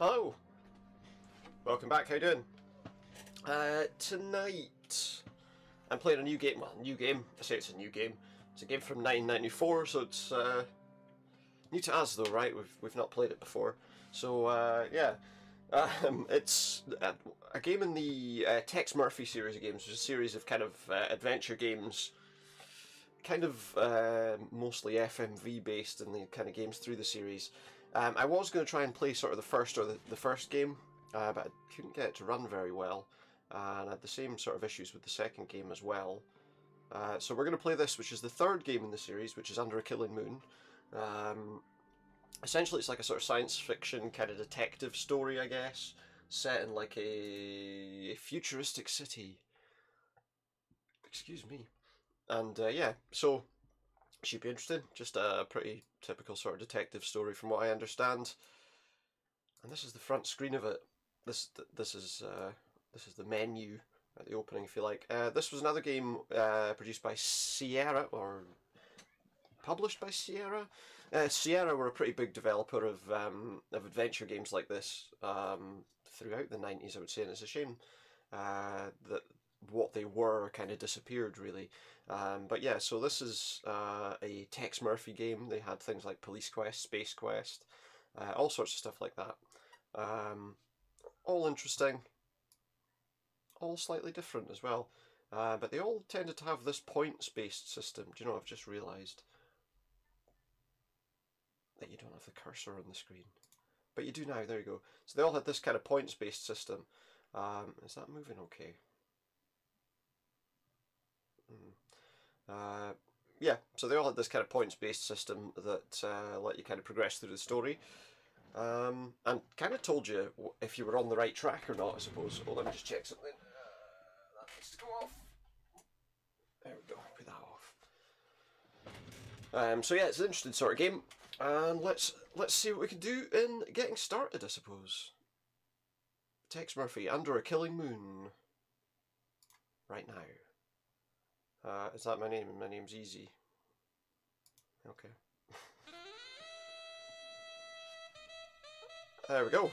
Hello! Welcome back, how you doing? Tonight I'm playing a new game. Well, new game. I say it's a new game. It's a game from 1994, so it's new to us though, right? We've not played it before. So yeah, it's a game in the Tex Murphy series of games. It's a series of kind of adventure games, kind of mostly FMV based in the kind of games through the series. I was going to try and play sort of the first game, but I couldn't get it to run very well, and I had the same sort of issues with the second game as well. So we're going to play this, which is the third game in the series, which is Under a Killing Moon. Essentially it's like a sort of science fiction kind of detective story, I guess, set in like a futuristic city. Excuse me. And yeah, so should be interesting. Just a pretty typical sort of detective story from what I understand. And this is the front screen of it. This is the menu at the opening, if you like. This was another game produced by Sierra, or published by Sierra. Sierra were a pretty big developer of adventure games like this throughout the 90s, I would say, and it's a shame that what they were kind of disappeared, really. But yeah, so this is a Tex Murphy game. They had things like Police Quest, Space Quest, all sorts of stuff like that. All interesting, all slightly different as well. But they all tended to have this points-based system. Do you know, I've just realised that you don't have the cursor on the screen. But you do now, there you go. So they all had this kind of points-based system. Is that moving okay? Yeah, so they all had this kind of points-based system that let you kind of progress through the story, and kind of told you if you were on the right track or not, I suppose. Oh, let me just check something. That needs to go off. There we go, put that off. So yeah, it's an interesting sort of game, and let's see what we can do in getting started, I suppose. Tex Murphy, Under a Killing Moon. Right now. Is that my name? My name's Easy. Okay. There we go.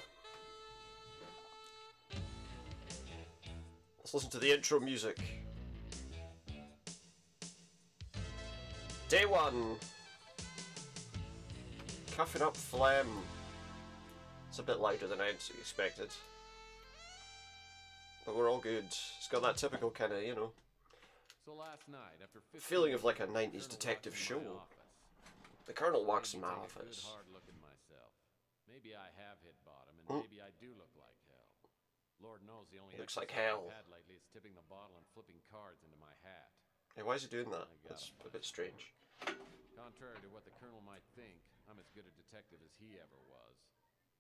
Let's listen to the intro music. Day 1. Coughing up phlegm. It's a bit louder than I expected. But we're all good. It's got that typical kind of, you know, so last night, after feeling of like a 90s detective show. The Colonel walks in my office. Hard look at myself. Maybe I have hit bottom, and maybe I do look like hell. Lord knows the only looks like hell. I've had lately is tipping the bottle and flipping cards into my hat. Hey, why is he doing that? That's a bit strange. Contrary to what the Colonel might think, I'm as good a detective as he ever was.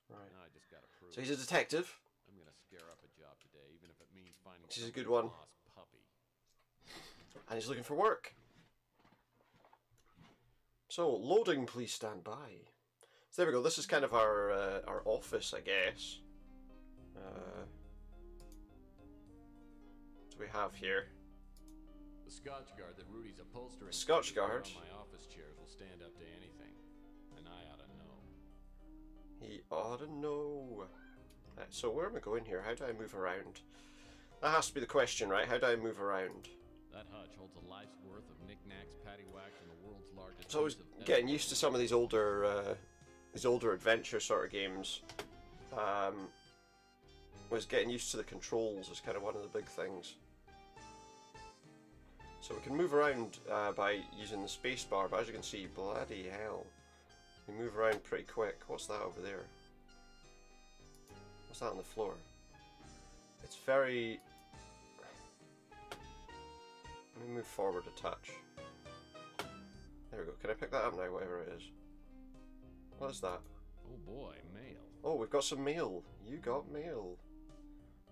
Right. Now I just gotta prove. So he's a detective. I'm gonna scare up a job today, even if it means finding. This is a good one. Lost puppy. And he's looking for work. So, loading, please stand by. So there we go, this is kind of our office, I guess. What do we have here? The Scotch guard that Rudy's upholstering. Scotch guard? My office chairs will stand up to anything. And I ought to know. He ought to know. Right, so where am I going here? How do I move around? That has to be the question, right? How do I move around? That hutch holds a life's worth of knickknacks, paddywhacks, and the world's largest. So I was getting used to some of these older adventure sort of games. Was getting used to the controls is kind of one of the big things. So we can move around by using the space bar, but as you can see, bloody hell, we move around pretty quick. What's that over there? What's that on the floor? It's very... Let me move forward a touch. There we go. Can I pick that up now, whatever it is? What is that? Oh boy, mail. Oh, we've got some mail. You got mail.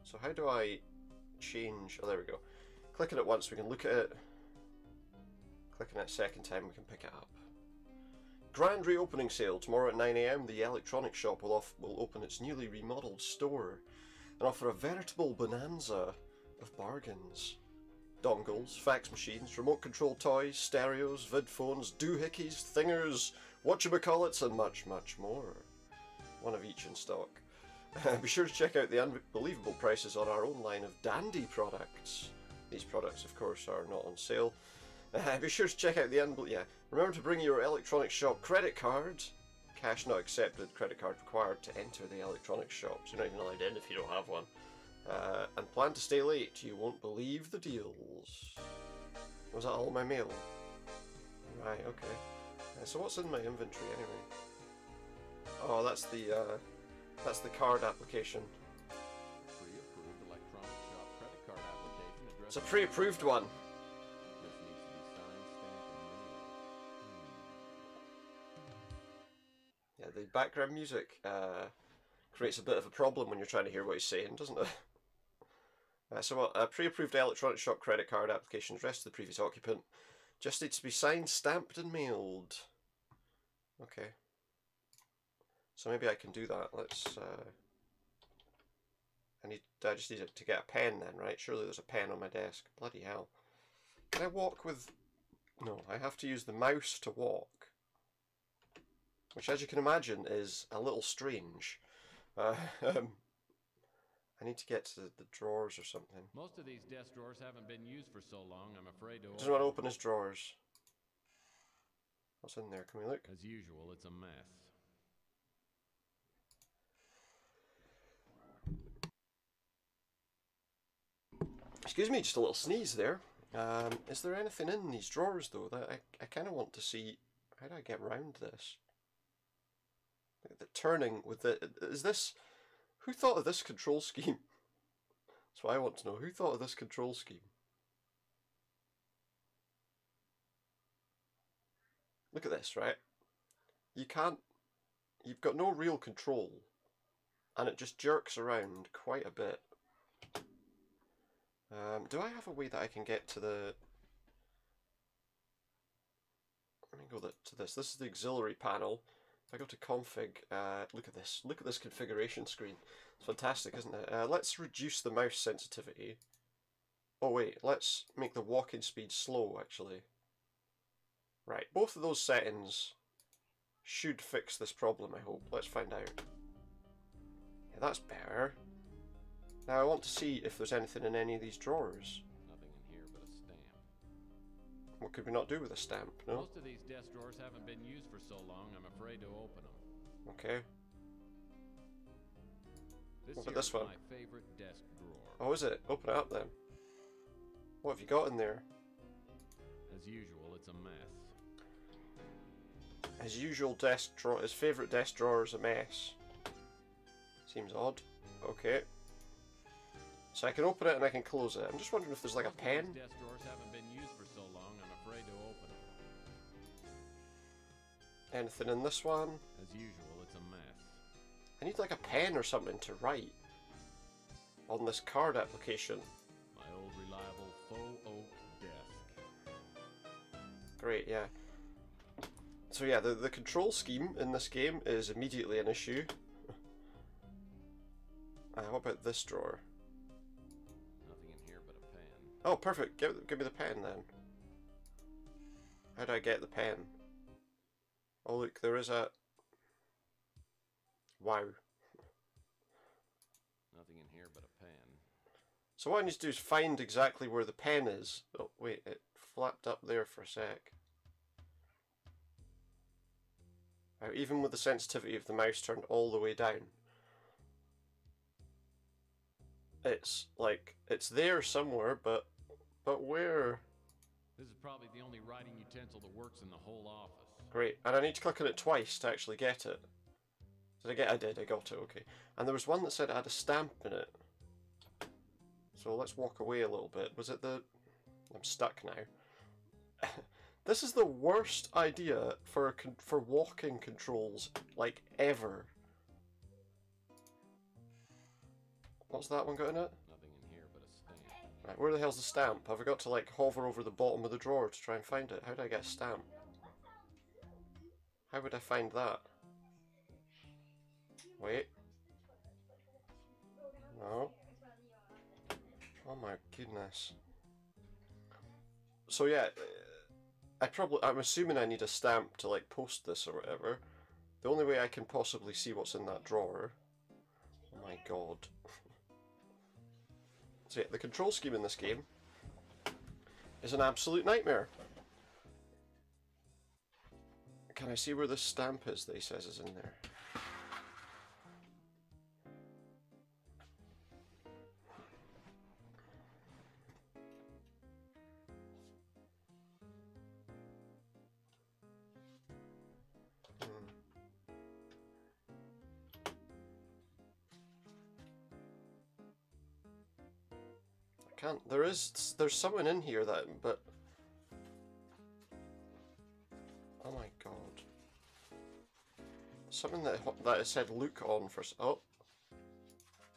So how do I change... Oh, there we go. Clicking it once, we can look at it. Clicking it a second time, we can pick it up. Grand reopening sale. Tomorrow at 9 AM, the electronics shop will open its newly remodelled store and offer a veritable bonanza of bargains. Dongles, fax machines, remote-controlled toys, stereos, vidphones, doohickeys, thingers, whatchamacallits, and much, much more. One of each in stock. Be sure to check out the unbelievable prices on our own line of dandy products. These products, of course, are not on sale. Be sure to check out the remember to bring your electronics shop credit card. Cash not accepted, credit card required to enter the electronics shops. You're not even allowed in if you don't have one. And plan to stay late. You won't believe the deals. Was that all my mail? Right, okay. So what's in my inventory anyway? Oh, that's the card application. Pre-approved electronic shop credit card application address. It's a pre-approved one. Just needs to be signed, stamped, and mailed. Yeah, the background music creates a bit of a problem when you're trying to hear what he's saying, doesn't it? So what? A pre-approved electronic shop credit card application addressed to the previous occupant. Just needs to be signed, stamped, and mailed. Okay. So maybe I can do that. Let's. I just need to get a pen then, right? Surely there's a pen on my desk. Bloody hell! Can I walk with? No, I have to use the mouse to walk, which, as you can imagine, is a little strange. I need to get to the drawers or something. Most of these desk drawers haven't been used for so long, I'm afraid to. Doesn't want to open his drawers. What's in there? Can we look? As usual, it's a mess. Excuse me, just a little sneeze there. Is there anything in these drawers though that I kind of want to see? How do I get round this? The turning with is this? Who thought of this control scheme? That's what I want to know. Who thought of this control scheme? Look at this, right? You've got no real control, and it just jerks around quite a bit. Do I have a way that I can get to the... Let me go to this. This is the auxiliary panel. If I go to config, look at this. Look at this configuration screen. It's fantastic, isn't it? Let's reduce the mouse sensitivity. Oh wait, let's make the walking speed slow, actually. Right, both of those settings should fix this problem, I hope. Let's find out. Yeah, that's better. Now I want to see if there's anything in any of these drawers. Nothing in here but a stamp. What could we not do with a stamp, no? Most of these desk drawers haven't been used for so long, I'm afraid to open them. Okay. What about this one? My favorite desk drawer. Oh, is it? Open it up then. What have you got in there? As usual, it's a mess. His usual desk drawer, his favourite desk drawer is a mess. Seems odd. Okay. So I can open it and I can close it. I'm just wondering if there's like a pen. These desk drawers haven't been used for so long, I'm afraid to open them. Anything in this one? As usual, it's a mess. I need like a pen or something to write on this card application. My old reliable faux oak desk. Great, yeah. So yeah, the control scheme in this game is immediately an issue. What about this drawer? Nothing in here but a pen. Oh, perfect. Give me the pen then. How do I get the pen? Oh look, there is a... Wow. Nothing in here but a pen. So what I need to do is find exactly where the pen is. Oh wait, it flapped up there for a sec. Now, even with the sensitivity of the mouse turned all the way down, it's like, it's there somewhere, but where? This is probably the only writing utensil that works in the whole office. Great, and I need to click on it twice to actually get it. I did, I got it, okay. And there was one that said it had a stamp in it. So let's walk away a little bit. Was it the... I'm stuck now. This is the worst idea for walking controls, like, ever. What's that one got in it? Nothing in here but a stamp. Right, where the hell's the stamp? Have I got to, like, hover over the bottom of the drawer to try and find it? How do I get a stamp? How would I find that? Wait. No. Oh my goodness. So yeah, I'm assuming I need a stamp to like post this or whatever. The only way I can possibly see what's in that drawer. Oh my god. So yeah, the control scheme in this game is an absolute nightmare. Can I see where the stamp is that he says is in there? Can't. There's someone in here that, but oh my god, something that it said Luke on for. Oh,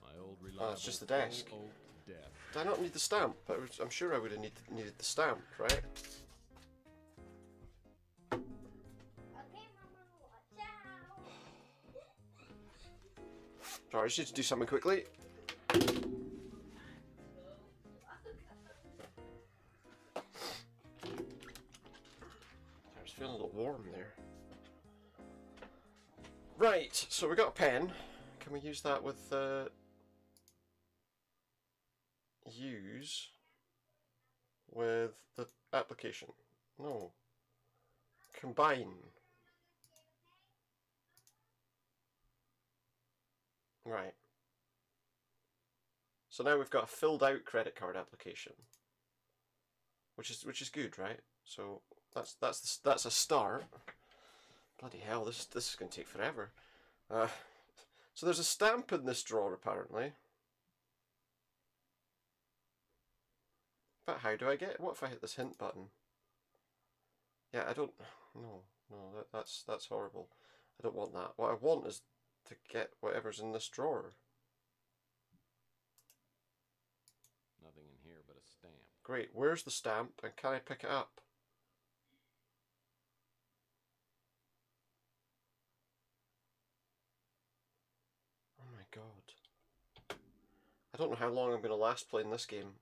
My old reliable it's just the desk. oak desk. Do I not need the stamp? I'm sure I would have needed the stamp, right? Okay, Mama, watch out. Sorry, I just need to do something quickly. I was feeling a little warm there. Right, so we got a pen. Can we use that with use with the application? No. Combine. Right. So now we've got a filled out credit card application, which is good, right? So that's a start. Bloody hell, this is going to take forever. So there's a stamp in this drawer apparently. But how do I get it? What if I hit this hint button? Yeah, I don't. No, that's horrible. I don't want that. What I want is to get whatever's in this drawer. Nothing in here but a stamp. Great. Where's the stamp, and can I pick it up? Oh my god. I don't know how long I'm going to last playing this game.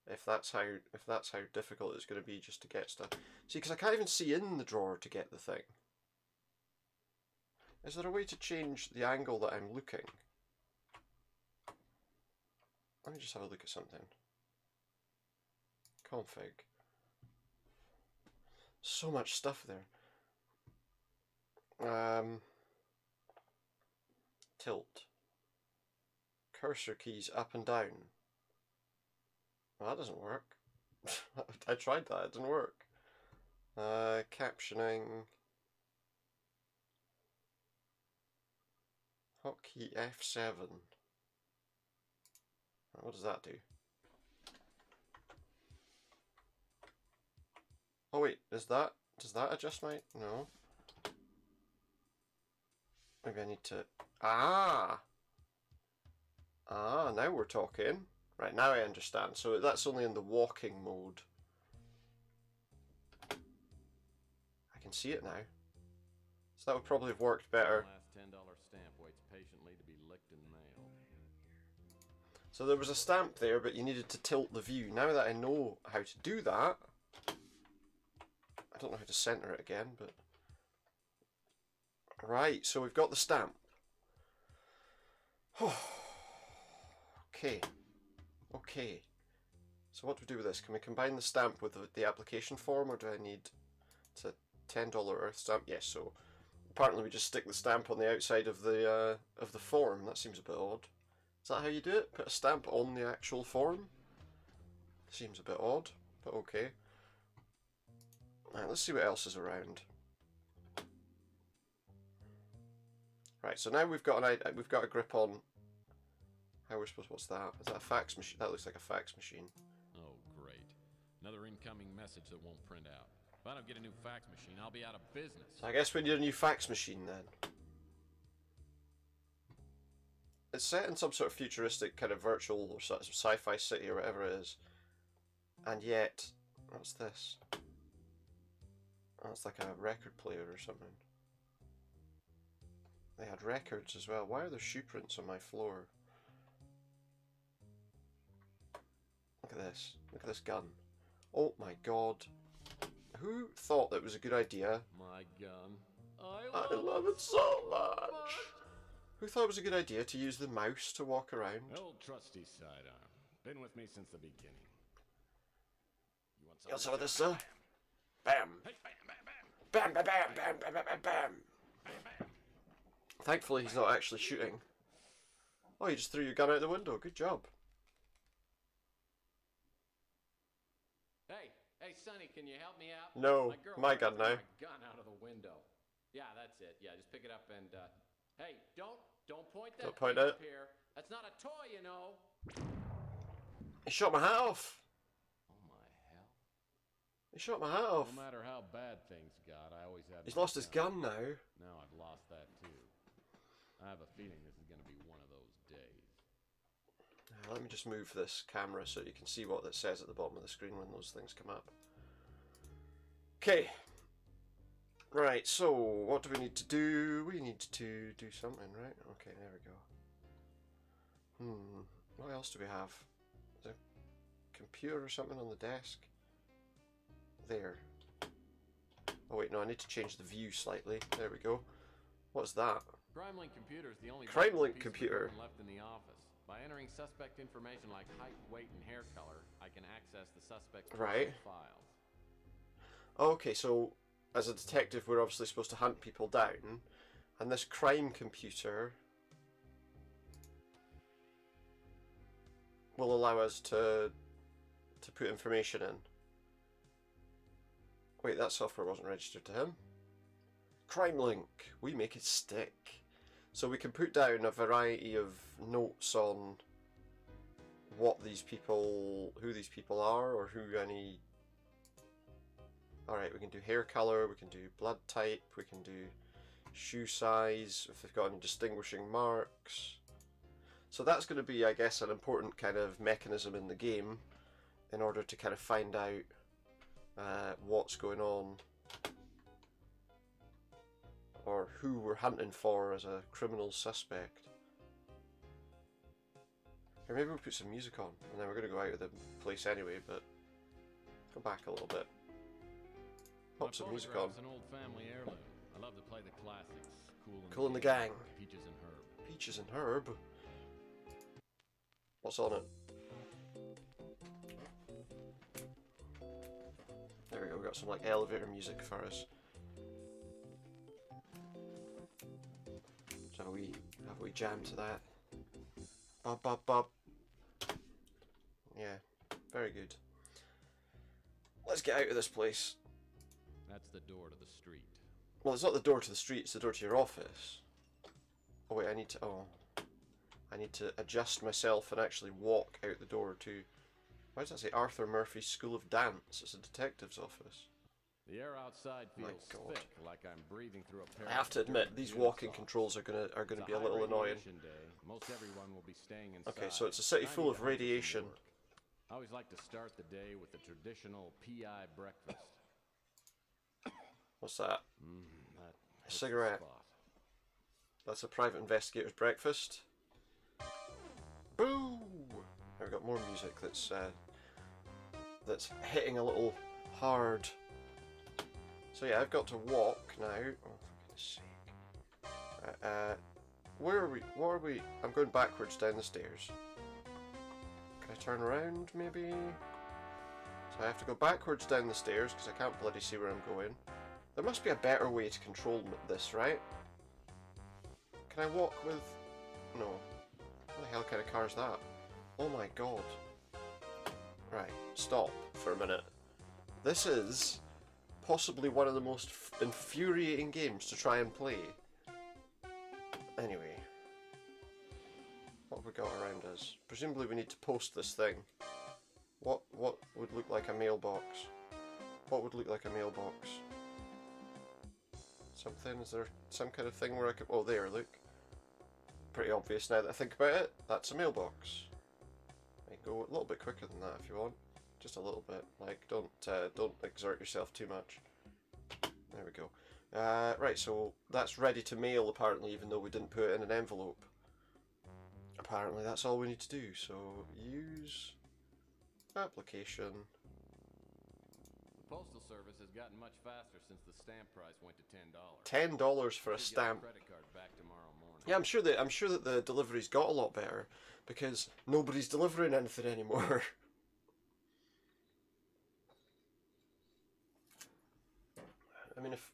If that's how difficult it's going to be just to get stuff. See, because I can't even see in the drawer to get the thing. Is there a way to change the angle that I'm looking? Let me just have a look at something. Config. So much stuff there. Tilt. Cursor keys up and down. Well, that doesn't work. I tried that, it didn't work. Captioning. Hotkey F7. What does that do? Oh wait, does that adjust my... No. Maybe I need to... Ah, now we're talking. Right, now I understand. So that's only in the walking mode. I can see it now. So that would probably have worked better. Last $10 stamp waits patiently to be licked and mailed. So there was a stamp there, but you needed to tilt the view. Now that I know how to do that, I don't know how to center it again, but... Right, so we've got the stamp. Okay. Okay. So what do we do with this? Can we combine the stamp with the application form, or do I need... It's a $10 Earth stamp? Yes, so... Apparently we just stick the stamp on the outside of the form. That seems a bit odd. Is that how you do it? Put a stamp on the actual form? Seems a bit odd, but okay. Right, let's see what else is around. Right, so now we've got a grip on how we're supposed. What's that? Is that a fax machine? That looks like a fax machine. Oh, great. Another incoming message that won't print out. If I don't get a new fax machine, I'll be out of business. So I guess we need a new fax machine then. It's set in some sort of futuristic kind of virtual or sort of sci-fi city or whatever it is. And yet, what's this? Oh, it's like a record player or something. They had records as well. Why are there shoe prints on my floor? Look at this. Look at this gun. Oh my god. Who thought that was a good idea? My gun. I love it so much. Who thought it was a good idea to use the mouse to walk around? Old trusty sidearm. Been with me since the beginning. You want You want some of this, sir? Bam! Hey, bam, bam, bam. Bam, bam, bam, bam, bam, bam, bam, bam! Bam, bam. Thankfully, he's not actually shooting. Oh, you just threw your gun out the window. Good job. Hey, Sonny, can you help me out? No, my gun threw now. My gun out of the window. Yeah, that's it. Yeah, just pick it up and, hey, don't point that Don't point thing it. up here. That's not a toy, you know. He shot my hat off. Oh, my hell. He shot my hat off. No matter how bad things got, I always had He's my lost his gun now. Now I've lost that, too. I have a feeling this is going to be one of those days. Let me just move this camera so you can see what it says at the bottom of the screen when those things come up. Okay. Right, so what do we need to do? We need to do something, right? Okay, there we go. What else do we have? Is there a computer or something on the desk? There. Oh wait, no, I need to change the view slightly. There we go. What's that? CrimeLink computer is the only CrimeLink piece of computer. equipment left in the office. By entering suspect information like height, weight, and hair color, I can access the suspect's Right. personal files. Okay, so as a detective, we're obviously supposed to hunt people down, and this crime computer will allow us to put information in. Wait, that software wasn't registered to him. CrimeLink, we make it stick. So we can put down a variety of notes on what these people, who these people are, or who any. Alright, we can do hair colour, we can do blood type, we can do shoe size, if they've got any distinguishing marks. So that's going to be, I guess, an important kind of mechanism in the game in order to kind of find out what's going on, or who we're hunting for as a criminal suspect. Or maybe we'll put some music on, and then we're going to go out of the place anyway, but go back a little bit. Pop some music on. It's an old family heirloom. I love to play the classics. Cool in the Gang. Peaches and Herb. Peaches and Herb. What's on it? There we go, we got some like elevator music for us. So have we jammed to that? Bop bop bop. Yeah, very good. Let's get out of this place. That's the door to the street. Well, it's not the door to the street, it's the door to your office. Oh wait, I need to adjust myself and actually walk out the door to... Why does that say Arthur Murphy School of Dance? It's a detective's office. The air outside My feels God. thick, like I'm breathing through a pair I have to of admit, dirty these fumes walking off. controls are gonna It's be a little high annoying. radiation day. Most everyone will be staying inside. Okay, so it's a city I full need of to hunt for some radiation. work. I always like to start the day with the traditional PI breakfast. What's that? That A hits the cigarette. spot. That's a private investigator's breakfast. Boo! We've got more music that's hitting a little hard. So yeah, I've got to walk now. Oh, for goodness sake. Where are we? What are we? I'm going backwards down the stairs. Can I turn around, maybe? So I have to go backwards down the stairs because I can't bloody see where I'm going. There must be a better way to control this, right? Can I walk with... No. What the hell kind of car is that? Oh my god. Right, stop for a minute. This is possibly one of the most infuriating games to try and play. Anyway. What have we got around us? Presumably we need to post this thing. What would look like a mailbox? What would look like a mailbox? Something? Is there some kind of thing where I could... Oh, there, look. Pretty obvious now that I think about it. That's a mailbox. I can go a little bit quicker than that if you want. Just a little bit. Like, don't exert yourself too much. There we go. Right, so that's ready to mail apparently, even though we didn't put it in an envelope. Apparently that's all we need to do. So, use application. The Postal Service has gotten much faster since the stamp price went to $10. $10 for a Should get stamp. Credit card back tomorrow morning. Yeah, I'm sure that the deliveries got a lot better because nobody's delivering anything anymore. I mean, if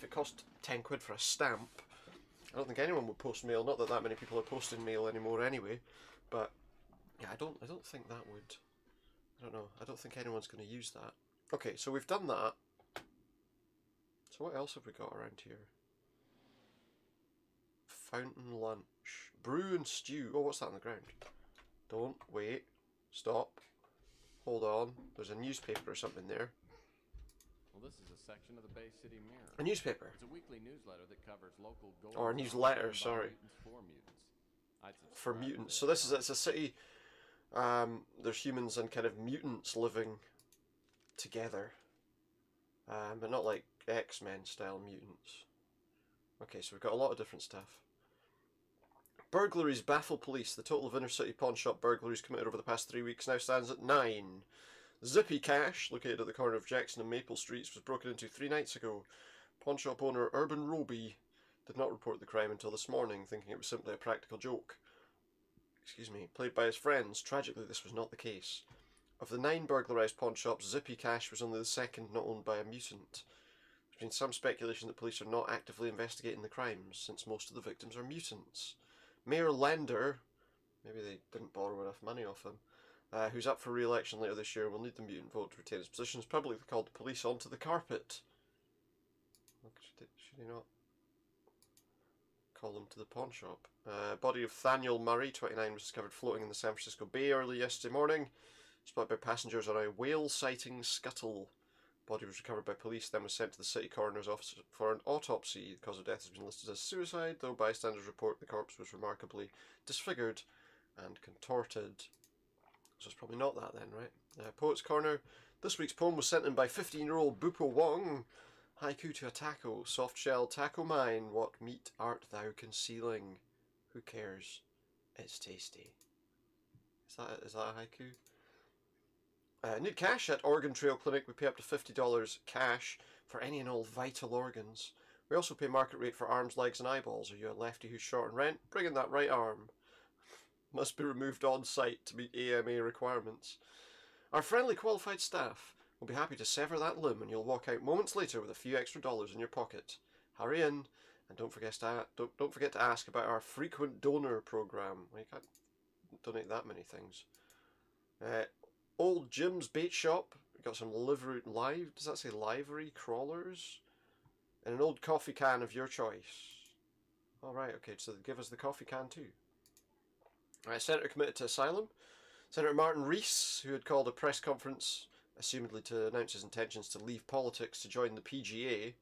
it cost 10 quid for a stamp, I don't think anyone would post mail. Not that that many people are posting mail anymore anyway, but yeah, I don't think that would. I don't know. I don't think anyone's going to use that. Okay, so we've done that. So what else have we got around here? Fountain lunch. Brew and stew. Oh, what's that on the ground? Don't. Wait. Stop. Hold on. There's a newspaper or something there. Well, this is a section of the Bay City Mirror. A newspaper? It's a weekly newsletter that covers local gold. Or a newsletter, sorry. For mutants. For mutants. So this is, it's a city, there's humans and kind of mutants living together. But not like X-Men style mutants. Okay, so we've got a lot of different stuff. Burglaries baffle police. The total of inner-city pawnshop burglaries committed over the past 3 weeks now stands at 9. Zippy Cash, located at the corner of Jackson and Maple Streets, was broken into 3 nights ago. Pawnshop owner Urban Roby did not report the crime until this morning, thinking it was simply a practical joke. Excuse me. Played by his friends. Tragically, this was not the case. Of the 9 burglarised pawnshops, Zippy Cash was only the second not owned by a mutant. There's been some speculation that police are not actively investigating the crimes, since most of the victims are mutants. Mayor Lender, maybe they didn't borrow enough money off him, who's up for re-election later this year, will need the mutant vote to retain his position, has publicly called the police onto the carpet. Should he not call them to the pawn shop? Body of Thaniel Murray, 29, was discovered floating in the San Francisco Bay early yesterday morning, spotted by passengers on a whale sighting scuttle. Body was recovered by police, then was sent to the city coroner's office for an autopsy. The cause of death has been listed as suicide, though bystanders report the corpse was remarkably disfigured and contorted. So it's probably not that then, right? Poets Corner. This week's poem was sent in by 15-year-old Bupo Wong. Haiku to a taco. Soft shell taco mine. What meat art thou concealing? Who cares? It's tasty. Is that a haiku? Need cash at Oregon Trail Clinic. We pay up to $50 cash for any and all vital organs. We also pay market rate for arms, legs and eyeballs. Are you a lefty who's short on rent? Bring in that right arm. Must be removed on site to meet AMA requirements. Our friendly qualified staff will be happy to sever that limb and you'll walk out moments later with a few extra dollars in your pocket. Hurry in and don't forget to ask about our frequent donor program. Well, you can't donate that many things. Old Jim's Bait Shop. We've got some does that say livery crawlers? And an old coffee can of your choice. Alright, okay, so give us the coffee can too. Alright, Senator committed to asylum. Senator Martin Rees, who had called a press conference, assumedly to announce his intentions to leave politics to join the PGA,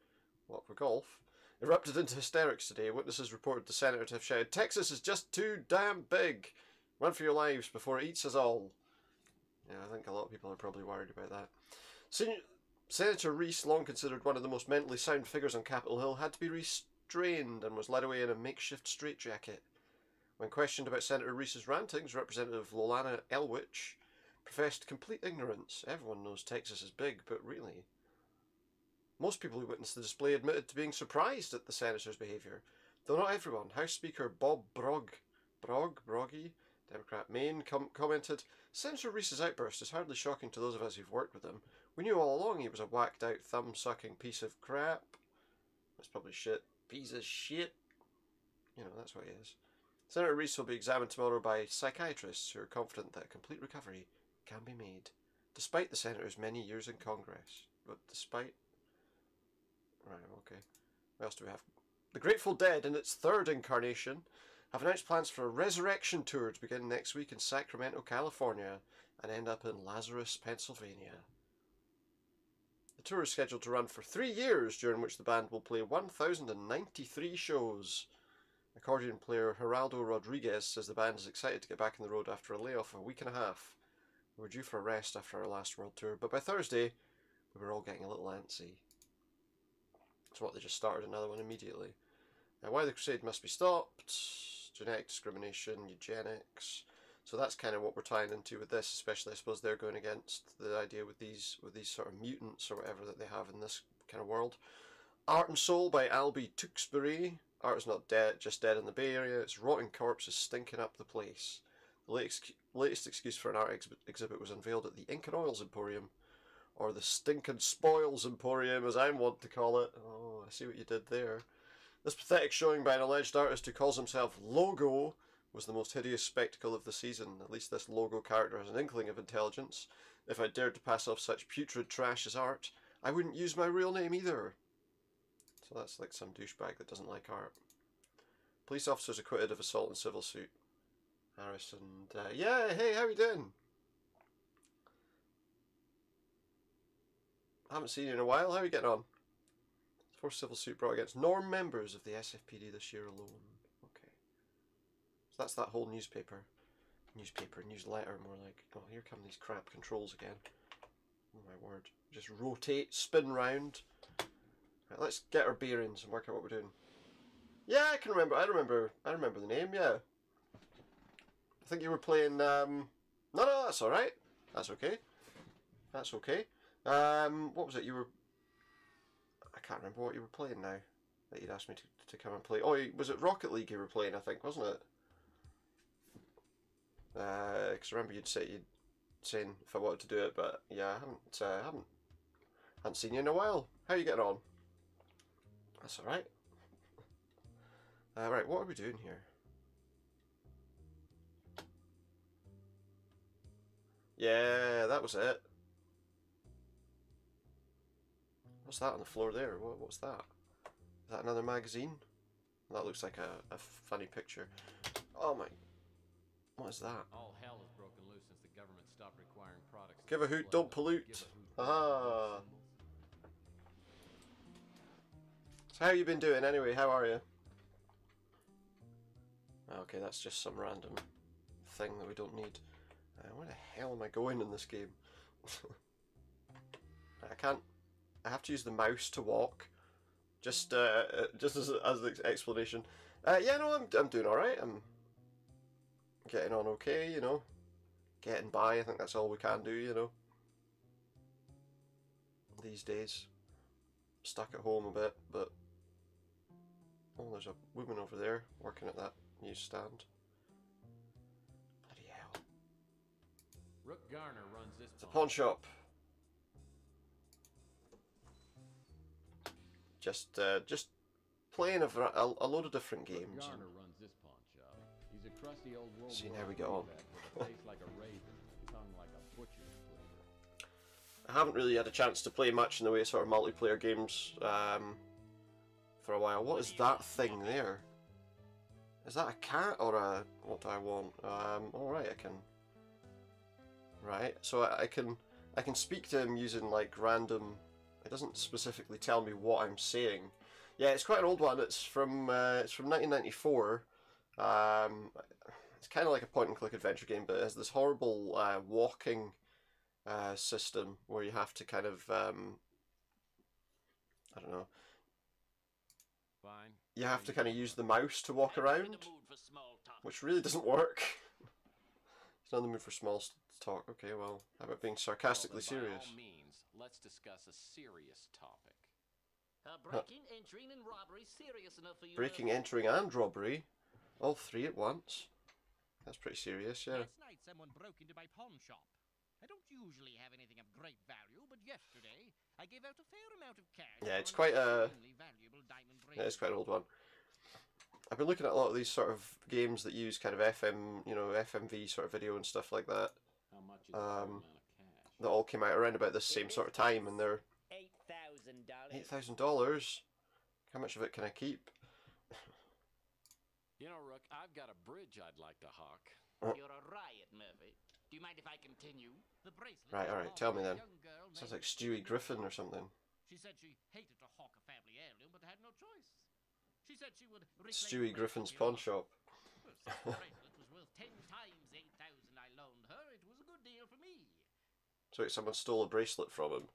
what for golf, erupted into hysterics today. Witnesses reported the senator to have shouted, "Texas is just too damn big! Run for your lives before it eats us all." Yeah, I think a lot of people are probably worried about that. Senator Rees, long considered one of the most mentally sound figures on Capitol Hill, had to be restrained and was led away in a makeshift straitjacket. When questioned about Senator Rees's rantings, Representative Lolana Elwich professed complete ignorance. Everyone knows Texas is big, but really? Most people who witnessed the display admitted to being surprised at the senator's behaviour, though not everyone. House Speaker Bob Broggie, Democrat Maine, commented, "Senator Rees's outburst is hardly shocking to those of us who've worked with him. We knew all along he was a whacked-out, thumb-sucking piece of crap." That's probably shit. Piece of shit. You know, that's what he is. Senator Rees will be examined tomorrow by psychiatrists who are confident that a complete recovery can be made, despite the senator's many years in Congress. But despite... Right, okay. What else do we have? The Grateful Dead, in its 3rd incarnation, have announced plans for a resurrection tour to begin next week in Sacramento, California, and end up in Lazarus, Pennsylvania. The tour is scheduled to run for 3 years, during which the band will play 1,093 shows. Accordion player Geraldo Rodriguez says the band is excited to get back on the road after a layoff of a week and a half. We were due for a rest after our last world tour, but by Thursday, we were all getting a little antsy. It's what they just started another one immediately. Now, why the crusade must be stopped, genetic discrimination, eugenics. So that's kind of what we're tying into with this, especially I suppose they're going against the idea with these sort of mutants or whatever that they have in this kind of world. Art and Soul by Albie Tewksbury. Art is not dead, just dead in the Bay Area. Its rotting corpse is stinking up the place. The latest excuse for an art exhibit was unveiled at the Ink and Oils Emporium, or the Stinkin' Spoils Emporium, as I want to call it. Oh, I see what you did there. This pathetic showing by an alleged artist who calls himself Logo was the most hideous spectacle of the season. At least this Logo character has an inkling of intelligence. If I dared to pass off such putrid trash as art, I wouldn't use my real name either. So that's like some douchebag that doesn't like art. Police officers acquitted of assault and civil suit. Harris and... yeah, hey, how you doing? I haven't seen you in a while. How are you getting on? First civil suit brought against Norm members of the SFPD this year alone. Okay. So that's that whole newsletter, more like. Oh, here come these crap controls again. Oh my word. Just rotate, spin round. Right, let's get our bearings and work out what we're doing. Yeah, I remember the name, yeah. I think you were playing, no, that's alright. That's okay. That's okay. What was it you were... I can't remember what you were playing now that you'd asked me to come and play. Oh, was it Rocket League you were playing, I think, wasn't it? Because I remember you'd saying if I wanted to do it, but yeah, I haven't seen you in a while. How are you getting on? That's alright. Right, what are we doing here? Yeah, that was it. What's that on the floor there? What's that? Is that another magazine? That looks like a funny picture. Oh my... What is that? All hell has broken loose since the government stopped requiring products. Give a hoot, don't pollute. Aha! So how you been doing anyway? How are you? Okay, that's just some random thing that we don't need. Where the hell am I going in this game? I can't... I have to use the mouse to walk. Just as an explanation. Yeah, no, I'm doing all right. I'm getting on okay, you know. Getting by. I think that's all we can do, you know. These days, stuck at home a bit, but oh, there's a woman over there working at that newsstand. Bloody hell! Rook Garner runs this. It's a pawn shop. Just playing a load of different games. Garner runs this pawn shop. He's a crusty old World See War how we get on. with a face like a raven, tongue like a butcher's cleaver. I haven't really had a chance to play much in the way of sort of multiplayer games for a while. What is that thing there? Is that a cat or a... what do I want? Alright, I can... Right, so I can speak to him using like random... It doesn't specifically tell me what I'm saying. Yeah, it's quite an old one. It's from 1994. It's kind of like a point-and-click adventure game, but it has this horrible walking system where you have to kind of I don't know. Fine. You have to kind of use the mouse to walk around, which really doesn't work. It's not in the mood for small talk. Okay, well, how about being sarcastically serious? By all means, let's discuss a serious topic. Breaking, entering, and robbery serious enough for you. Breaking, entering, and robbery, all three at once. That's pretty serious, yeah. Last night someone broke into my pawn shop. I don't usually have anything of great value, but yesterday I gave out a fair amount of cash. Yeah, it's for an quite a... extremely valuable diamond ring. Yeah, it's quite an old one. I've been looking at a lot of these sort of games that use kind of FMV sort of video and stuff like that. How much is the amount of cash? That all came out around about this same sort of time, and they're $8,000. $8,000. How much of it can I keep? You know, Rook, I've got a bridge I'd like to hawk. You're a riot, Murphy. Do you mind if I continue? The bracelet Right, was alright, bought tell me by a then. young girl Sounds named like Stewie Griffin or something. She said she hated to hawk a family heirloom, but had no choice. She said she would reclaim Stewie the Griffin's bracelet pawn you shop. lost. Well, since the bracelet was worth 10 times the 8,000 I loaned her, it was a good deal for me. So wait, someone stole a bracelet from him.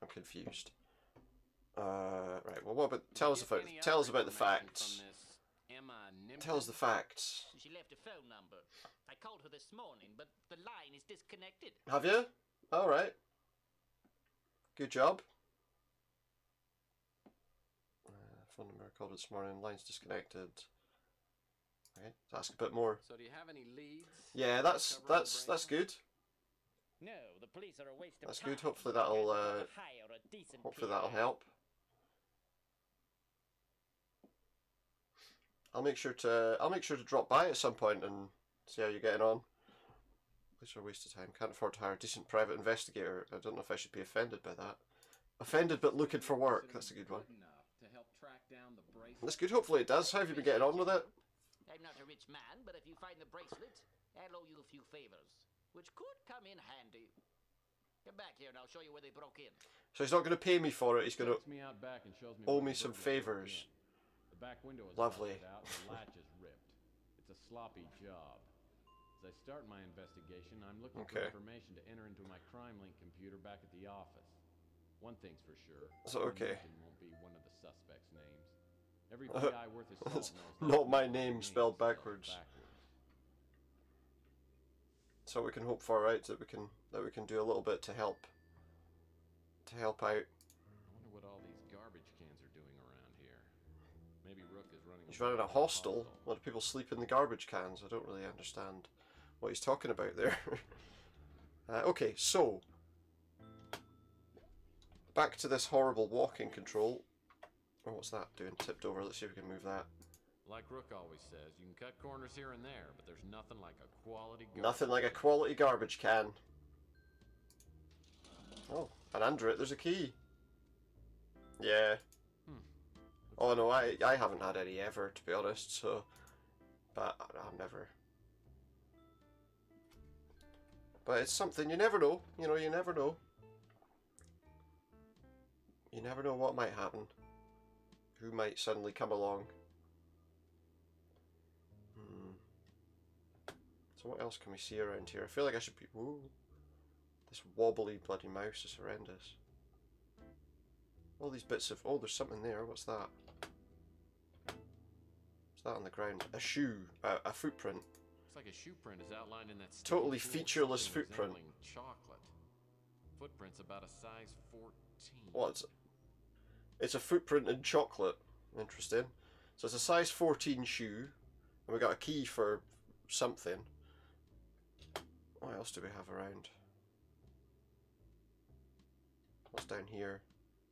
I'm confused. Right. Well, what about tell us about the facts. Tell us the facts. She left a phone number. I called her this morning, but the line is disconnected. Have you? All right. Good job. phone number called this morning. Line's disconnected. Okay, let's ask a bit more. So do you have any leads? Yeah, that's good. No, the police are a waste of That's time. good. Hopefully I'd that'll rather hire a decent PI. help. I'll make sure to drop by at some point and see how you're getting on. Police are a waste of time. Can't afford to hire a decent private investigator. I don't know if I should be offended by that. Offended but looking for work. That's a good one. To help track down the bracelet. That's good. Hopefully it does. How have you been getting on with it? I'm not a rich man, but if you find the bracelet, I'll owe you a few favors, which could come in handy. Come back here and I'll show you where they broke in. So he's not going to pay me for it. He's going to Takes me out back and shows me owe where me the some burglar broke favors. in. The back window is Lovely. busted out and the latch is ripped. It's a sloppy job. As I start my investigation, I'm looking for information to enter into my CrimeLink computer back at the office. One thing's for sure. So, okay. Newton won't be one of the suspects' names. Every PI worth his salt knows Not my name spelled backwards. So we can hope for, right, that we can do a little bit to help out. I wonder what all these garbage cans are doing around here. Maybe Rook is running. He's running a hostel. Why do people sleep in the garbage cans? I don't really understand what he's talking about there. Okay, so back to this horrible walking control. Oh, what's that doing? Tipped over. Let's see if we can move that. Like Rook always says, you can cut corners here and there, but there's nothing like a quality garbage. Nothing like a quality garbage can. Oh, and under it there's a key. Yeah. Oh no, I haven't had any ever, to be honest, so... But I've never... But it's something, you never know. You know, you never know. You never know what might happen. Who might suddenly come along. So what else can we see around here? I feel like I should be... Ooh. This wobbly bloody mouse is horrendous. All these bits of... Oh, there's something there. What's that? What's that on the ground? A shoe. A footprint. Looks like a shoe print is outlined in that Totally featureless footprint. Chocolate. Footprint's about a size 14. What? It's a footprint in chocolate. Interesting. So it's a size 14 shoe. And we got a key for something. What else do we have around? What's down here?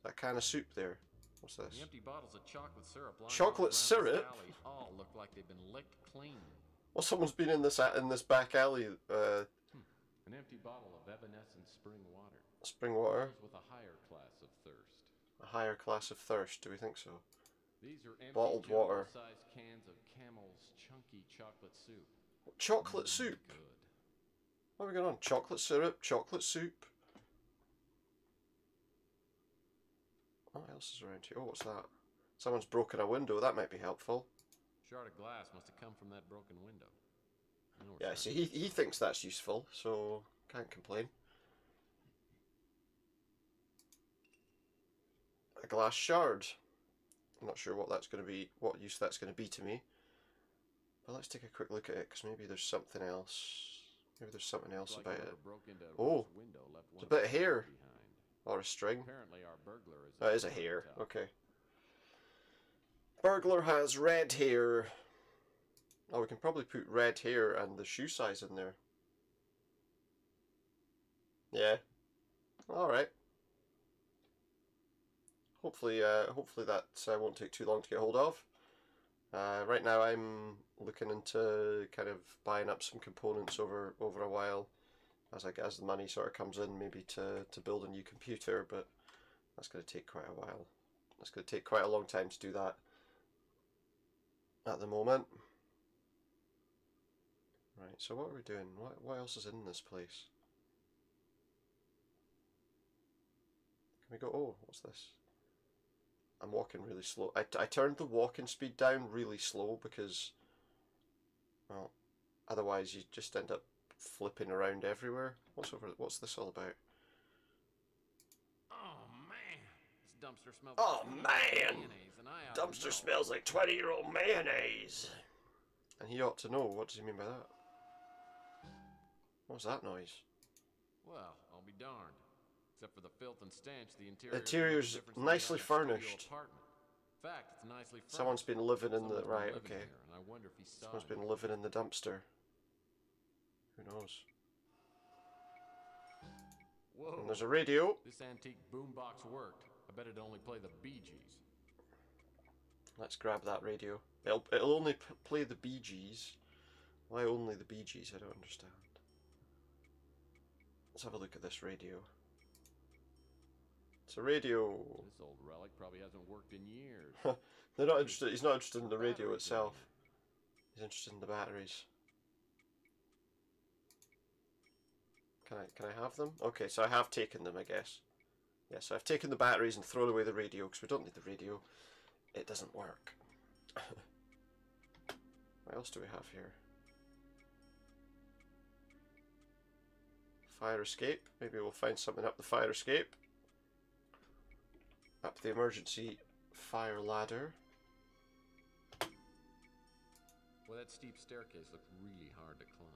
That can of soup there. What's this? The empty bottles of chocolate syrup. Chocolate syrup? All look like they've been licked clean. Well, someone's been in this back alley. An empty bottle of evanescent spring water. Spring water. With a higher class of thirst. A higher class of thirst. Do we think so? These are empty bottled water. Sized cans of Camel's chunky chocolate soup. Chocolate soup. Good. What are we going on? Chocolate syrup, chocolate soup. What else is around here? Oh, what's that? Someone's broken a window. That might be helpful. Shard of glass must have come from that broken window. Yeah, see, he thinks that's useful, so can't complain. A glass shard. I'm not sure what that's going to be, what use that's going to be to me. But let's take a quick look at it, because maybe there's something else. Maybe there's something else about it. Oh, it's a bit of hair. Or a string. Apparently our burglar is that is a hair. Okay. Burglar has red hair. Oh, we can probably put red hair and the shoe size in there. Yeah. Alright. Hopefully that won't take too long to get hold of. Right now I'm looking into kind of buying up some components over a while as the money sort of comes in, maybe to build a new computer, but that's going to take quite a while. That's going to take quite a long time to do that at the moment. Right, so what are we doing? What else is in this place? Can we go... Oh, what's this? I'm walking really slow. I turned the walking speed down really slow because, well, otherwise you just end up flipping around everywhere. What's this all about? Oh man, this dumpster smells. Oh like man, mayonnaise, and I dumpster smells like 20-year-old mayonnaise. And he ought to know. What does he mean by that? What was that noise? Well, I'll be darned. Except for the filth and stench, the interior's Nicely furnished. In fact, it's nicely furnished. Someone's been living in the... Someone's been Right, living okay. here, and I wonder if he saw Someone's it. been living in the dumpster. Who knows? Whoa. And there's a radio. This antique boombox worked. I bet it'd only play the Bee Gees. Let's grab that radio. It'll only play the Bee Gees. Why only the Bee Gees? I don't understand. Let's have a look at this radio. It's a radio. This old relic probably hasn't worked in years. They're not interested. He's not interested in the radio itself. He's interested in the batteries. Can I have them? Okay, so I have taken them, I guess. Yeah, so I've taken the batteries and thrown away the radio because we don't need the radio. It doesn't work. What else do we have here? Fire escape. Maybe we'll find something up the fire escape. Up the emergency fire ladder. Well, that steep staircase looks really hard to climb.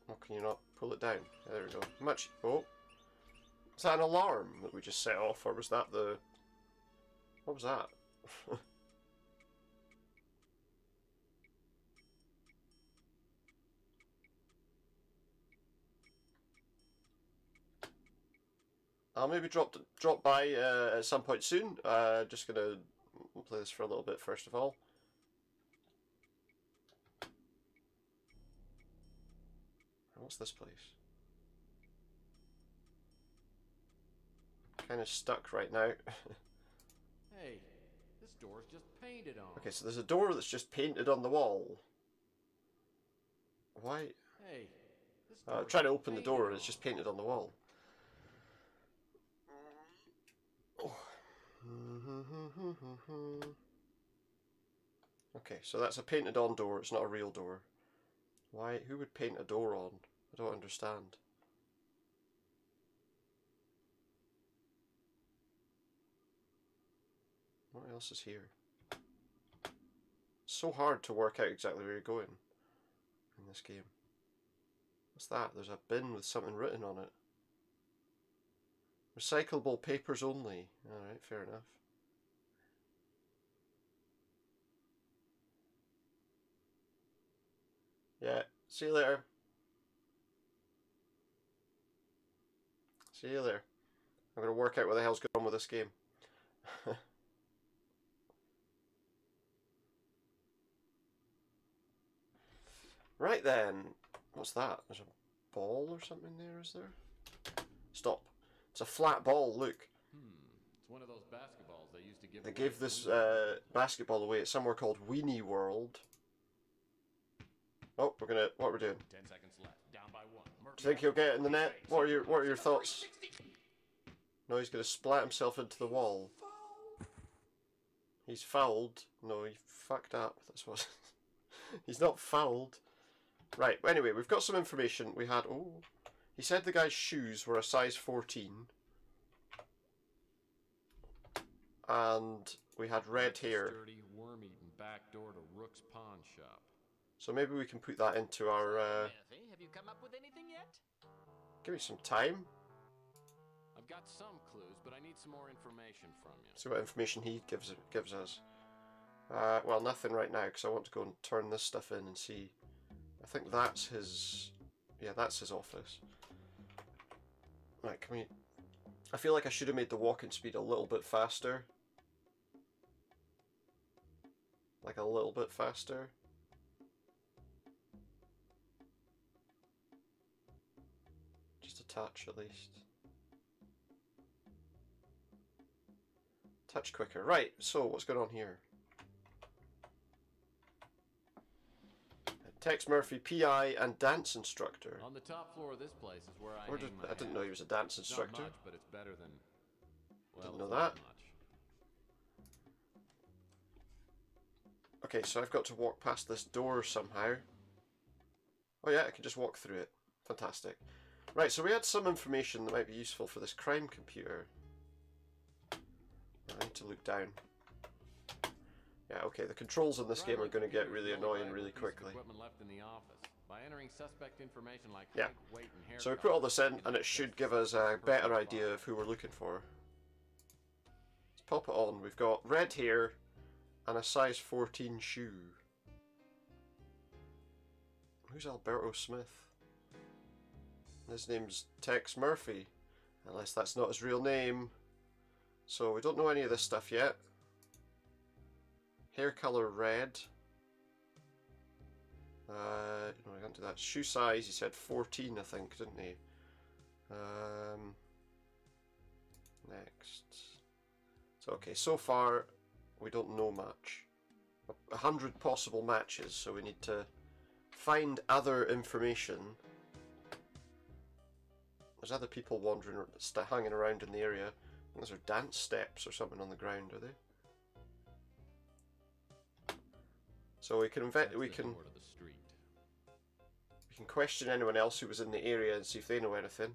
Oh, can you not pull it down? Yeah, there we go. Much. Oh. Is that an alarm that we just set off, or was that the... What was that? I'll maybe drop by at some point soon. Just gonna play this for a little bit first of all. What's this place? Kind of stuck right now. Hey, this door's just painted on. Okay, so there's a door that's just painted on the wall. Why? Hey, this I'm trying to open the door and it's just painted on the wall. Okay, so that's a painted on door, it's not a real door. Why? Who would paint a door on? I don't understand. What else is here? It's so hard to work out exactly where you're going in this game. What's that? There's a bin with something written on it. Recyclable papers only. Alright, fair enough. Yeah, see you later. See you later. I'm going to work out what the hell's going on with this game. Right then. What's that? There's a ball or something there, is there? Stop. It's a flat ball, look. It's one of those basketballs they used to give They away gave at this Weenie. basketball away at somewhere called Weenie World. Oh, what we're doing? 10 seconds left. Down by 1. Do you think he'll get it in the net? What are your thoughts? No, he's going to splat himself into the wall. He's fouled. No, he fucked up. That's what. He's not fouled. Right. Anyway, we've got some information. We had. Oh, he said the guy's shoes were a size 14, and we had red hair. Sturdy, worm-eaten back door to Rook's pawn shop. So maybe we can put that into our. Murphy, have you come up with anything yet? Give me some time. I've got some clues, but I need some more information from you. See what information he gives us. Well, nothing right now because I want to go and turn this stuff in and see. I think that's his. Yeah, that's his office. Right, can we? I feel like I should have made the walking speed a little bit faster. Like a little bit faster. Just a touch at least. Touch quicker. Right, so what's going on here? Tex Murphy, PI and dance instructor. On the top floor of this place is where I Where hang my I didn't hat. know he was a dance It's instructor. not much, but it's better than. Well, Didn't know it's not that. much. Okay, so I've got to walk past this door somehow. Oh yeah, I can just walk through it. Fantastic. Right, so we had some information that might be useful for this crime computer. I need to look down. Yeah, okay, the controls in this game are going to get really annoying really quickly. Equipment left in the office. By entering suspect information like Yeah. height, weight, and hair So we color, put all this in we can and it access should give us a personal better files. idea of who we're looking for. Let's pop it on. We've got red hair, and a size 14 shoe. Who's Alberto Smith? His name's Tex Murphy, unless that's not his real name. So we don't know any of this stuff yet. Hair color red. No, I can't do that. Shoe size, he said 14, I think, didn't he? Next. So okay, so far we don't know much. 100 possible matches, so we need to find other information. There's other people wandering, hanging around in the area. I think those are dance steps or something on the ground, are they? So we can question anyone else who was in the area and see if they know anything.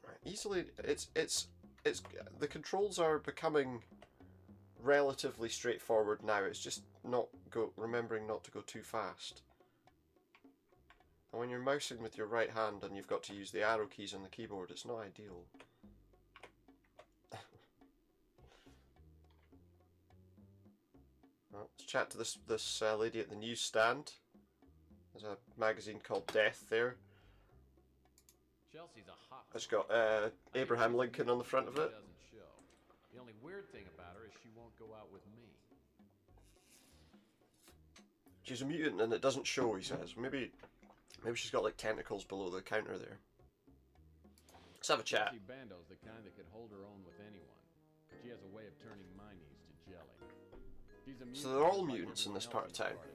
Right, easily, it's the controls are becoming relatively straightforward now. It's just remembering not to go too fast. And when you're mousing with your right hand and you've got to use the arrow keys on the keyboard, it's not ideal. Well, let's chat to this lady at the newsstand. There's a magazine called Death there. Chelsea's a hot. It's got Abraham Lincoln on the front of it. Doesn't show. The only weird thing about her is she won't go out with me. She's a mutant and it doesn't show, he says. Maybe she's got like tentacles below the counter there. Let's have a chat. Chelsea Bando's the kind that could hold her own with anyone. She has a way of turning minds to jelly. She's a mutant, So they're all like mutants in this everyone part of else town. but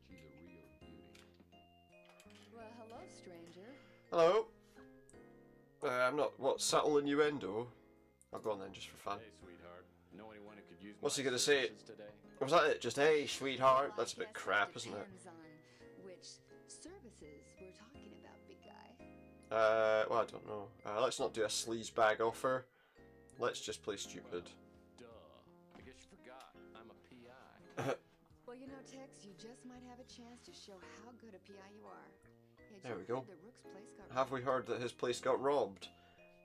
she's a real beauty. Well, hello, stranger. Hello. I'm not. What, subtle innuendo? I'll go on then, just for fun. Hey, sweetheart. Know anyone who could use What's he my gonna say? services today? Was that it? Just, hey, sweetheart? Well, That's a I bit guess crap, it isn't it? depends on which services we're talking about, big guy. Well, I don't know. Let's not do a sleaze bag offer. Let's just play stupid. Duh. I guess you forgot. I'm a PI. Well, you know, Tex, you just might have a chance to show how good a PI you are. Hey, There we go. The Rook's place got Have we heard that his place got robbed?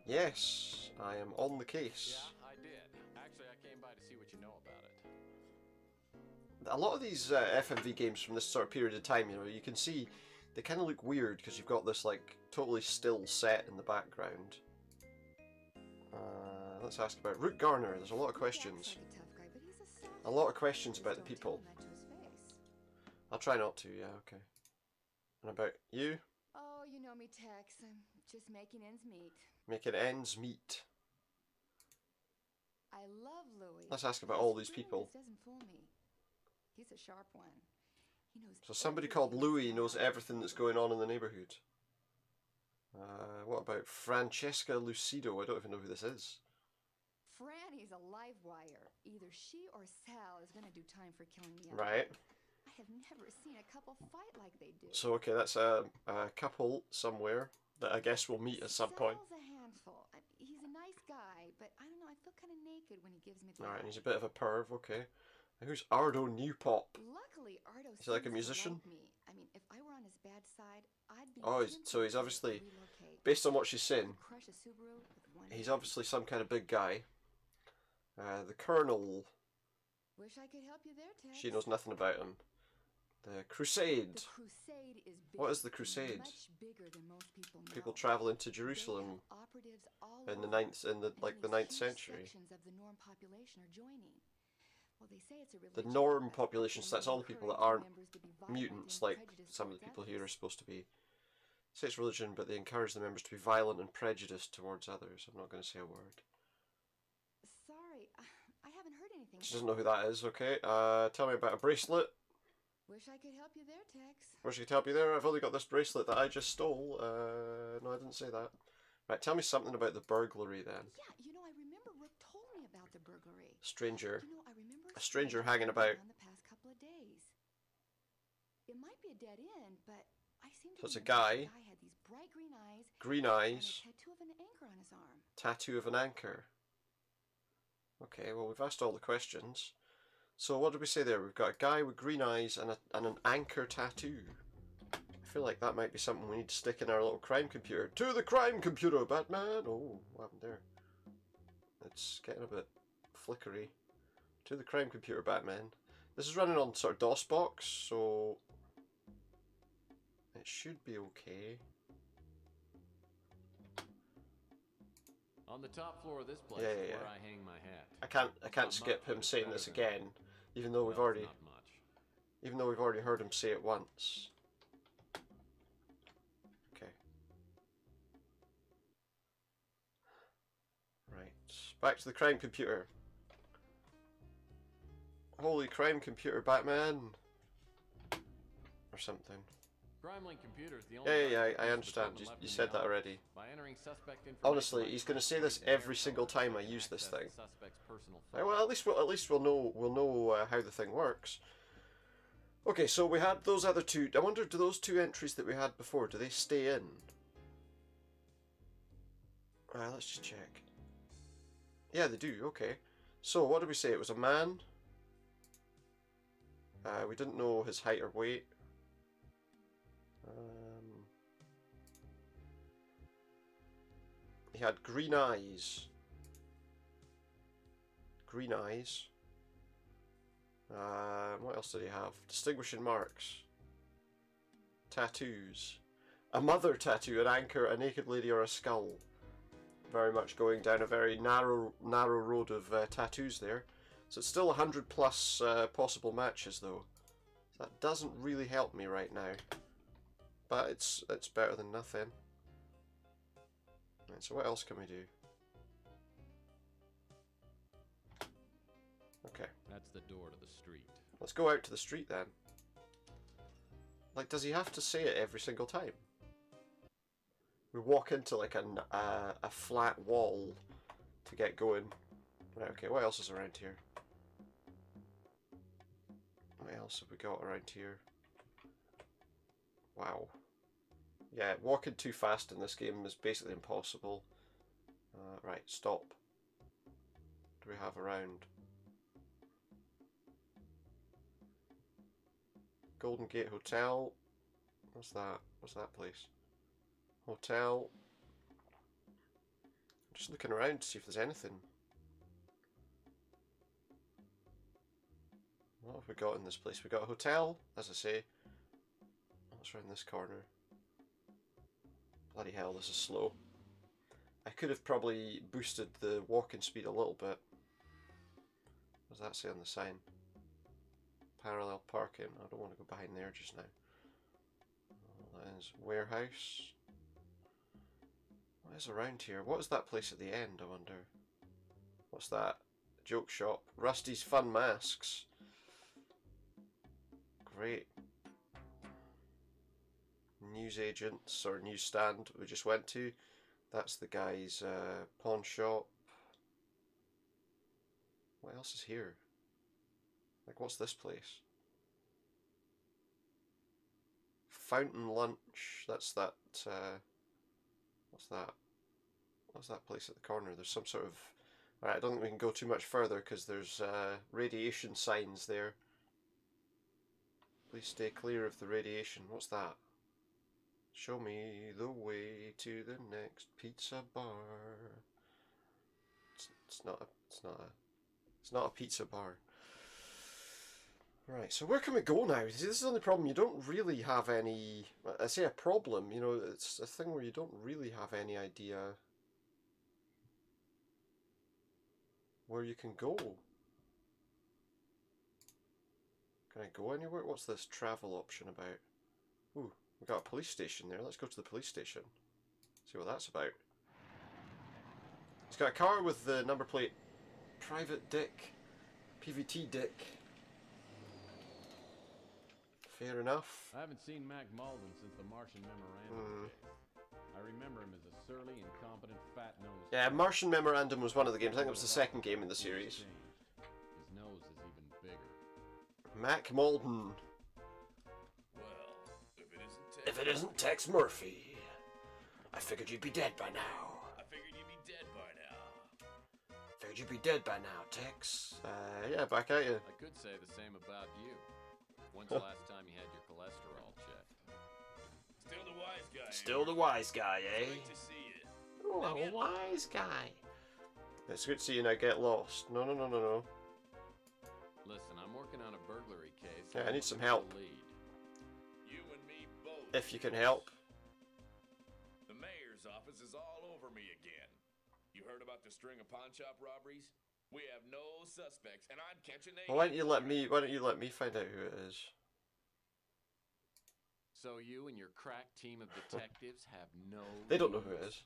Yes, I am on the case. Yeah, I did. Actually, I came by to see what you know about it. A lot of these FMV games from this sort of period of time, you know, you can see they kind of look weird because you've got this like totally still set in the background. Let's ask about Root Garner. There's a lot of questions. Like a tough guy, but he's a soft A lot of guy. questions Just about the don't tell people. him that to his face. I'll try not to, yeah, okay. And about you? Oh, you know me, Tex. I'm just making ends meet. Making ends meet. I love Louis. Let's ask about His all these brilliance people. doesn't fool me. He's a sharp one. He knows So somebody called everything Louis that's knows happening. everything that's going on in the neighbourhood. What about Francesca Lucido? I don't even know who this is. Franny's a live wire. Either she or Sal is gonna do time for killing the other. Right. I have never seen a couple fight like they do. So, okay, that's a couple somewhere that I guess we'll meet at some point. Sal's a handful. He's a nice guy, but I don't know. I feel kind of naked when he gives me the Alright, eye. and he's a bit of a perv, okay. And who's Ardo Newpop? Luckily, Ardo Is he like a seems to musician? like me. I mean, if I were on his bad side, I'd be. Oh, so he's obviously, based on what she's saying, Crush a Subaru with one he's hand. obviously some kind of big guy. The Colonel, Wish I could help you there, Tex. she knows nothing about him. The Crusade. The Crusade is big. What is the Crusade? Much bigger than most people know. People travel into They Jerusalem have operatives all in the over, in the and like the only 9th huge century. sections of the norm population are joining. Well, they say it's a The religion, norm but population, so they that's all the people that encourage aren't members to be violent mutants, and like prejudiced some of the towards people here are others. supposed to be. Say it's religion, but they encourage the members to be violent and prejudiced towards others. I'm not going to say a word. Sorry, I haven't heard anything. She doesn't know who that is, okay. Tell me about a bracelet. Wish I could help you there, Tex. Wish I could help you there. I've only got this bracelet that I just stole. No, I didn't say that. Right, tell me something about the burglary then. Yeah, you know, I remember Rook told me about the burglary. Stranger. You know, I remember A stranger seeing hanging it about. around the past couple of days. It might be a dead end, but I seem to So it's a remember guy. the guy had these bright green eyes Green and eyes. a tattoo of an anchor on his arm. Tattoo of an anchor. Okay, well we've asked all the questions. So what did we say there? We've got a guy with green eyes and an anchor tattoo. I feel like that might be something we need to stick in our little crime computer. To the crime computer, Batman! Oh, what happened there? It's getting a bit flickery. To the crime computer, Batman. This is running on sort of DOSBox, so it should be okay. On the top floor of this place Yeah, is yeah, where yeah. I hang my hat. I can't skip him saying this again, even though we've already heard him say it once. Okay. Right. Back to the crime computer. Holy crime computer, Batman. Or something. CrimeLink computer is the only Yeah, I understand. You said that already. By entering suspect information, Honestly, he's going to say this every single time I use this thing. Right, well, at least we'll know how the thing works. Okay, so we had those other two. I wonder, do those two entries that we had before, do they stay in? Let's just check. Yeah, they do. Okay. So what did we say? It was a man. We didn't know his height or weight. He had green eyes. Green eyes. What else did he have? Distinguishing marks. Tattoos. A mother tattoo, an anchor, a naked lady, or a skull. Very much going down a very narrow road of tattoos there. So it's still 100 plus possible matches though. That doesn't really help me right now. But it's better than nothing. Right, so what else can we do? Okay. That's the door to the street. Let's go out to the street then. Like, does he have to say it every single time? We walk into like a flat wall to get going. Right, okay, what else is around here? What else have we got around here? Wow. Yeah, walking too fast in this game is basically impossible. Right, stop. What do we have around? Golden Gate Hotel. What's that? What's that place? Hotel. Just looking around to see if there's anything. What have we got in this place? We got a hotel, as I say. What's around this corner? Bloody hell, this is slow. I could have probably boosted the walking speed a little bit. What does that say on the sign? Parallel parking. I don't want to go behind there just now. That is warehouse. What is around here? What is that place at the end, I wonder? What's that? Joke shop. Rusty's Fun Masks. Great. News agents or newsstand we just went to. That's the guy's pawn shop. What else is here? Like, what's this place? Fountain Lunch. That's that. What's that? What's that place at the corner? There's some sort of. Alright, I don't think we can go too much further because there's radiation signs there. Please stay clear of the radiation. What's that? Show me the way to the next pizza bar. It's not a pizza bar. Right, so where can we go now? See, this is the only problem. You don't really have any. I say a problem. You know, it's a thing where you don't really have any idea where you can go. Can I go anywhere? What's this travel option about? Ooh. We got a police station there. Let's go to the police station. See what that's about. It's got a car with the number plate Private Dick. PVT Dick. Fair enough. I haven't seen Mac Malden since the Martian Memorandum days. I remember him as a surly, incompetent, fat-nosed... Yeah, Martian Memorandum was one of the games. I think it was the second game in the series. His nose is even bigger. Mac Malden. If it isn't Tex Murphy, I figured you'd be dead by now. Figured you'd be dead by now, Tex. Yeah, back at you. I could say the same about you. When's the last time you had your cholesterol checked? Still the wise guy. Still the wise guy, eh? Great to see you. Oh, a wise guy. It's good to see you now. Get lost. No. Yeah, I need some help. You and me both. If you can help. The mayor's office is all over me again. You heard about the string of pawn shop robberies? We have no suspects, and I'm catching a. Well, why don't you let me find out who it is? So you and your crack team of detectives have no. They don't know who it is.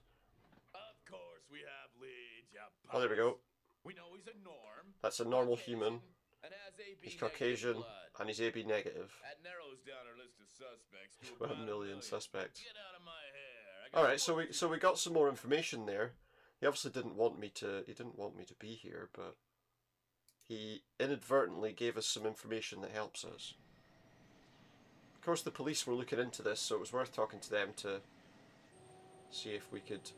Of course, we have leads. Yeah. Oh, there we go. We know he's a norm. That's a normal human. And has AB He's Caucasian blood. and he's AB negative. That narrows down our list of suspects to About about a million suspects. Get out of my hair. All right, so we got some more information there. He obviously didn't want me to. He didn't want me to be here, but he inadvertently gave us some information that helps us. Of course, the police were looking into this, so it was worth talking to them to see if we could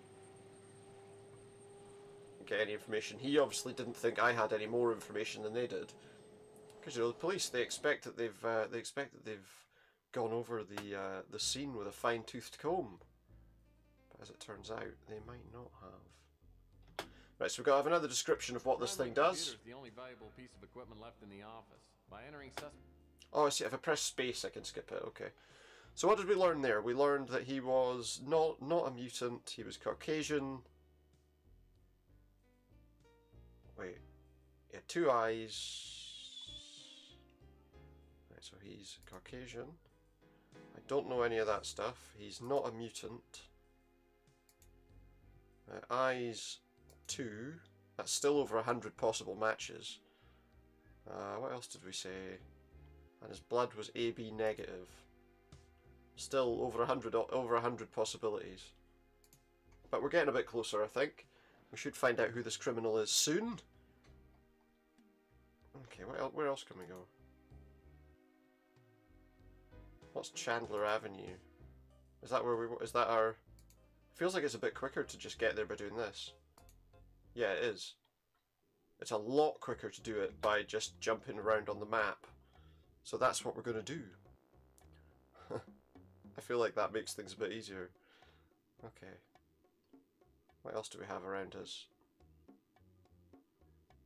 get any information. He obviously didn't think I had any more information than they did, because you know the police, they expect that they've gone over the scene with a fine-toothed comb. But as it turns out, they might not have. Right, so we've got to have another description of what this thing does. The only valuable piece of equipment left in the office. By entering Oh, I see. If I press space, I can skip it. Okay. So what did we learn there? We learned that he was not a mutant. He was Caucasian. Wait. He had 2 eyes. Right, so he's Caucasian. I don't know any of that stuff. He's not a mutant. Eyes 2. That's still over 100 possible matches. What else did we say? And his blood was AB negative. Still over 100 possibilities. But we're getting a bit closer, I think. We should find out who this criminal is soon. Okay, where else can we go? What's Chandler Avenue? Is that where is that our... Feels like it's a bit quicker to just get there by doing this. Yeah, it is. It's a lot quicker to do it by just jumping around on the map. So that's what we're going to do. I feel like that makes things a bit easier. Okay. What else do we have around us?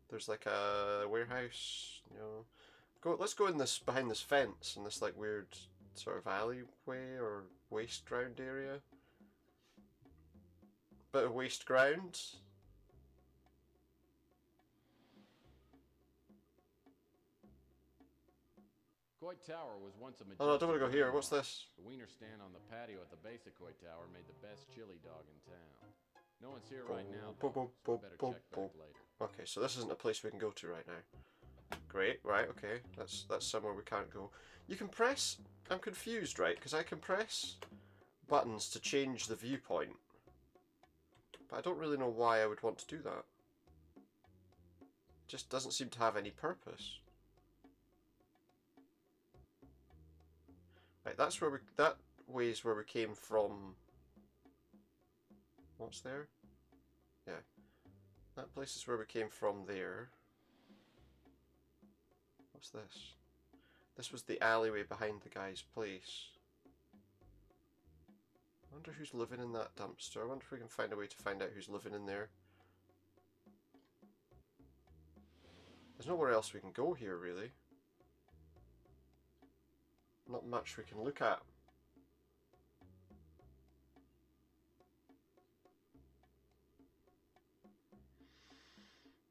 There's like a warehouse, you know. Let's go in this, behind this fence, in this like weird sort of alleyway or waste ground area. Bit of waste ground. Coit Tower was once a majestic... Oh no, I don't want to go here. What's this? The wiener stand on the patio at the base of Coit Tower made the best chili dog in town. No one's here right now, though, so I better check back later. Okay, so this isn't a place we can go to right now. Great, right, okay. That's somewhere we can't go. You can press... I'm confused, right? Because I can press buttons to change the viewpoint. But I don't really know why I would want to do that. It just doesn't seem to have any purpose. Right, that's where that way is where we came from. What's there? Yeah. That place is where we came from there. What's this? This was the alleyway behind the guy's place. I wonder who's living in that dumpster. I wonder if we can find a way to find out who's living in there. There's nowhere else we can go here, really. Not much we can look at.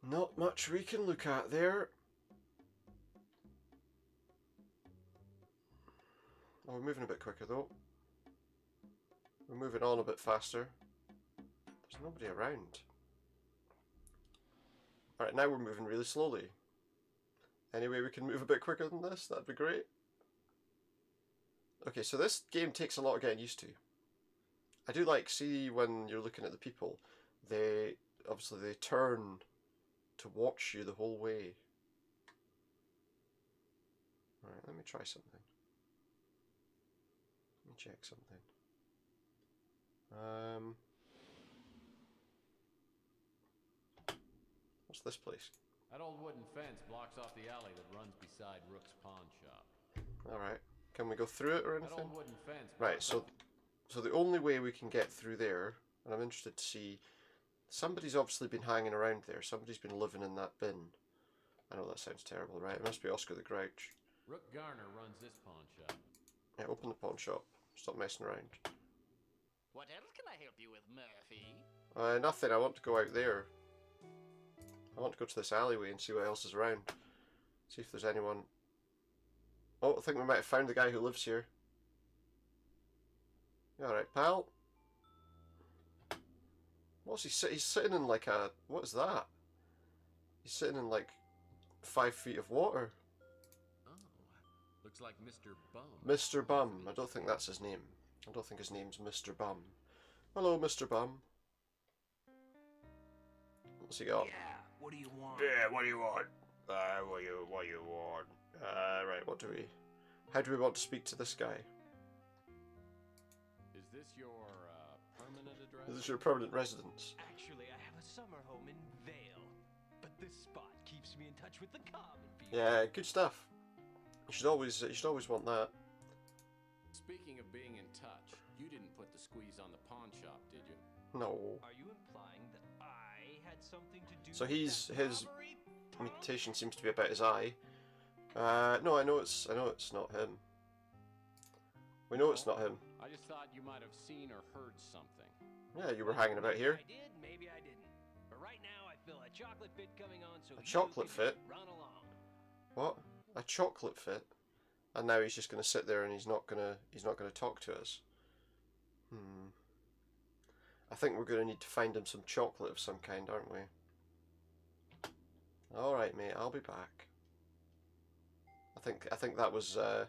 Not much we can look at there. Oh, we're moving a bit quicker though. We're moving on a bit faster. There's nobody around. Alright, now we're moving really slowly. Anyway, we can move a bit quicker than this, that'd be great. Okay, so this game takes a lot of getting used to. I do like, see when you're looking at the people, obviously they turn to watch you the whole way. Alright, let me try something. Let me check something. What's this place? That old wooden fence blocks off the alley that runs beside Rook's pawn shop. Alright. Can we go through it or That anything? old wooden fence. Right, so the only way we can get through there, and I'm interested to see, somebody's obviously been hanging around there. Somebody's been living in that bin. I know that sounds terrible, right? It must be Oscar the Grouch. Rook Garner runs this pawn shop. Yeah, open the pawn shop. Stop messing around. What else can I help you with, Murphy? Nothing. I want to go out there. I want to go to this alleyway and see what else is around. See if there's anyone. Oh, I think we might have found the guy who lives here. You alright, pal? What's he He's sitting in like a... What is that? He's sitting in like 5 feet of water. Oh, looks like Mr. Bum. Mr. Bum. I don't think that's his name. I don't think his name's Mr. Bum. Hello, Mr. Bum. What's he got? Yeah, what do you want? Yeah, what do you want? What do you want? Right, what do we... How do we want to speak to this guy? Is this your permanent address? Is this your permanent residence? Actually, I have a summer home in Vale, but this spot keeps me in touch with the common people. Yeah, good stuff. You should always want that. Speaking of being in touch, you didn't put the squeeze on the pawn shop, did you? No. Are you implying that I had something to do So with his that robbery? mutation seems to be about his eye. No, I know it's not him. We know it's not him. I just thought you might have seen or heard something. Yeah, you were hanging about here. Maybe I did, maybe I didn't. But right now, I feel a chocolate fit coming on, so A you chocolate can fit? run along. What? A chocolate fit? And now he's just going to sit there and he's not going to talk to us. I think we're going to need to find him some chocolate of some kind, aren't we? Alright, mate, I'll be back. I think that was a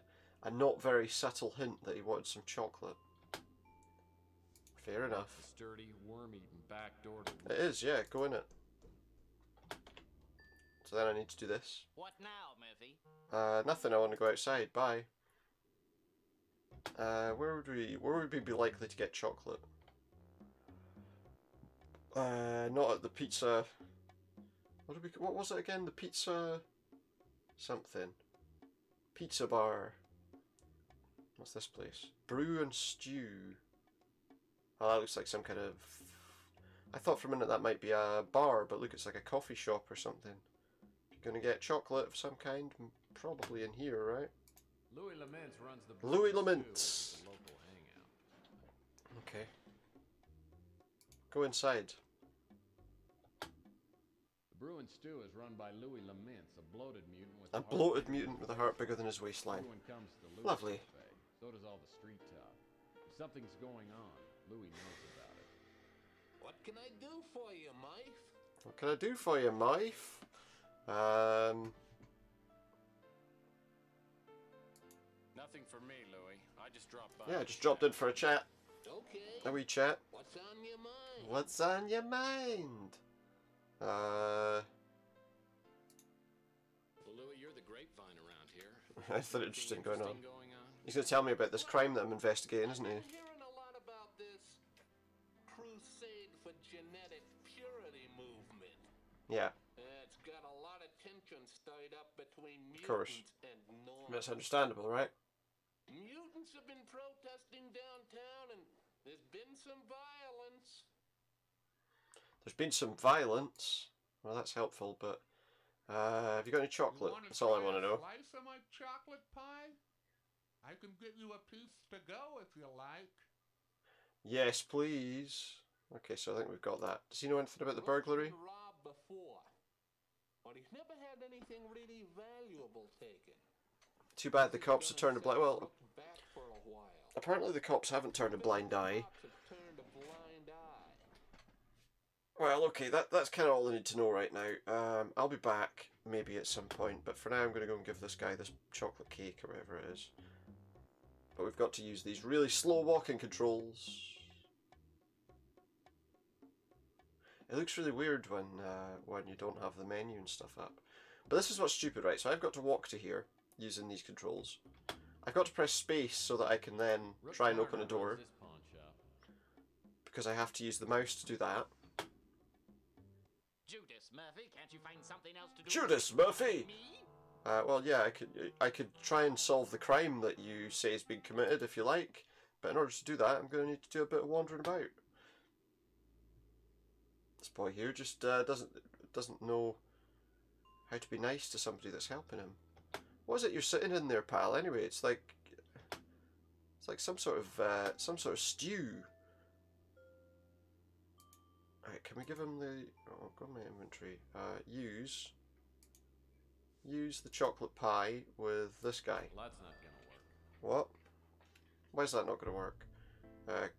not very subtle hint that he wanted some chocolate. Fair enough. A sturdy, worm-eaten back door to... It is, yeah, go in it. So then I need to do this. What now, Murphy? Nothing, I want to go outside, bye. Where would we be likely to get chocolate? Not at the pizza... What was it again? The pizza... something. Pizza bar. What's this place? Brew and Stew. Oh, that looks like some kind of... I thought for a minute that might be a bar, but look, it's like a coffee shop or something. If you're gonna get chocolate of some kind, probably in here, right? Louis Laments runs the Louis Brew and Laments. Stew, the local hangout. Okay. Go inside. The Brew and Stew is run by Louis Laments, a bloated mutant with A bloated mutant with a heart bigger than his waistline. Everyone comes to the Louis Lovely. Cafe. So does all the street talk. If something's going on, Louis knows about it. What can I do for you, Mife? What can I do for you, Mife? Nothing for me, Louis. I just dropped by. Yeah, just dropped in for a chat. Okay. A wee chat. What's on your mind? What's on your mind? Well, Louis, you're the grapevine around here. Anything interesting going on? going on? He's going to tell me about this crime that I'm investigating, isn't he? I'm hearing a lot about this crusade for genetic purity movement. Yeah, It's got a lot of tension stirred up between course. mutants and normals. that's understandable, right? Mutants have been protesting downtown, and there's been some violence. There's been some violence. Well, that's helpful, but... have you got any chocolate? That's all I want to know. Slice of my chocolate pie? I can give you a piece to go if you like. Yes, please. Okay, so I think we've got that. Does he know anything about the burglary? He's robbed before, but he's never had anything really valuable taken. Too bad the cops have turned a blind... Well, Back for a while. apparently the cops haven't turned a blind eye. Cops have turned a blind eye. Well, okay, that's kind of all I need to know right now. I'll be back, maybe at some point, but for now I'm going to go and give this guy this chocolate cake or whatever it is. But we've got to use these really slow walking controls. It looks really weird when you don't have the menu and stuff up. But this is what's stupid, right? So I've got to walk to here using these controls. I've got to press space so that I can then try and open a door. Because I have to use the mouse to do that. Judas Murphy, can't you find something else to do? Judas Murphy! Well, yeah, I could try and solve the crime that you say has been committed if you like. But in order to do that, I'm going to need to do a bit of wandering about. This boy here just doesn't know how to be nice to somebody that's helping him. What is it you're sitting in there, pal? Anyway, it's like some sort of stew. Alright, can we give him the... Oh, go in my inventory. Use the chocolate pie with this guy. Well, that's not gonna work. What? Why is that not going to work?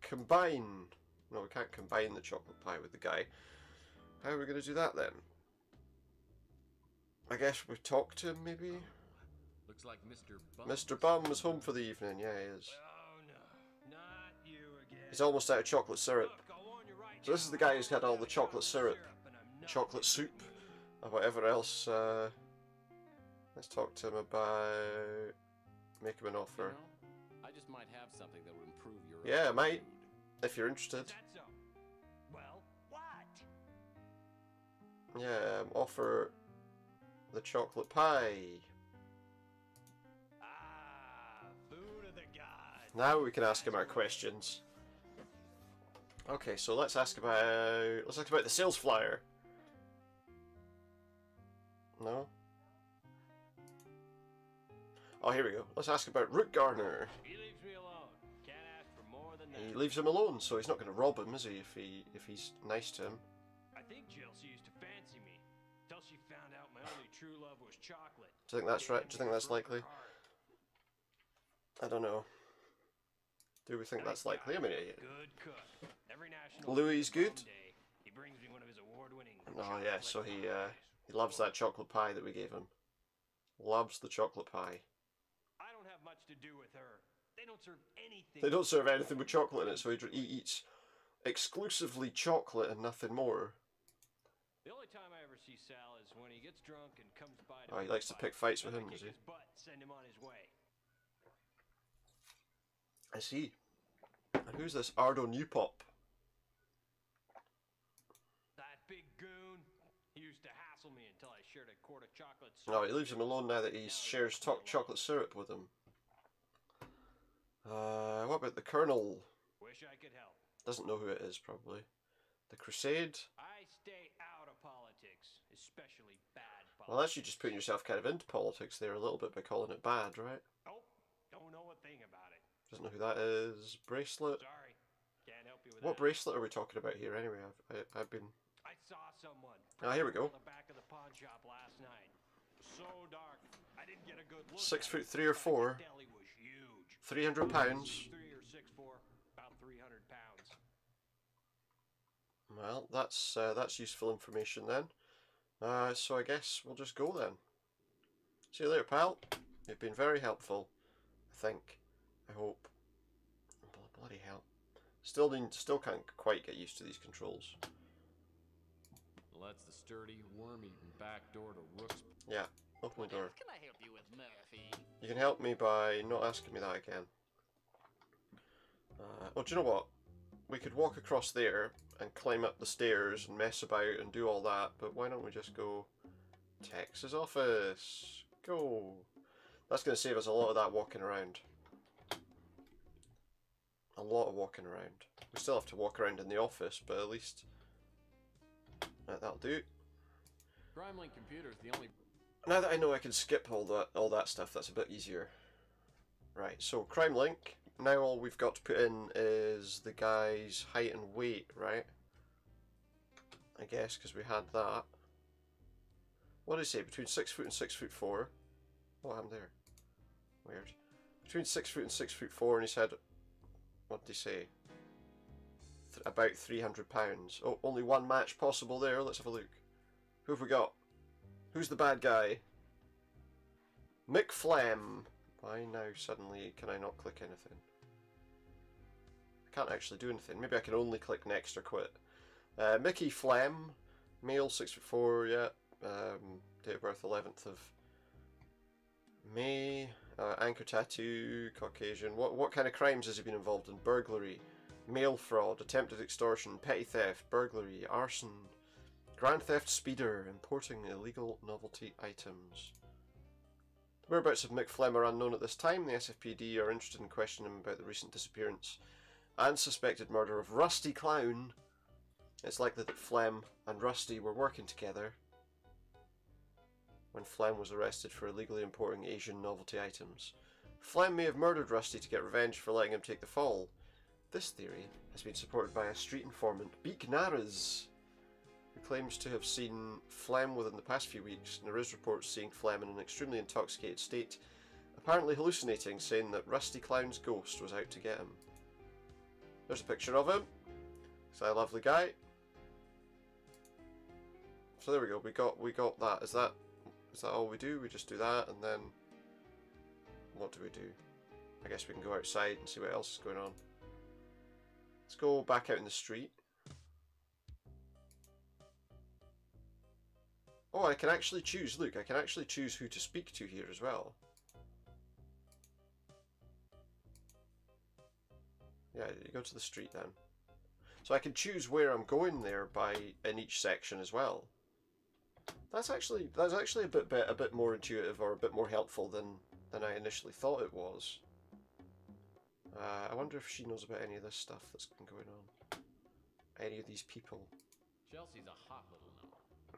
Combine... No, we can't combine the chocolate pie with the guy. How are we going to do that then? I guess we talk to him, maybe? Looks like Mr. Bum. Mr. Bum is home for the evening. Yeah, he is. Oh no, not you again. He's almost out of chocolate syrup. Look, I'll warn you right So this is the guy who's had all the chocolate syrup, chocolate soup, or whatever else. Let's talk to him about... Make him an offer. You know, I just might have something that would improve your... Yeah, mate. If you're interested. Is that so? Well, what? Yeah, offer the chocolate pie. Ah, food of the gods. Now we can ask him our questions. Okay, so let's ask about the sales flyer. No? Oh, here we go. Let's ask about Root Garner. He leaves me alone. Can't ask for more than that. He leaves him alone, so he's not going to rob him, is he? If he's nice to him. I think Chelsea used to fancy me till she found out my only true love was chocolate. Do you think that's right? Do you think that's likely? I don't know. Do we think that's likely? I mean, Good cook. Every national Louis good. Day, he brings me one of his award-winning. Oh yeah, so he loves that chocolate pie that we gave him. Loves the chocolate pie. I don't have much to do with her. They don't serve anything. They don't serve anything with chocolate in it, so he eats exclusively chocolate and nothing more. The only time I ever see Sal is when he gets drunk and comes by. Oh, he likes to pick fights with him, does he? His butt, send him on his way. I see. And who's this Ardo Newpop? That big goon. He used to hassle me until I shared a quart of chocolate. No, he leaves him alone now that he shares chocolate syrup with him. What about the Colonel? Wish I could help. Doesn't know who it is, probably. The Crusade? I stay out of politics, especially bad politics. Well, that's you just putting yourself kind of into politics there a little bit by calling it bad, right? Nope, don't know a thing about it. Doesn't know who that is. Bracelet? Sorry, can't help you with What that. bracelet are we talking about here anyway? I've been... I saw someone. Ah, here we go. On the back of the pawn shop last night. So dark, I didn't get a good look. 6'3" or 4". Deli was huge. £300. 3 or 6'4", about 300 pounds. Well, that's useful information then. So I guess we'll just go then. See you later, pal. You've been very helpful. I think. I hope. Bloody hell. Still can't quite get used to these controls. Well, that's the sturdy, worm-eaten back door to Rook's. Yeah, open the door. Can I help you with, Murphy? You can help me by not asking me that again. Oh, do you know what? We could walk across there and climb up the stairs and mess about and do all that, but why don't we just go Tex's office? Go. That's going to save us a lot of that walking around. A lot of walking around. We still have to walk around in the office, but at least that'll do. CrimeLink computer is the only. Now that I know I can skip all that stuff, that's a bit easier. Right, so CrimeLink. Now all we've got to put in is the guy's height and weight, right? I guess, because we had that. What did he say? Between 6 foot and 6'4". What happened there? Weird. Between 6 foot and 6'4", and he said, what did he say? About 300 pounds. Oh, only one match possible there. Let's have a look. Who have we got? Who's the bad guy? Mick Flem. Why now suddenly can I not click anything? I can't actually do anything. Maybe I can only click next or quit. Mickey Flem. Male, 6'4", yeah. Date of birth 11th of May. Anchor tattoo, Caucasian. What kind of crimes has he been involved in? Burglary, mail fraud, attempted extortion, petty theft, burglary, arson, grand theft speeder, importing illegal novelty items. The whereabouts of Mick Flem are unknown at this time. The SFPD are interested in questioning him about the recent disappearance and suspected murder of Rusty Clown. It's likely that Flem and Rusty were working together. when Flem was arrested for illegally importing Asian novelty items. Flem may have murdered Rusty to get revenge for letting him take the fall. This theory has been supported by a street informant, Beak Naras, who claims to have seen Flem within the past few weeks. There is reports seeing Flem in an extremely intoxicated state, apparently hallucinating, saying that Rusty Clown's ghost was out to get him. There's a picture of him. He's a lovely guy. So there we go. We got that. Is that all we do? We just do that, and then what do we do? I guess we can go outside and see what else is going on. Let's go back out in the street. Oh, I can actually choose. Look, I can actually choose who to speak to here as well. Yeah, you go to the street then. So I can choose where I'm going there in each section as well. That's actually a bit more intuitive, or a bit more helpful than I initially thought it was. I wonder if she knows about any of this stuff that's been going on. Any of these people. Chelsea's a hot little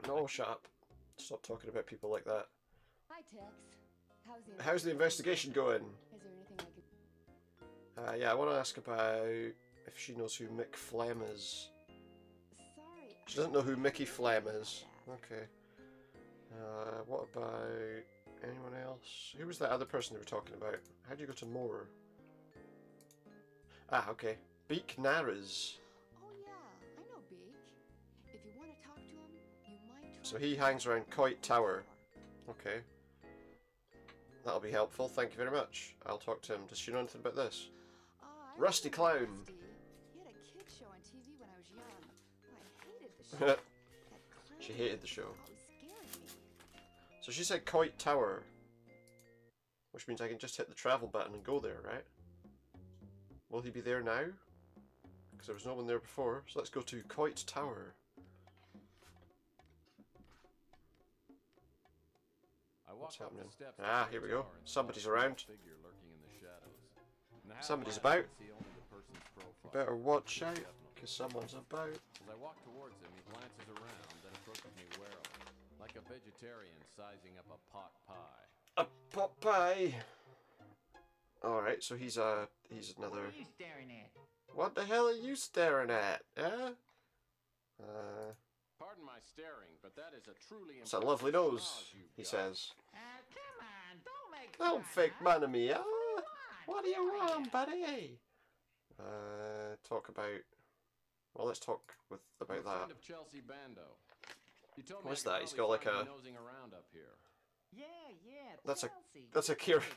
no. No, shut up. Stop talking about people like that. Hi, Tex. How's the investigation going? Is there anything I could... Yeah, I want to ask about if she knows who Mick Flem is. Sorry. She doesn't know who Mickey Flem is. Okay. What about anyone else? Who was that other person they were talking about? How do you go to more? Ah, okay. Beak Naras. Oh yeah, I know Beak. If you want to talk to him, you might try... So he hangs around Coit Tower. Okay. That'll be helpful, thank you very much. I'll talk to him. Does she know anything about this? Rusty Clown! Rusty. He had a kid show on TV when I was young. I hated the show. She hated the show. Always scared me. So she said Coit Tower. Which means I can just hit the travel button and go there, right? Will he be there now? Because there was no one there before. So let's go to Coit Tower. What's happening? Ah, here we go. Somebody's around. Somebody's about. You better watch out, because someone's about. As I walk towards him, he glances around, then approaches me warily, like a vegetarian sizing up a pot pie. A pot pie. All right, so he's another. What are you staring at? What the hell are you staring at? Huh? Pardon my staring, but that is a truly. It's a lovely nose, he says. Come on, don't make Don't fake fun of me, huh? What do you want, buddy? Talk about. Well, let's talk about that. Of Chelsea Bando. You told What's me that? He's got like a. nosing around up here. Yeah. That's Chelsea.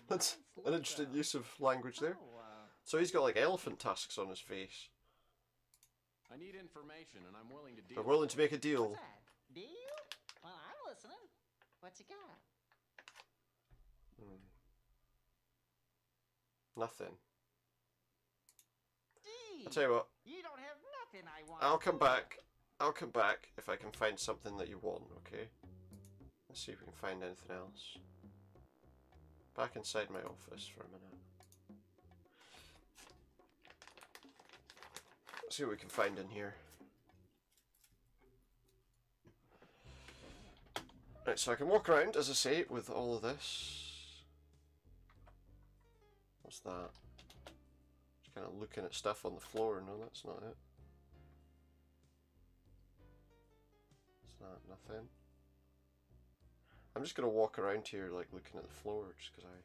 that's an interesting use of language there. So he's got like elephant tusks on his face. I need information, and I'm willing to deal. They're willing to make a deal. What's that? Deal? Well, I'm listening. What you got? Nothing. Gee, I'll tell you what. you don't have nothing I want. I'll come back. I'll come back if I can find something that you want, okay? Let's see if we can find anything else. Back inside my office for a minute. Let's see what we can find in here. Right, so I can walk around, as I say, with all of this. What's that? Just kind of looking at stuff on the floor. No, that's not it. Is that nothing? I'm just going to walk around here, like, looking at the floor, just because I...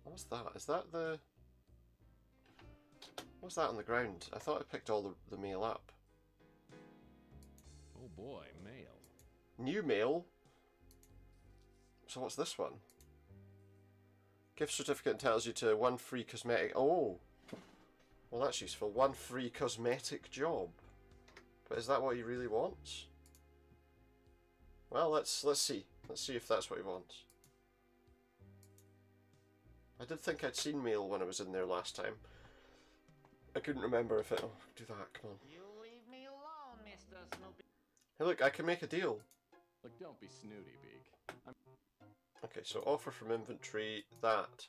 What's that? Is that the... What's that on the ground? I thought I picked all the mail up. Oh boy, mail. New mail? So what's this one? Gift certificate tells you to 1 free cosmetic... Oh! Well, that's useful. 1 free cosmetic job. But is that what he really wants? Well, let's see. Let's see if that's what he wants. I did think I'd seen mail when I was in there last time. I couldn't remember if it'll do that. Come on. You leave me alone, Mr. Snoopy. Hey, look, I can make a deal. Look, don't be snooty, Beak. Okay, so offer from inventory. That.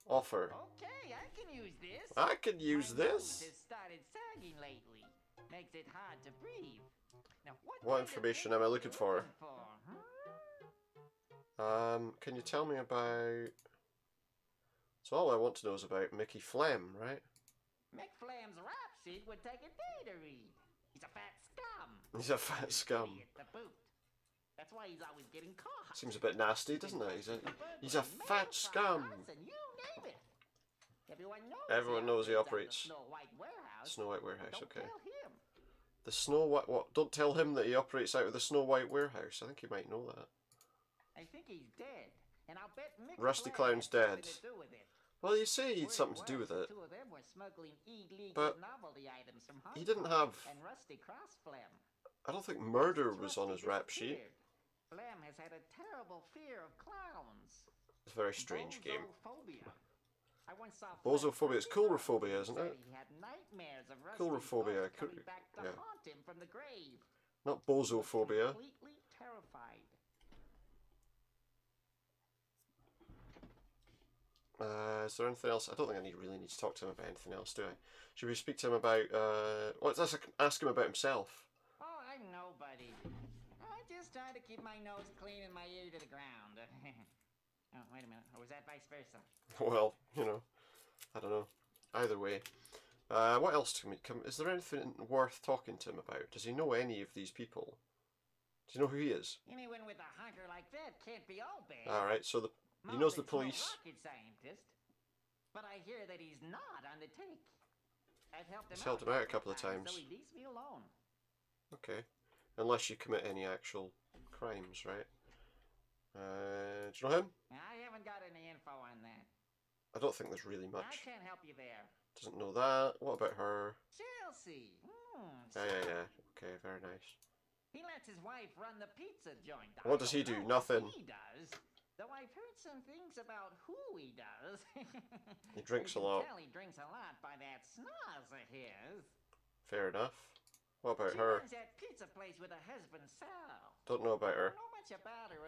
Offer. Okay, I can use this. I can use My nose this. has started sagging lately. Makes it hard to breathe. Now, What information am I looking for? Can you tell me about... So all I want to know is about Mickey Flem, right? Mick Flam's rap sheet would take a day to read. He's a fat scum. He's a fat scum. At the boot. That's why he's always getting caught. Seems a bit nasty, doesn't it? He's a fat scum. And you name it. Everyone knows he operates Snow White Warehouse. Snow White Warehouse, Don't okay. tell him. The Snow White... What? Don't tell him that he operates out of the Snow White Warehouse. I think he might know that. I think he's dead. And I'll bet Mick Rusty Flem Clown's has something dead. to do with it. Well, you say he had something to do with it. Two of them were smuggling illegal But novelty items from Hong he didn't Kong, have... and Rusty crossed Flem. I don't think murder was on his rap sheet. Flem has had a terrible fear of clowns. It's a very strange game. Bozophobia. I once saw Bozophobia. It's coulrophobia, isn't it? He had nightmares of Rusty's Coulrophobia. ghost coming back to haunt him from the grave. Not bozophobia. Completely terrified. Is there anything else? I don't think I really need to talk to him about anything else, do I? Should we speak to him about, let's ask him about himself. Oh, I'm nobody. I just try to keep my nose clean and my ear to the ground. Oh, wait a minute. Or was that vice versa? Well, you know, I don't know. Either way. What else can we come? Is there anything worth talking to him about? Does he know any of these people? Do you know who he is? Anyone with a hunker like that can't be all bad. Alright, so he knows the police. Rocket scientist, but I hear that he's not on the take. I've helped him He's helped him out a couple of times. So he leaves me alone. Okay. Unless you commit any actual crimes, right? Do you know him? I haven't got any info on that. I don't think there's really I much. can't help you there. Doesn't know that. What about her? Chelsea. Yeah. Okay, very nice. He lets his wife run the pizza joint. What does he do? Nothing. He does. Though I've heard some things about who he does. He drinks a You can lot. tell he drinks a lot by that snaz of his. Fair enough. What about She her? runs that pizza place with her husband, Sal. Don't know about her. I don't know much about her.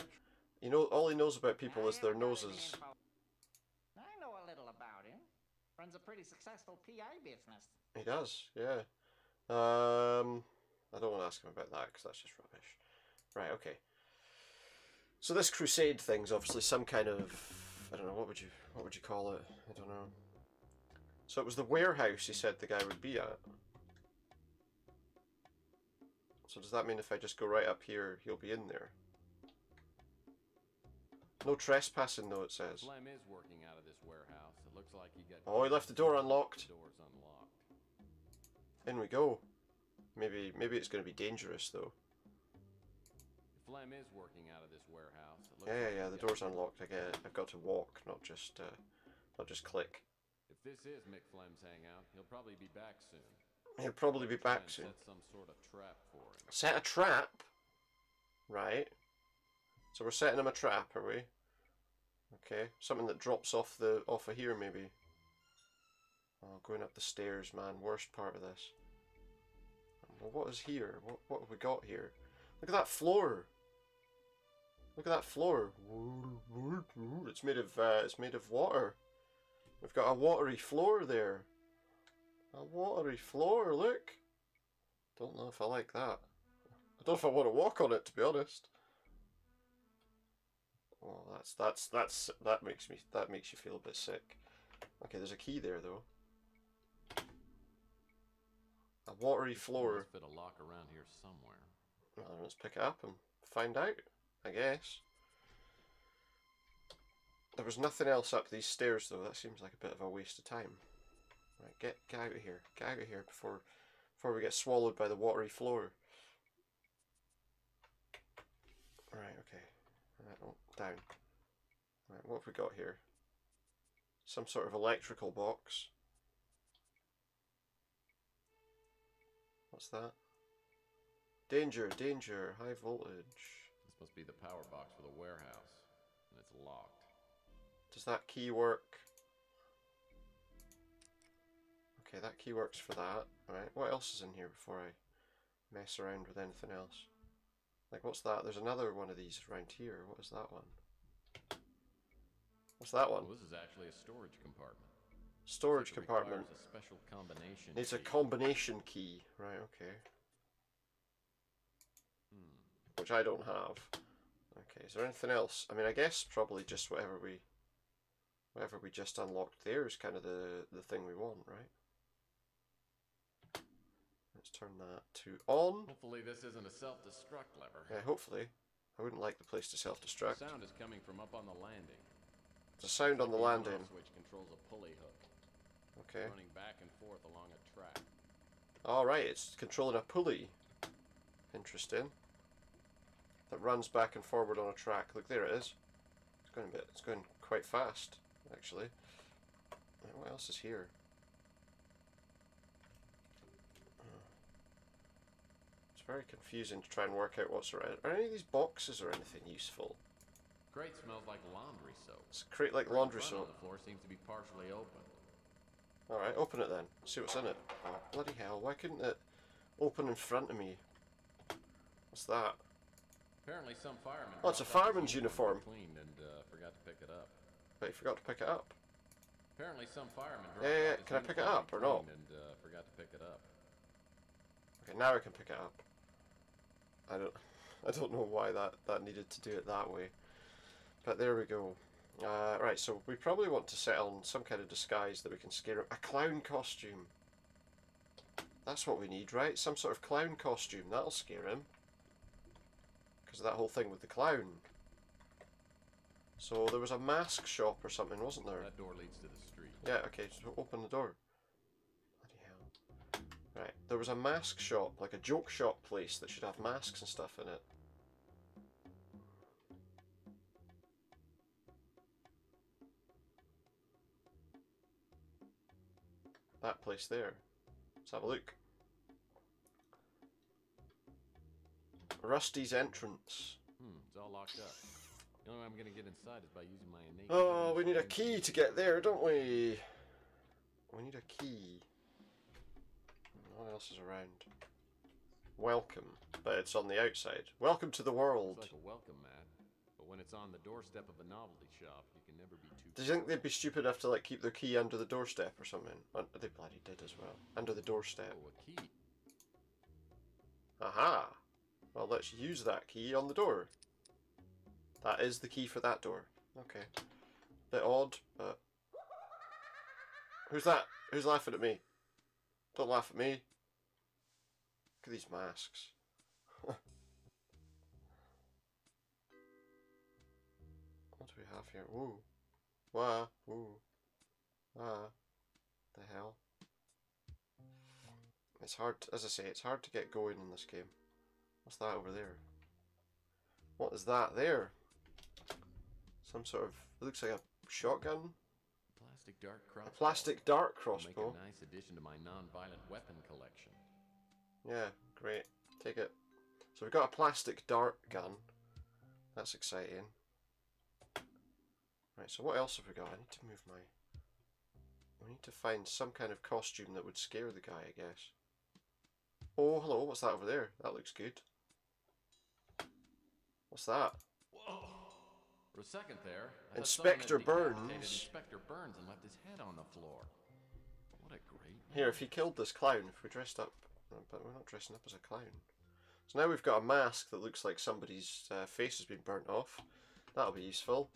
You know, all he knows about people is their noses. I know a little about him. Runs a pretty successful PI business. He does, yeah. I don't want to ask him about that because that's just rubbish. Right, okay. So this crusade thing's obviously some kind of, I don't know, what would you call it? I don't know. So it was the warehouse he said the guy would be at. So does that mean if I just go right up here, he'll be in there? No trespassing though, it says. Flem is working out of this warehouse. It looks like he got... Oh, he left the door unlocked. The door's unlocked. In we go. Maybe it's going to be dangerous though. Flem is working out of this warehouse. It looks Yeah, the door's unlocked. I've got to walk, not just click. If this is Mick Flem's hangout, he'll probably be back soon. He'll probably be back soon. Set some sort of trap for him. Set a trap? Right. So we're setting him a trap, are we? Okay. Something that drops off of here, maybe. Oh, going up the stairs, man. Worst part of this. Well, what is here? What have we got here? Look at that floor. Look at that floor. It's made of water. We've got a watery floor there. A watery floor, look. Don't know if I like that. I don't know if I want to walk on it, to be honest. Oh, that makes you feel a bit sick. Okay, there's a key there though. A watery floor. Must fit a lock around here somewhere. Well, let's pick it up and find out, I guess. There was nothing else up these stairs though. That seems like a bit of a waste of time. Right, get out of here. Get out of here before we get swallowed by the watery floor. Right, okay. Right, oh, down. Right, what have we got here? Some sort of electrical box. What's that? Danger, danger, high voltage. This must be the power box for the warehouse, and it's locked. Does that key work? Okay, that key works for that. Right, what else is in here before I mess around with anything else? Like, what's that? There's another one of these around here. What is that one? What's that one? Well, this is actually a storage compartment. Storage It compartment. requires a special combination Needs a key. combination key. Right, okay. which I don't have. Okay, is there anything else? I mean, I guess probably just whatever we just unlocked there is kind of the thing we want, right? Let's turn that to on. Hopefully this isn't a self-destruct lever. Yeah, hopefully. I wouldn't like the place to self-destruct. The sound is coming from up on the landing. There's a sound on the landing. Switch controls a pulley hook. Okay. Running back and forth along a track. Alright, it's controlling a pulley. Interesting. That runs back and forward on a track. Look, there it is. It's going quite fast, actually. Right, what else is here? It's very confusing to try and work out what's around. Are any of these boxes or anything useful? Crate smells like laundry soap. It's a crate like laundry soap. The floor seems to be partially open. Alright, open it then. See what's in it. Oh, bloody hell, why couldn't it open in front of me? What's that? Apparently some fireman. Oh, it's a fireman's uniform. Cleaned and forgot to pick it up. But you forgot to pick it up. Apparently some fireman. Yeah, can I pick it up or not? And forgot to pick it up. Okay, now I can pick it up. I don't know why that needed to do it that way. But there we go. Right, so we probably want to set on some kind of disguise that we can scare him. A clown costume. That's what we need, right? Some sort of clown costume. That'll scare him. Because of that whole thing with the clown. So there was a mask shop or something, wasn't there? That door leads to the street. Yeah, okay, so open the door. Bloody hell. Right, there was a mask shop, like a joke shop place that should have masks and stuff in it. That place there. Let's have a look. Rusty's entrance. It's all locked up. The only way I'm gonna get inside is by using my innate. Oh, we need a key to get there, don't we? We need a key. What else is around? Welcome, but it's on the outside. Welcome to the world. It's like a welcome mat, but when it's on the doorstep of a novelty shop, you can never be too. Do you think they'd be stupid enough to like keep their key under the doorstep or something? They bloody did as well. Under the doorstep. Oh, a key. Aha! Well, let's use that key on the door. That is the key for that door. Okay. Bit odd, but... Who's that? Who's laughing at me? Don't laugh at me. Look at these masks. What do we have here? Ooh. Wah. Ooh. Ah. The hell. It's hard, as I say, it's hard to get going in this game. What's that over there? What is that there? Some sort of, it looks like a shotgun. Plastic dart crossbow. A plastic dart crossbow. Make a nice addition to my non-violent weapon collection. Yeah, great. Take it. So we've got a plastic dart gun. That's exciting. Right, so what else have we got? I need to move my... We need to find some kind of costume that would scare the guy, I guess. Oh, hello, what's that over there? That looks good. What's that? Whoa! For a second there, I Inspector Burns. Inspector Burns and left his head on the floor. What a great... Here, if he killed this clown, if we dressed up... But we're not dressing up as a clown. So now we've got a mask that looks like somebody's face has been burnt off. That'll be useful.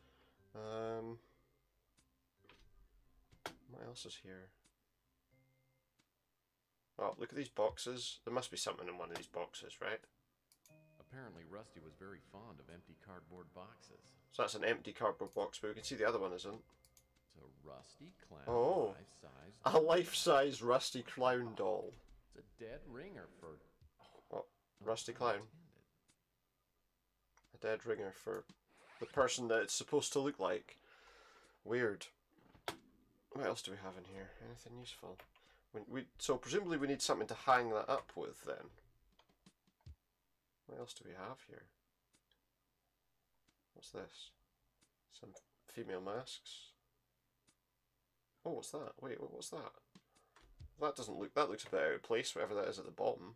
What else is here? Oh, look at these boxes. There must be something in one of these boxes, right? Apparently Rusty was very fond of empty cardboard boxes. So that's an empty cardboard box, but we can see the other one isn't. It's a Rusty clown. Oh, life-size. a life-size Rusty clown doll. It's a dead ringer for... What? Rusty clown? A dead ringer for the person that it's supposed to look like. Weird. What else do we have in here? Anything useful? So presumably we need something to hang that up with then. What else do we have here? What's this? Some female masks. Oh, what's that? Wait, what's that? That doesn't look... That looks a bit out of place, whatever that is at the bottom.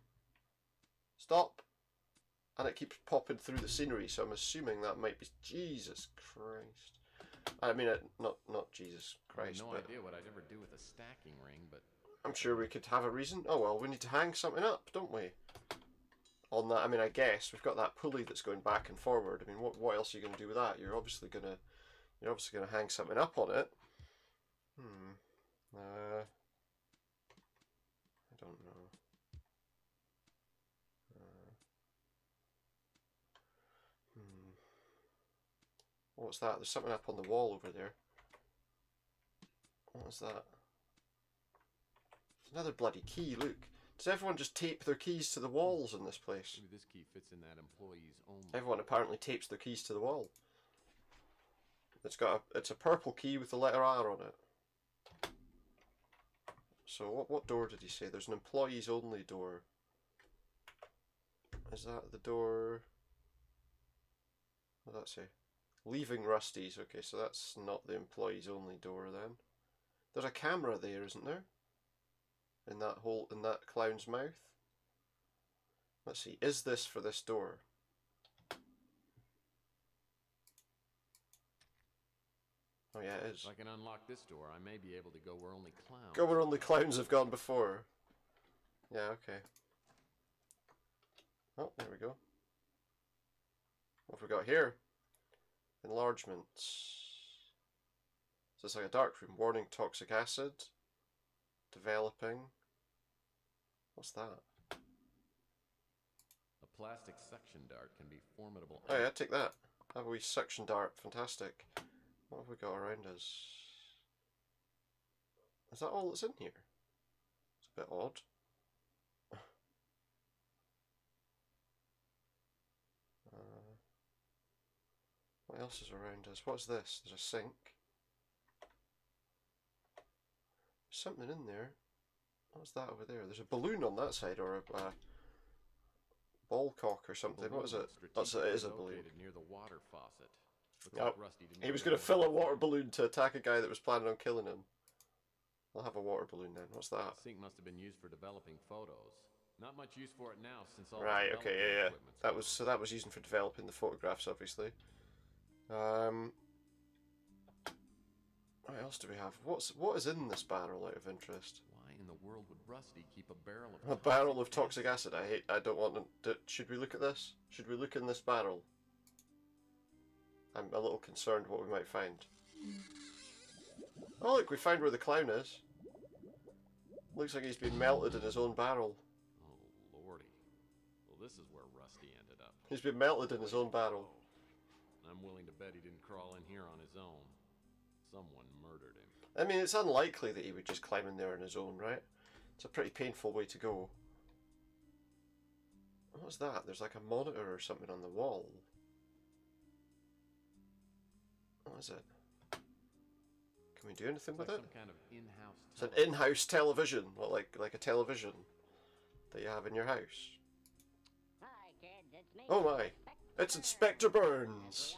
Stop! And it keeps popping through the scenery, so I'm assuming that might be... Jesus Christ. I mean, not Jesus Christ, I have no but... idea what I'd ever do with a stacking ring, but... I'm sure we could have a reason. Oh well, we need to hang something up, don't we? on that. I mean, I guess we've got that pulley that's going back and forward. I mean, what else are you going to do with that? You're obviously gonna hang something up on it. I don't know. What's that? There's something up on the wall over there. What was that? There's another bloody key, look. Does everyone just tape their keys to the walls in this place? Maybe this key fits in that employee's only. Everyone apparently tapes their keys to the wall. It's a purple key with the letter R on it. So what door did he say? There's an employees only door. Is that the door? What does that say? Leaving Rusty's. Okay, so that's not the employees only door then. There's a camera there, isn't there? In that clown's mouth. Let's see. Is this for this door? Oh yeah, it is. If I can unlock this door, I may be able to go where only clowns. Go where only clowns have gone before. Yeah, okay. Oh, there we go. What have we got here? Enlargements. So it's like a dark room. Warning, toxic acid. Developing. What's that? A plastic suction dart can be formidable. Oh yeah, take that. Have a wee suction dart. Fantastic. What have we got around us? Is that all that's in here? It's a bit odd. What else is around us? What's this? There's a sink. There's something in there. What's that over there? There's a balloon on that side, or a ball cock or something. What is it? It is a balloon. Near the water faucet. Yep. He was going to fill a water balloon to attack a guy that was planning on killing him. I'll have a water balloon then. What's that? The sink must have been used for developing photos. Not much use for it now since all right. the Okay. Yeah. That was using for developing the photographs, obviously. What else do we have? What is in this barrel out of interest? Why in the world would Rusty keep a barrel of a barrel of toxic acid? I don't want to. Should we look at this? Should we look in this barrel? I'm a little concerned what we might find. Oh look, we found where the clown is. Looks like he's been melted in his own barrel. Oh lordy. Well, this is where Rusty ended up. He's been melted in his own barrel. I'm willing to bet he didn't crawl in here on his own. Someone murdered him. I mean, it's unlikely that he would just climb in there on his own, right? It's a pretty painful way to go. What's that? There's like a monitor or something on the wall. What is it? Can we do anything with it? Some kind of in-house. It's an in-house television. What, like a television that you have in your house? Hi, kids, it's me. Oh my! It's Inspector Burns.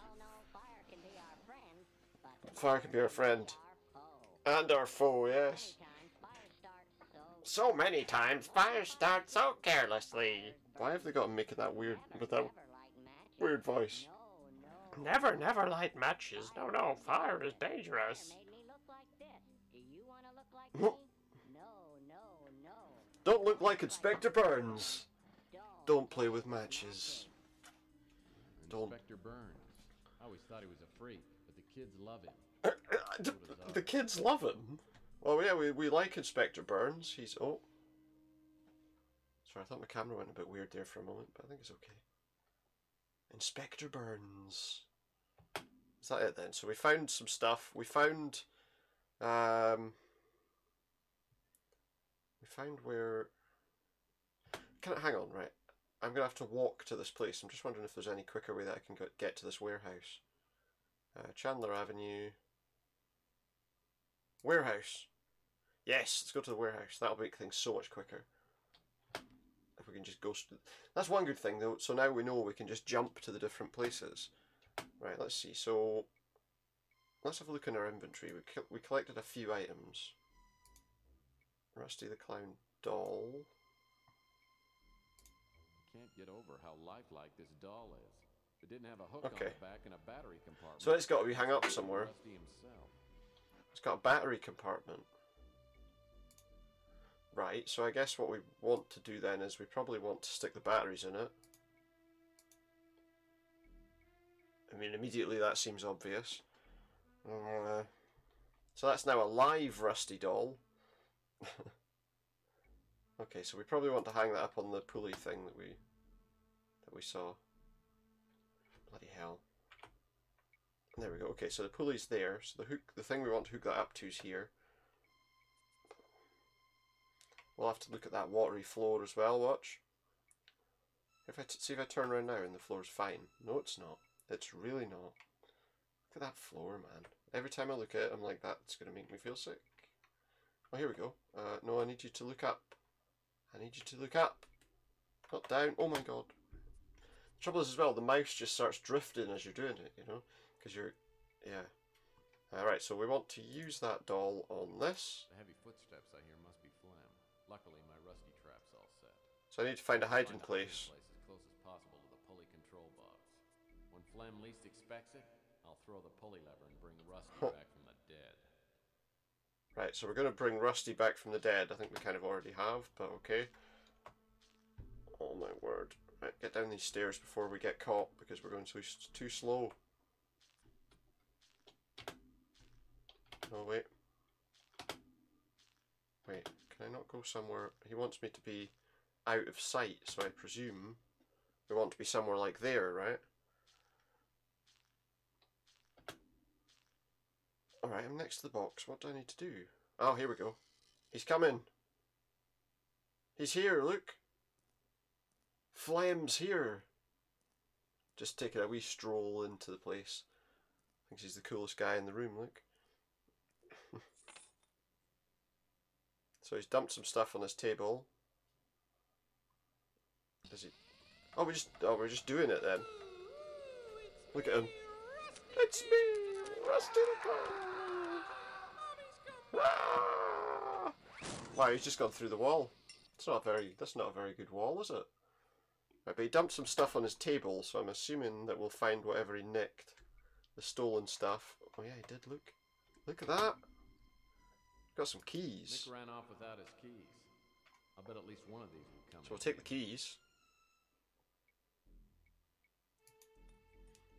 Fire can be our friend. And our foe, yes. So many times fire starts so carelessly. Why have they got him making that weird, with that weird voice? Never light matches. No, fire is dangerous. Don't look like Inspector Burns. Don't play with matches. Inspector Burns. I always thought he was a freak, but the kids love him. The kids love him? Well, yeah, we like Inspector Burns. He's... Oh. Sorry, I thought my camera went a bit weird there for a moment, but I think it's okay. Inspector Burns. Is that it then? So we found some stuff. We found... We found where... Hang on, right. I'm going to have to walk to this place. I'm just wondering if there's any quicker way that I can get to this warehouse. Chandler Avenue. Warehouse. Yes, let's go to the warehouse. That'll make things so much quicker. If we can just go... That's one good thing, though. So now we know we can just jump to the different places. Right, let's see. So, let's have a look in our inventory. We collected a few items. Rusty the Clown doll. Can't get over how lifelike this doll is. It didn't have a hook on the back and a battery compartment. So it's got to be hung up somewhere. Rusty himself. It's got a battery compartment. Right, so I guess what we want to do then is we probably want to stick the batteries in it. I mean, immediately that seems obvious. So that's now a live Rusty doll. Okay, so we probably want to hang that up on the pulley thing that we saw. Bloody hell. There we go. Okay, so the pulley's there. So the thing we want to hook that up to is here. We'll have to look at that watery floor as well. Watch. See if I turn around now and the floor's fine. No, it's not. It's really not. Look at that floor, man. Every time I look at it, I'm like, that's going to make me feel sick. Oh, here we go. No, I need you to look up. I need you to look up. Not down. Oh my god. The trouble is as well, the mouse just starts drifting as you're doing it, you know? Because you're... yeah. Alright, so we want to use that doll on this. The heavy footsteps I hear must be phlegm. Luckily, my rusty trap's all set. So I need to find a hiding place. As close as possible to the pulley control box. When phlegm least expects it, I'll throw the pulley lever and bring Rusty back from the dead. Right, so we're going to bring Rusty back from the dead. I think we kind of already have, but okay. Oh my word. Right, get down these stairs before we get caught, because we're going too slow. No, wait. Wait, can I not go somewhere? He wants me to be out of sight, so I presume we want to be somewhere like there, right? Alright, I'm next to the box. What do I need to do? Oh, here we go. He's coming. He's here, look. Phlegm's here. Just taking a wee stroll into the place. Thinks he's the coolest guy in the room, look. So he's dumped some stuff on his table. Is he? Oh, we're just doing it then. Look at him. It's me, Rusty the Clown. Ah! Wow, he's just gone through the wall. That's not a very good wall, is it? Right, but he dumped some stuff on his table, so I'm assuming that we'll find whatever he nicked. The stolen stuff. Oh yeah, he did, look. Look at that. Got some keys. Nick ran off without his keys. I bet at least one of these will come. So we'll take the keys.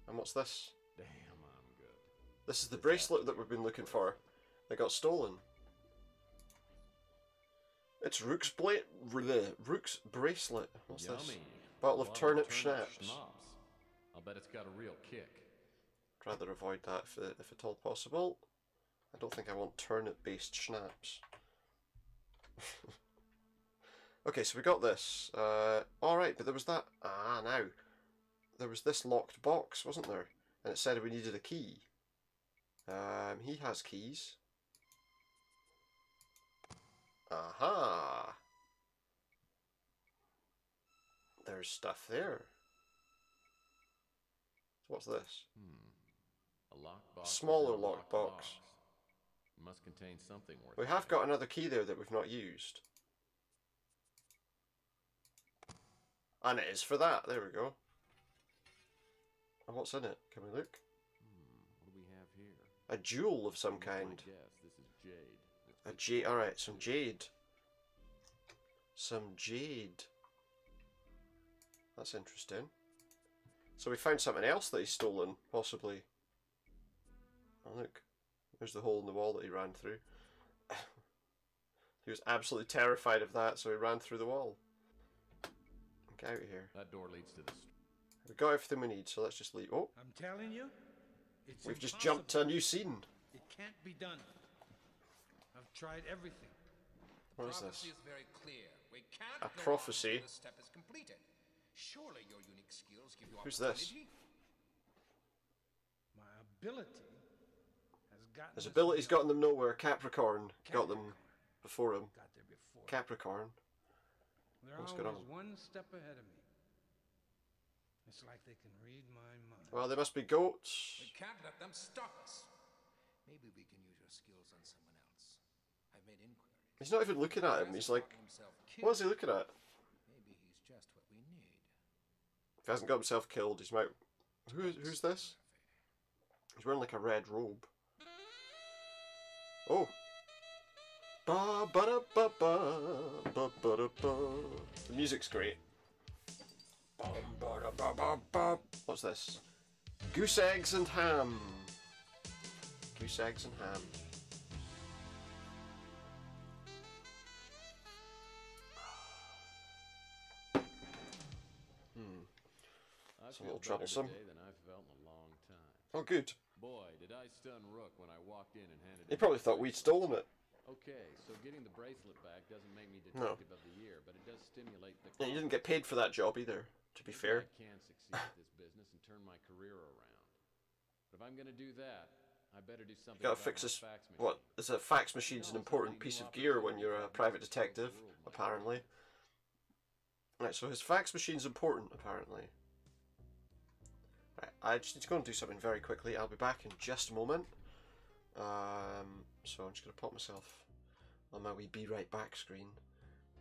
And what's this? Damn, I'm good. This is the bracelet that we've been looking for. That got stolen. It's Rook's bracelet. What's Yummy. this? Bottle of turnip schnapps. I'll bet it's got a real kick. I'd rather avoid that if at all possible. I don't think I want turnip-based schnapps. Okay, so we got this. Alright, but there was that... Ah, now. There was this locked box, wasn't there? And it said we needed a key. He has keys. Aha! There's stuff there. So what's this? A lockbox. Smaller lockbox. Must contain something worth. We have got another key there that we've not used. And it is for that. There we go. And what's in it? Can we look? What do we have here? A jewel of some kind. Yes, this is jade. A jade. Alright, some jade. Some jade. That's interesting. So we found something else that he's stolen, possibly. Oh look. There's the hole in the wall that he ran through. He was absolutely terrified of that, so he ran through the wall. Get out of here. That door leads to the street. We've got everything we need, so let's just leave. Oh, I'm telling you, it's we've just impossible. jumped to a new scene. It can't be done. I've tried everything. What is this? Prophecy is very clear. We can't A go prophecy? on until this step is completed. Surely your unique skills give you Who's this? opportunity. My ability has gotten His us ability's beyond- gotten them nowhere. Capricorn got them before him. Got there before. Capricorn. They're What's always going on? one step ahead of me. It's like they can read my mind. Well, they must be goats. We can't let them stop us. Maybe we can use your skills on someone else. I've made inquiries. He's not even looking at him. He's like, what is he looking at? Maybe he's just what we need. If he hasn't got himself killed, he's might. Who's this? He's wearing like a red robe. Oh. Ba ba da ba ba ba ba da ba. The music's great. Bum, ba, da, ba, ba, ba. What's this? Goose eggs and ham. Goose eggs and ham. It's a little troublesome. Than I've felt in a long time. Oh, good. Boy, did I stun Rook when I walked in and handed. He probably thought we'd stolen it. Okay, so getting the bracelet back doesn't make me detective of the year, but it does stimulate the. Yeah, you didn't get paid for that job either. To be fair. I can succeed at this business and turn my career around. But if I'm gonna do that, I better do something. You gotta fix this. What is a fax machine's an important piece of gear when you're a private detective, apparently. Right, so his fax machine's important, apparently. Right, I just need to go and do something very quickly. I'll be back in just a moment. So I'm just gonna pop myself on my wee "be right back" screen,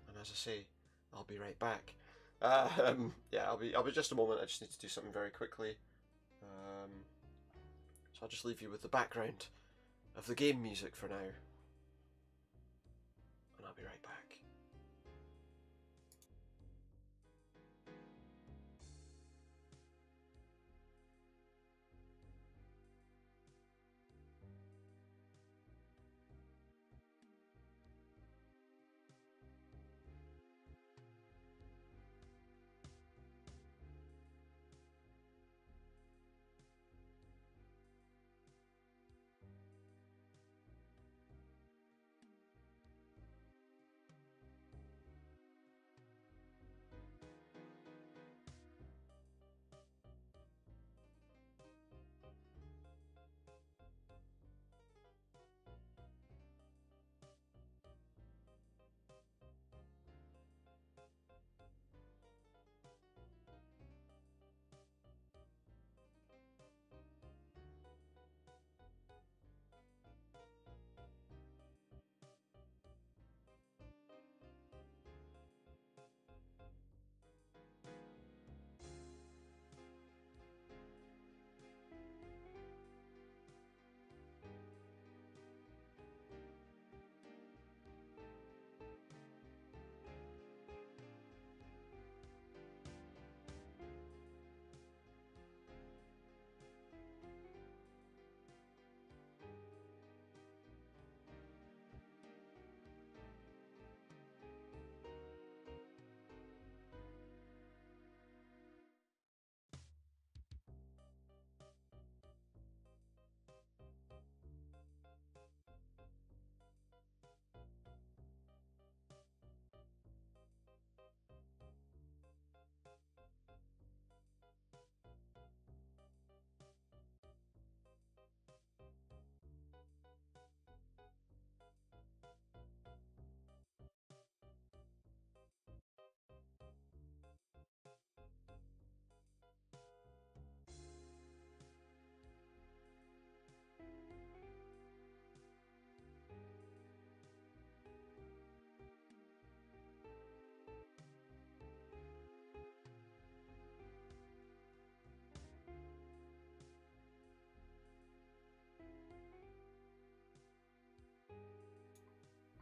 and as I say, I'll be right back. Yeah, I'll be just a moment. I just need to do something very quickly. So I'll just leave you with the background of the game music for now, and I'll be right back.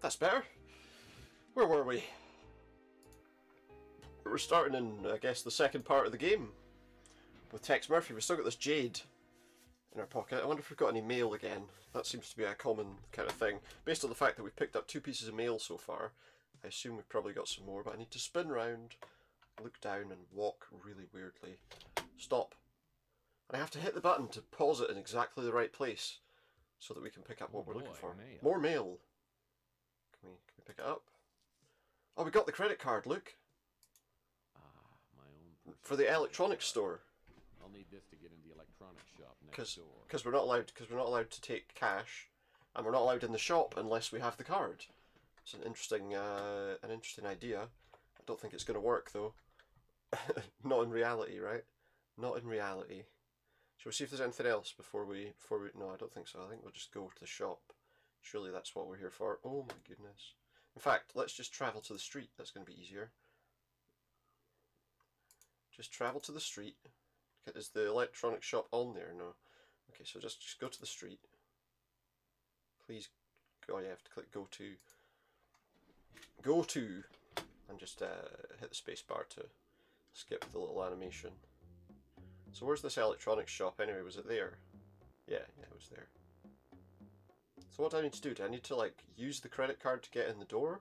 That's better. Where were we? We're starting in, I guess, the second part of the game with Tex Murphy. We've still got this jade in our pocket. I wonder if we've got any mail again. That seems to be a common kind of thing. Based on the fact that we've picked up 2 pieces of mail so far, I assume we've probably got some more, but I need to spin round, look down, and walk really weirdly. Stop. And I have to hit the button to pause it in exactly the right place so that we can pick up what we're looking for. Mail. More mail. Can we pick it up? Oh, we got the credit card, look. My own for the electronics store. I'll need this to get in the electronics shop next door. Because we're not allowed to take cash, and we're not allowed in the shop unless we have the card. It's an interesting idea. I don't think it's going to work though. Not in reality, right? Not in reality. Shall we see if there's anything else before we? No, I don't think so. I think we'll just go to the shop. Surely that's what we're here for. Oh my goodness. In fact, let's just travel to the street. That's going to be easier. Just travel to the street. Is the electronics shop on there? No. Okay, so just go to the street. Please. Oh, you have to click go to. Go to. And just hit the space bar to skip the little animation. So where's this electronics shop anyway? Was it there? Yeah, it was there. So what do I need to do? Do I need to like use the credit card to get in the door?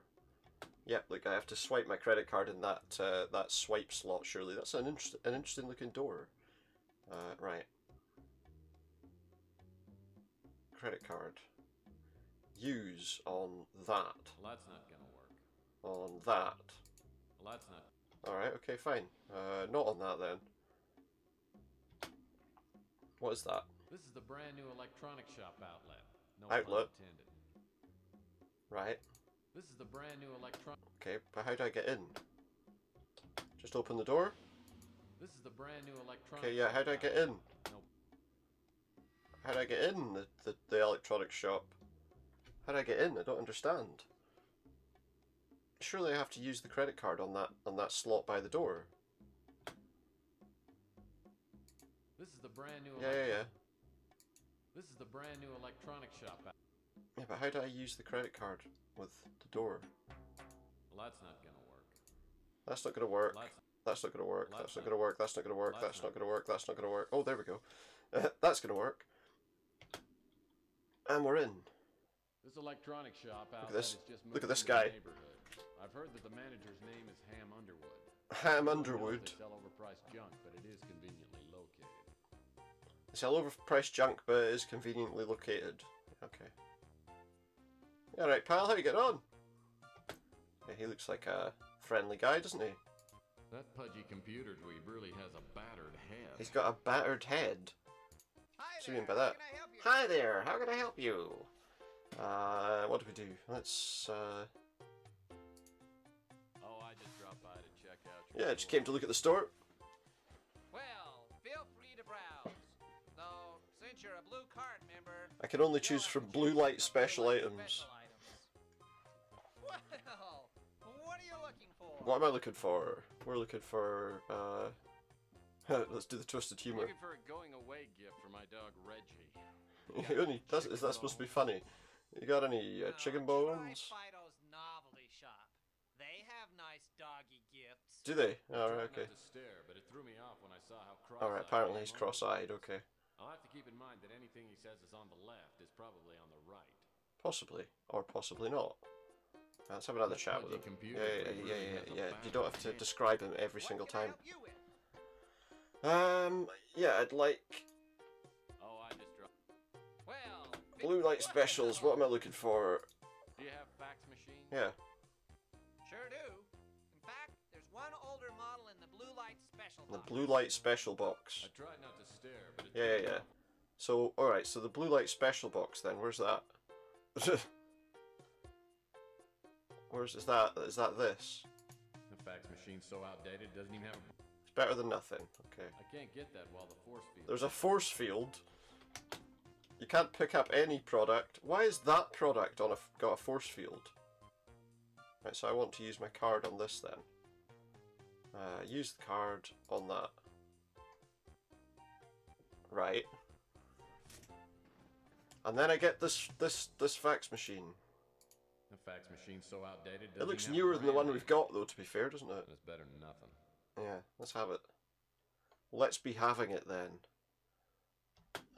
Yep, like I have to swipe my credit card in that that swipe slot. Surely that's an interesting looking door. Right. Credit card. Use on that. Well, that's not gonna work. On that. Well, that's not. Alright, okay, fine. Not on that then. What is that? This is the brand new electronic shop outlet. No Outlet. pun intended. Right. This is the brand new electronic. Okay, but how do I get in? Just open the door? This is the brand new electronic. Okay, yeah, how do I get in? Nope. How do I get in the electronics shop? How do I get in? I don't understand. Surely I have to use the credit card on that slot by the door. This is the brand new. Yeah. This is the brand new electronic shop. Yeah, but how do I use the credit card with the door? Well, that's not gonna work. That's not gonna work. Well, that's not gonna work. Well, That's not gonna work. That's not gonna work. Well, That's not gonna work. That's not gonna work. Oh, there we go. That's gonna work. And we're in. This electronic shop Look at outlet this. is just Look at moved this into the guy. neighborhood. I've heard that the manager's name is Ham Underwood. Ham Everyone knows Underwood. They sell overpriced junk, but it is conveniently located. They sell overpriced junk, but it is conveniently located. Okay. Alright, pal, how you get on? Yeah, he looks like a friendly guy, doesn't he? That pudgy computer dweeb really has a battered head. He's got a battered head. Hi What do you mean by there, that? how can I help you? Hi there, how can I help you? What do we do? Let's, Oh, I just dropped by to check out your yeah, just came to look at the store. Well, feel free to browse. Though, since you're a blue card member, I can only choose from blue light special items. Well, what are you looking for? What am I looking for? We're looking for, let's do the twisted humor. Looking for a going away gift for my dog Reggie. Is that supposed to be funny? You got any chicken bones? Try Fido's novelty shop. They have nice doggy gifts. Do they? I Alright, tried okay. not to stare, but it threw me off when I saw how cross-eyed Alright, apparently he's Ham cross-eyed, Underwood okay. is. I'll have to keep in mind that anything he says is on the left is probably on the right. Possibly. Or possibly not. Let's have another That chat with pudgy him. computer Yeah. really has a You don't have to battered describe him every single What can I time. help you with? Yeah, I'd like Oh, I just dropped. Well, blue light specials. What am I looking for? Do you have fax machines? Yeah. Sure do. In fact, there's one older model in the blue light special The box. blue light special box. I tried not to stare, but it Yeah. threw me off. So, alright, so the blue light special box then, where's that? Is that this? The fax machine's so outdated, it doesn't even have a... It's better than nothing. Okay. I can't get that while the force field... There's a force field. You can't pick up any product. Why is that product got a force field? Right, so I want to use my card on this then. Use the card on that. Right. And then I get this fax machine. The fax machine's so outdated, It looks newer than the one we've got, though, to be fair, doesn't it? It's better than nothing. Yeah, let's have it. Let's be having it then.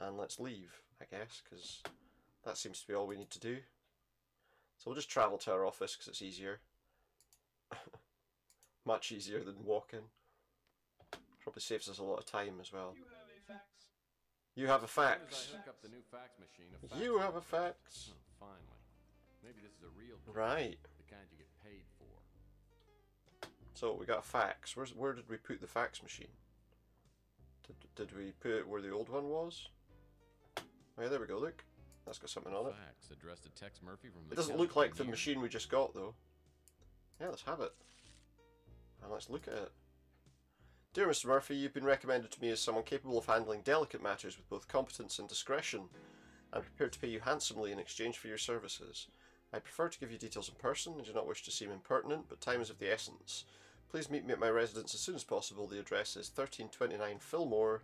And let's leave, I guess, because that seems to be all we need to do. So we'll just travel to our office because it's easier. Much easier than walking. Probably saves us a lot of time as well. You have a As soon as fax. I hook up the new fax machine, You have a fax. Oh, finally. Maybe this is a real gift. Right. The kind you get paid for. So we got a fax. Where did we put the fax machine? Did we put it where the old one was? Oh, yeah, there we go. Look, that's got something on it. Fax addressed to Tex Murphy from the It doesn't county look like the engineer. machine we just got, though. Yeah, let's have it. And let's look at it. Dear Mr. Murphy, you've been recommended to me as someone capable of handling delicate matters with both competence and discretion. I'm prepared to pay you handsomely in exchange for your services. I prefer to give you details in person and do not wish to seem impertinent, but time is of the essence. Please meet me at my residence as soon as possible. The address is 1329 Fillmore,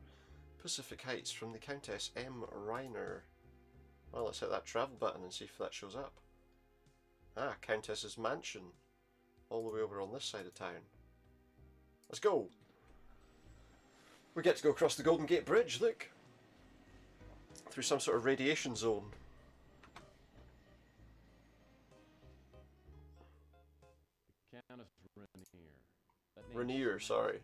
Pacific Heights, from the Countess M. Reiner. Well, let's hit that travel button and see if that shows up. Ah, Countess's mansion. All the way over on this side of town. Let's go! We get to go across the Golden Gate Bridge, look! Through some sort of radiation zone. Countess Rainier. That name Rainier, smells sorry.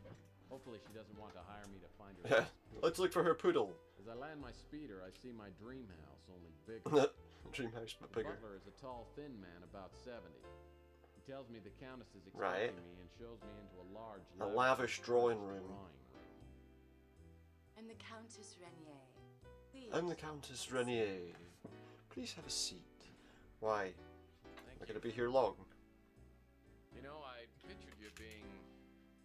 money. Hopefully she doesn't want to hire me to find her. Yeah, let's look for her poodle. As I land my speeder, I see my dream house, only bigger. Dream house, but The bigger. butler is a tall, thin man, about 70. He tells me the Countess is Right. expecting me and shows me into a large, A lavish drawing room. I'm the Countess Rainier. Please. I'm the Countess Rainier. Please have a seat. Why? Am I going to be here long? You know, I pictured you being,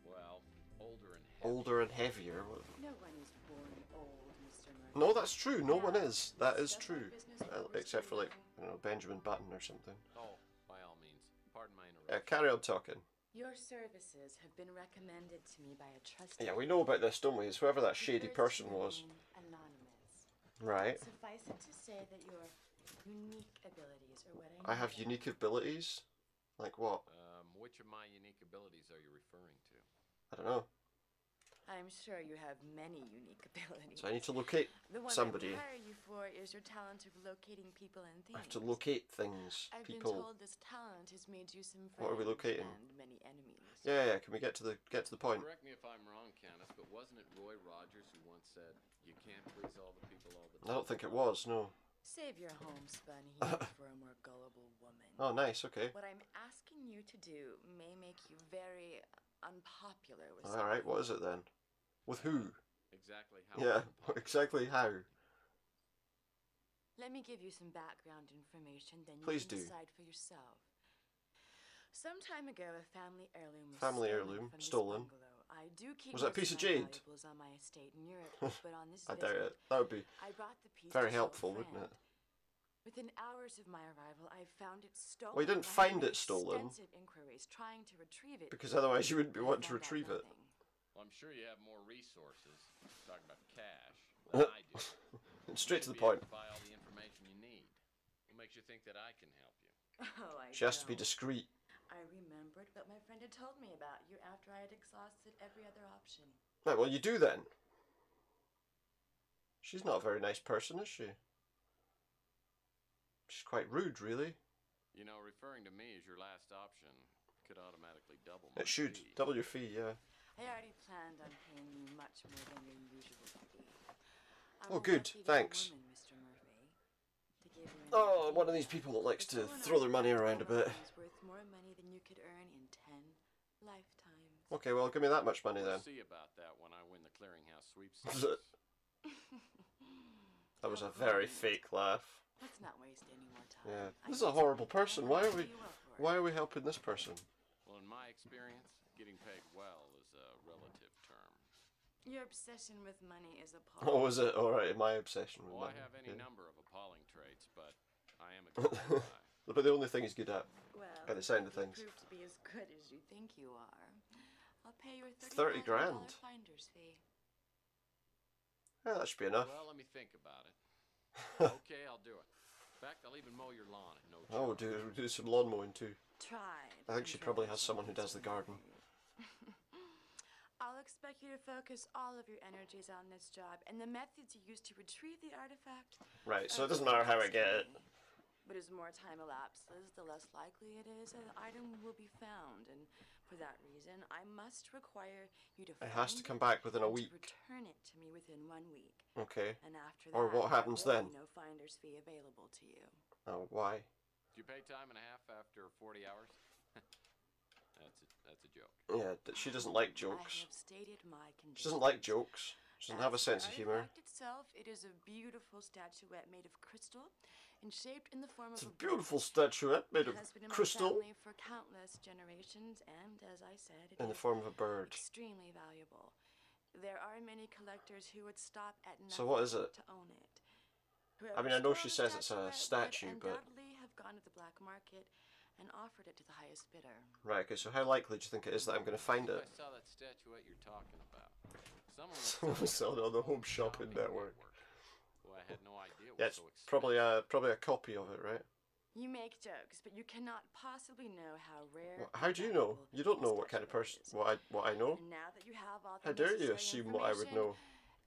well, older and heavier. Older and heavier? No one is born old, Mr. Murphy. No, that's true. No one is. That is true. Except for, like, I don't know, Benjamin Button or something. Oh, by all means. Pardon my interruption. Carry on talking. Your services have been recommended to me by a trusted... Yeah, we know about this, don't we? It's whoever that shady person was. Anonymous. Right. Suffice it to say that your unique abilities are what I I have unique abilities? Like what? Which of my unique abilities are you referring to? I don't know. I'm sure you have many unique abilities. So I need to locate the one somebody. I hire you for is your talent of locating people and things. I have to locate things, I've people. been told this talent has made you some friends What are we locating? and many enemies. Yeah, can we get to the point? Correct me if I'm wrong, Countess, but wasn't it Roy Rogers who once said, "You can't please all the people all the time"? I don't think it was. No. Save your homespun heat for a more gullible woman. Oh, nice. Okay. What I'm asking you to do may make you very unpopular with All right. What is it then? With who? Exactly how? Yeah. Exactly how? Let me give you some background information, then you Please can do. decide for yourself. Some time ago, a family heirloom was Family stolen heirloom. from this bungalow. I do keep Was that a most piece of of my jade? valuables on my estate in Europe, but on this I doubt visit, it. That would be I brought the piece very to show a helpful, wouldn't friend. it? Within hours of my arrival, I found it stolen. Well, you didn't I find made it stolen. extensive inquiries trying to retrieve it. Because otherwise you wouldn't be I wanting to found out retrieve it. nothing. Well, I'm sure you have more resources, talking about cash, than I do. And straight to the You'd be able point. to buy all the information you need. What makes you think that I can help you? Oh, I She has to be don't. discreet. I remembered what my friend had told me about you after I had exhausted every other option. Right, well, you do then. She's not a very nice person, is she? She's quite rude, really. You know, referring to me as your last option could automatically double my It should. fee. Double your fee, yeah. I already planned on paying you much more than your usual fee. I'm Oh, a good. lucky Thanks. Woman, Mr. Murphy. To give you an Oh, idea, one of these people that likes to stolen throw their money around a artifact bit. alone is worth more money than you could earn in 10 lifetimes. Okay, well, give me that much money We'll then. see about that when I win the clearinghouse sweepstakes. That was a very fake laugh. Let's not waste any more time. Yeah, I this is a need horrible to know person. how Why are to we? pay you up for it. Why are we helping this person? Well, in my experience, getting paid well is a relative term. Your obsession with money is appalling. Oh, is it? All right, my obsession with Oh, I money. have any Yeah. number of appalling traits, but I am a good guy. But the only thing he's good at, Well, by the sound of if you things. prove to be as good as you think you are, I'll pay your $30 grand. finder's fee. Yeah, that should be enough. Well, let me think about it. Okay, I'll do it. In fact, I'll even mow your lawn at no charge. Oh, do some lawn mowing too. Tried. I think she probably has someone who does the garden. I'll expect you to focus all of your energies on this job and the methods you use to retrieve the artifact. Right, so it doesn't matter how I get it. But as more time elapses, the less likely it is that the item will be found, and for that reason, I must require you to It has to find come it back within a and to week. return it to me within 1 week. Okay. And after Or that, what happens there will then? be no finder's fee available to you. Oh, why? Do you pay time and a half after 40 hours? That's a joke. Yeah, she doesn't like I jokes. have stated my conditions. She doesn't like jokes. She doesn't have a As sense for of the humor. artifact itself, it is a beautiful statuette made of crystal and shaped in the form It's of a beautiful statuette made of It has been in my crystal family for countless generations, and as I said, it in the is form of a bird. extremely valuable. There are many collectors who would stop at nothing So what is it? to own it. I mean, I know she Whoever says it's stole a the statue, would but... undoubtedly have gone to the black market and offered it to the highest bidder. Right, okay, so how likely do you think it is that I'm going to find it? I saw that statuette you're talking about. Someone Someone was selling it on the Home Shopping Network. Well, I had no idea it was Yeah, it's so expensive. probably a copy of it, right? You make jokes, but you cannot possibly know how rare. How do you know? You don't know what kind of person what I know. And now that you have all How the dare you necessary assume what I would know?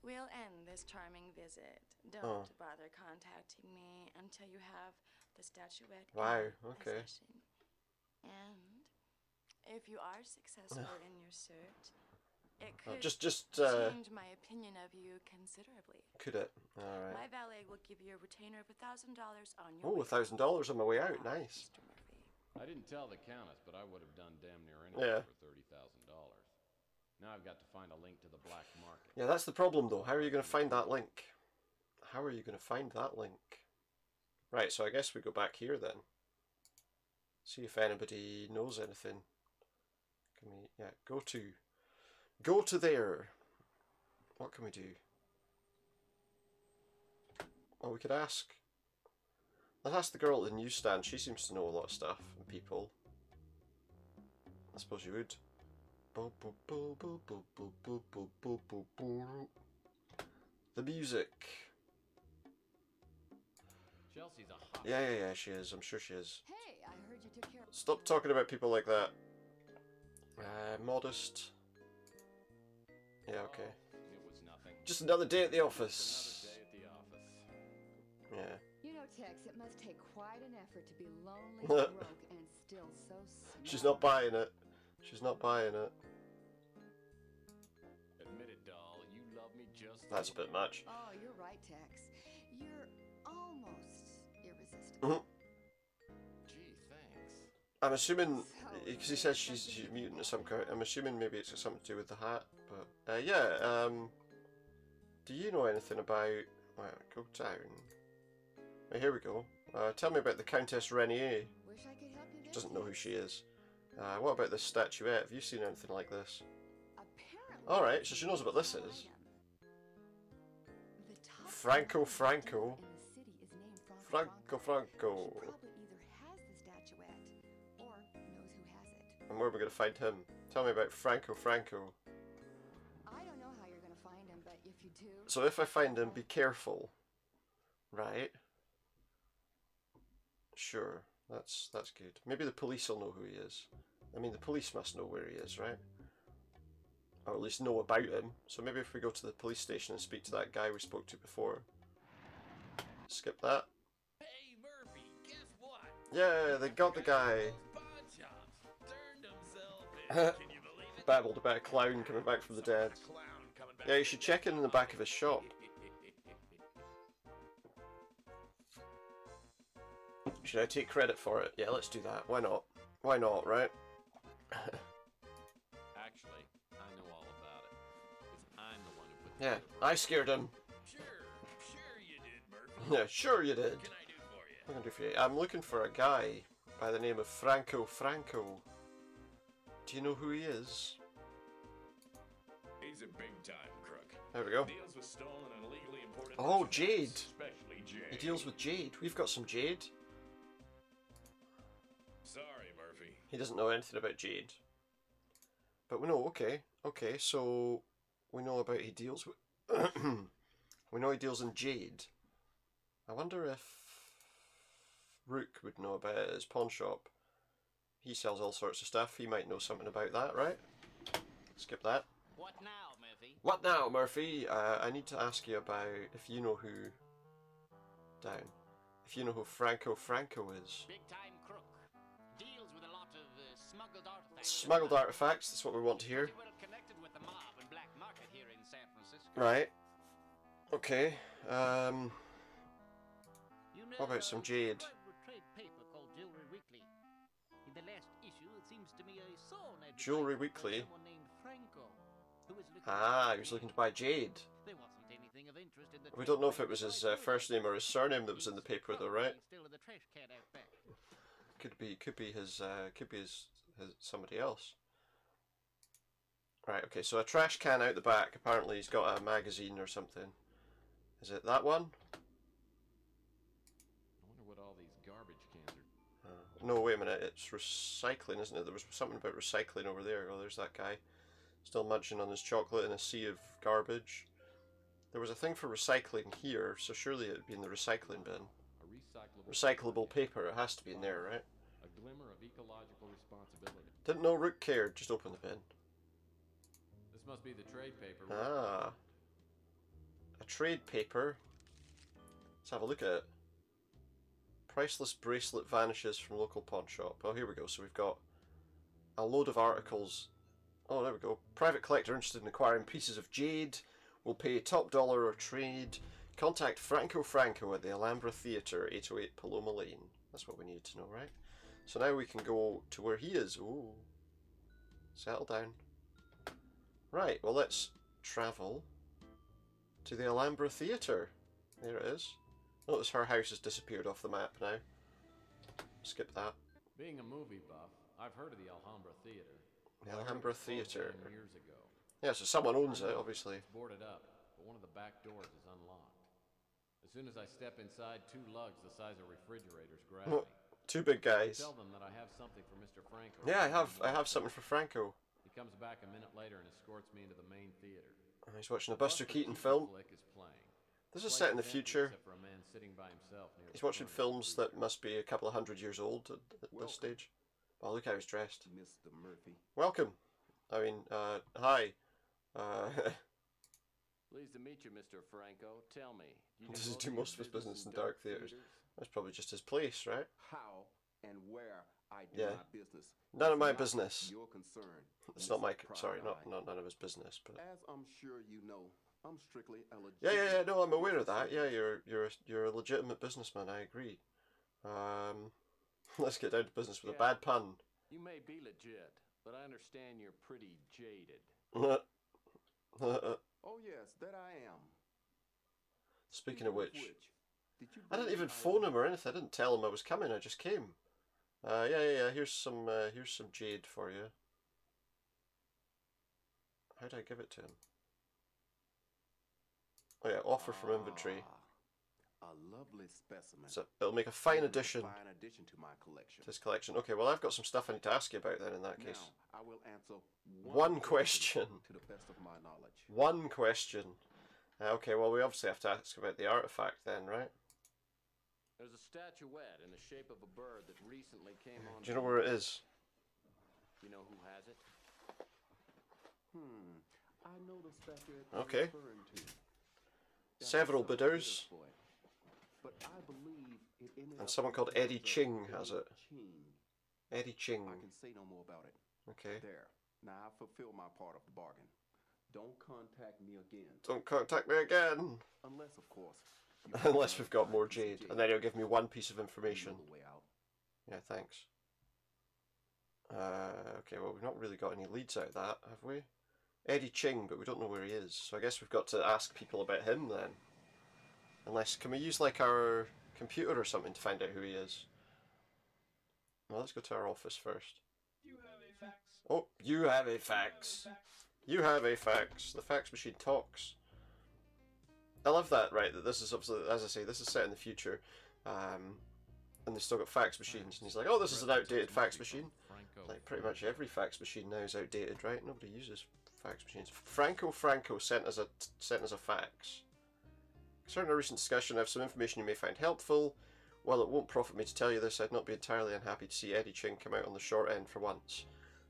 we'll end this charming visit. Don't bother contacting me until you have the statuette. Wow. In Okay. possession. And if you are successful in your search, it could change my opinion of you considerably. Could it? All right. My valet will give you a retainer of $1,000 on your way. $1,000 on my way out. Nice. Mr. Murphy. I didn't tell the Countess, but I would have done damn near anything for $30,000. Now I've got to find a link to the black market. Yeah, that's the problem though. How are you going to find that link? How are you going to find that link? Right, so I guess we go back here then. See if anybody knows anything. Can we, go to there. What can we do? Well, we could ask. Let's ask the girl at the newsstand. She seems to know a lot of stuff and people. I suppose you would. The music. Chelsea's a hot. Yeah, she is. I'm sure she is. Hey, I heard you took care of... Stop talking about people like that. Modest. Yeah, okay. It was nothing. Just another day at the office. Another day at the office. Yeah. You know, Tex, it must take quite an effort to be lonely, broke, and still so smart. She's not buying it. She's not buying it. Admit it, doll. You love me just. That's a bit much. Oh, you're right, Tex. You're almost irresistible. Gee, thanks. I'm assuming, because he says she's a mutant of some kind, I'm assuming maybe it's got something to do with the hat, but, do you know anything about, well, go down. Right, here we go. Tell me about the Countess Renier. Wish I could help you there, Doesn't know who she is. What about this statuette? Have you seen anything like this? Apparently. Alright, so she knows what this is. Franco. Franco. Franco. Probably either has the statuette or knows who has it. And where are we going to find him? Tell me about Franco. I don't know how you're going to find him, but if you do... So if I find him, be careful. Right? Sure. That's good. Maybe the police will know who he is. I mean, the police must know where he is, right? Or at least know about him. So maybe if we go to the police station and speak to that guy we spoke to before. Skip that. Hey, Murphy, guess what? Yeah, they got the guy. Can you believe it? Babbled about a clown coming back from the dead. Yeah, you should check in the back of his shop. Should I take credit for it? Yeah, let's do that. Why not? Why not, right? Actually, I know all about it. Because I'm the one who put Yeah, I scared him. Sure you did, Murphy. Yeah, sure you did. What can I do for you? What can I do for you? I'm looking for a guy by the name of Franco. Do you know who he is? He's a big-time crook. There we go. Deals with stolen and illegally imported Oh, merchandise, jade. especially jade. He deals with jade. We've got some jade. Sorry, Murphy. He doesn't know anything about jade. But we know, okay, so we know about he deals with... we know he deals in jade. I wonder if Rook would know about it at his pawn shop. He sells all sorts of stuff. He might know something about that, right? Skip that. What now, Murphy? What now, Murphy? I need to ask you about if you know who... Down. If you know who Franco is. Big-time crook. Deals with a lot of smuggled artifacts. Smuggled artifacts, that's what we want to hear. Pretty well connected with the mob and black market here in San Francisco. Right. Okay. You know, What about some jade? trade paper called Jewelry Weekly. In the last issue, it seems to me I saw an advertisement Jewelry for Weekly? someone named Franco, who was looking Ah, he was looking to buy jade. There wasn't anything of interest in the We don't know if it was his first name or his surname that was in the paper, though, right? Still in the trash can out back. Could be his somebody else. Right. Okay. So a trash can out the back. Apparently, he's got a magazine or something. Is it that one? I wonder what all these garbage cans are. No, wait a minute. It's recycling, isn't it? There was something about recycling over there. Oh, there's that guy. Still munching on his chocolate in a sea of garbage. There was a thing for recycling here, so surely it would be in the recycling bin. A Recyclable paper. It has to be in there, right? A glimmer of ecological responsibility. Didn't know Rook cared. Just open the bin. This must be the trade paper. Ah. A trade paper. Let's have a look at it. Priceless bracelet vanishes from local pawn shop. Oh, here we go. So we've got a load of articles. Oh, there we go. Private collector interested in acquiring pieces of jade will pay top dollar or trade. Contact Franco at the Alhambra Theatre, 808 Paloma Lane. That's what we need to know, right? So now we can go to where he is. Ooh. Settle down. Right, well let's travel to the Alhambra Theatre. There it is. Notice her house has disappeared off the map now. Skip that. Being a movie buff, I've heard of the Alhambra Theatre. The Alhambra Theatre. Years ago. Yeah, so someone owns it, obviously. It's boarded up, but one of the back doors is unlocked. As soon as I step inside, two lugs the size of refrigerators grab me. Two big guys. I tell them that I have something for Mr. Franco. Yeah, I have something for Franco. He comes back a minute later and escorts me into the main theater. He's watching a Buster Keaton film. This is set in the future. He's watching films that must be a couple of hundred years old at this stage. Oh, look how he's dressed. Mr. Murphy. Welcome. I mean, hi. Pleased to meet you, Mr. Franco. Tell me. Does he do most of his business in dark theaters? That's probably just his place, right? How and where I do my business. None of my business. Your concern. It's not my. Sorry, not none of his business. But as I'm sure you know, I'm strictly a legitimate. Yeah. No, I'm aware of that. Yeah, you're a legitimate businessman. I agree. Let's get down to business with a bad pun. You may be legit, but I understand you're pretty jaded. Oh yes, that I am. Speaking of which, I didn't even phone him or anything. I didn't tell him I was coming. I just came. Yeah. Here's some jade for you. How do I give it to him? Oh yeah, offer from inventory. A lovely specimen. So it'll make a fine addition. Fine addition to my collection. To his collection. Okay, well I've got some stuff I need to ask you about then. In that case, now, I will answer one question. To the best of my knowledge. One question. Okay, well we obviously have to ask about the artifact then, right? There's a statuette in the shape of a bird that recently came on. Do you know where it is? You know who has it? I know the statuette okay. you're referring to. Several bidders. But I believe and someone called Eddie Ching has it. Eddie Ching. I can say no more about it. Okay. There. Now I fulfilled my part of the bargain. Don't contact me again. Don't contact me again. Unless, of course. Unless we've got more jade. And then he'll give me one piece of information. Yeah, thanks. Okay, well we've not really got any leads out of that, have we? Eddie Ching, but we don't know where he is. So I guess we've got to ask people about him then. Unless, can we use like our computer or something to find out who he is? Well, let's go to our office first. You have a fax. Oh, you have a fax. You have a fax. The fax machine talks. I love that, right, that this is obviously, as I say, this is set in the future. And they've still got fax machines. And he's like, oh, this is an outdated fax machine. Like pretty much every fax machine now is outdated, right? Nobody uses fax machines. Franco sent us a fax. Concerning a recent discussion, I have some information you may find helpful. While it won't profit me to tell you this, I'd not be entirely unhappy to see Eddie Ching come out on the short end for once.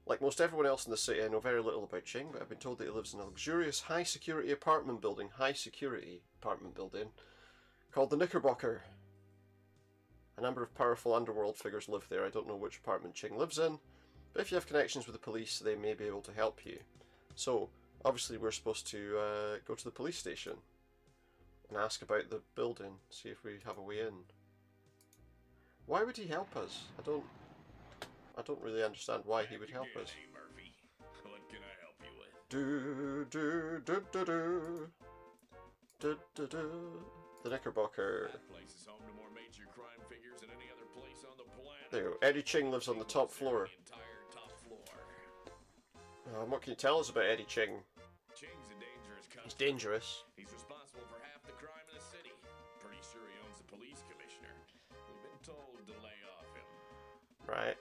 Like most everyone else in the city, I know very little about Ching, but I've been told that he lives in a luxurious, high-security apartment building, called the Knickerbocker. A number of powerful underworld figures live there. I don't know which apartment Ching lives in, but if you have connections with the police, they may be able to help you. So, obviously we're supposed to go to the police station and ask about the building, see if we have a way in. Why would he help us? I don't really understand why he would help us. Hey, Murphy. What can I help you with? The Knickerbocker. That place is home to more major crime figures than any other place on the planet. There you go. Eddie Ching lives on the top floor. What can you tell us about Eddie Ching? Ching's a dangerous customer. He's dangerous. He's responsible for half the crime in the city. Pretty sure he owns the police commissioner. We've been told to lay off him. Right.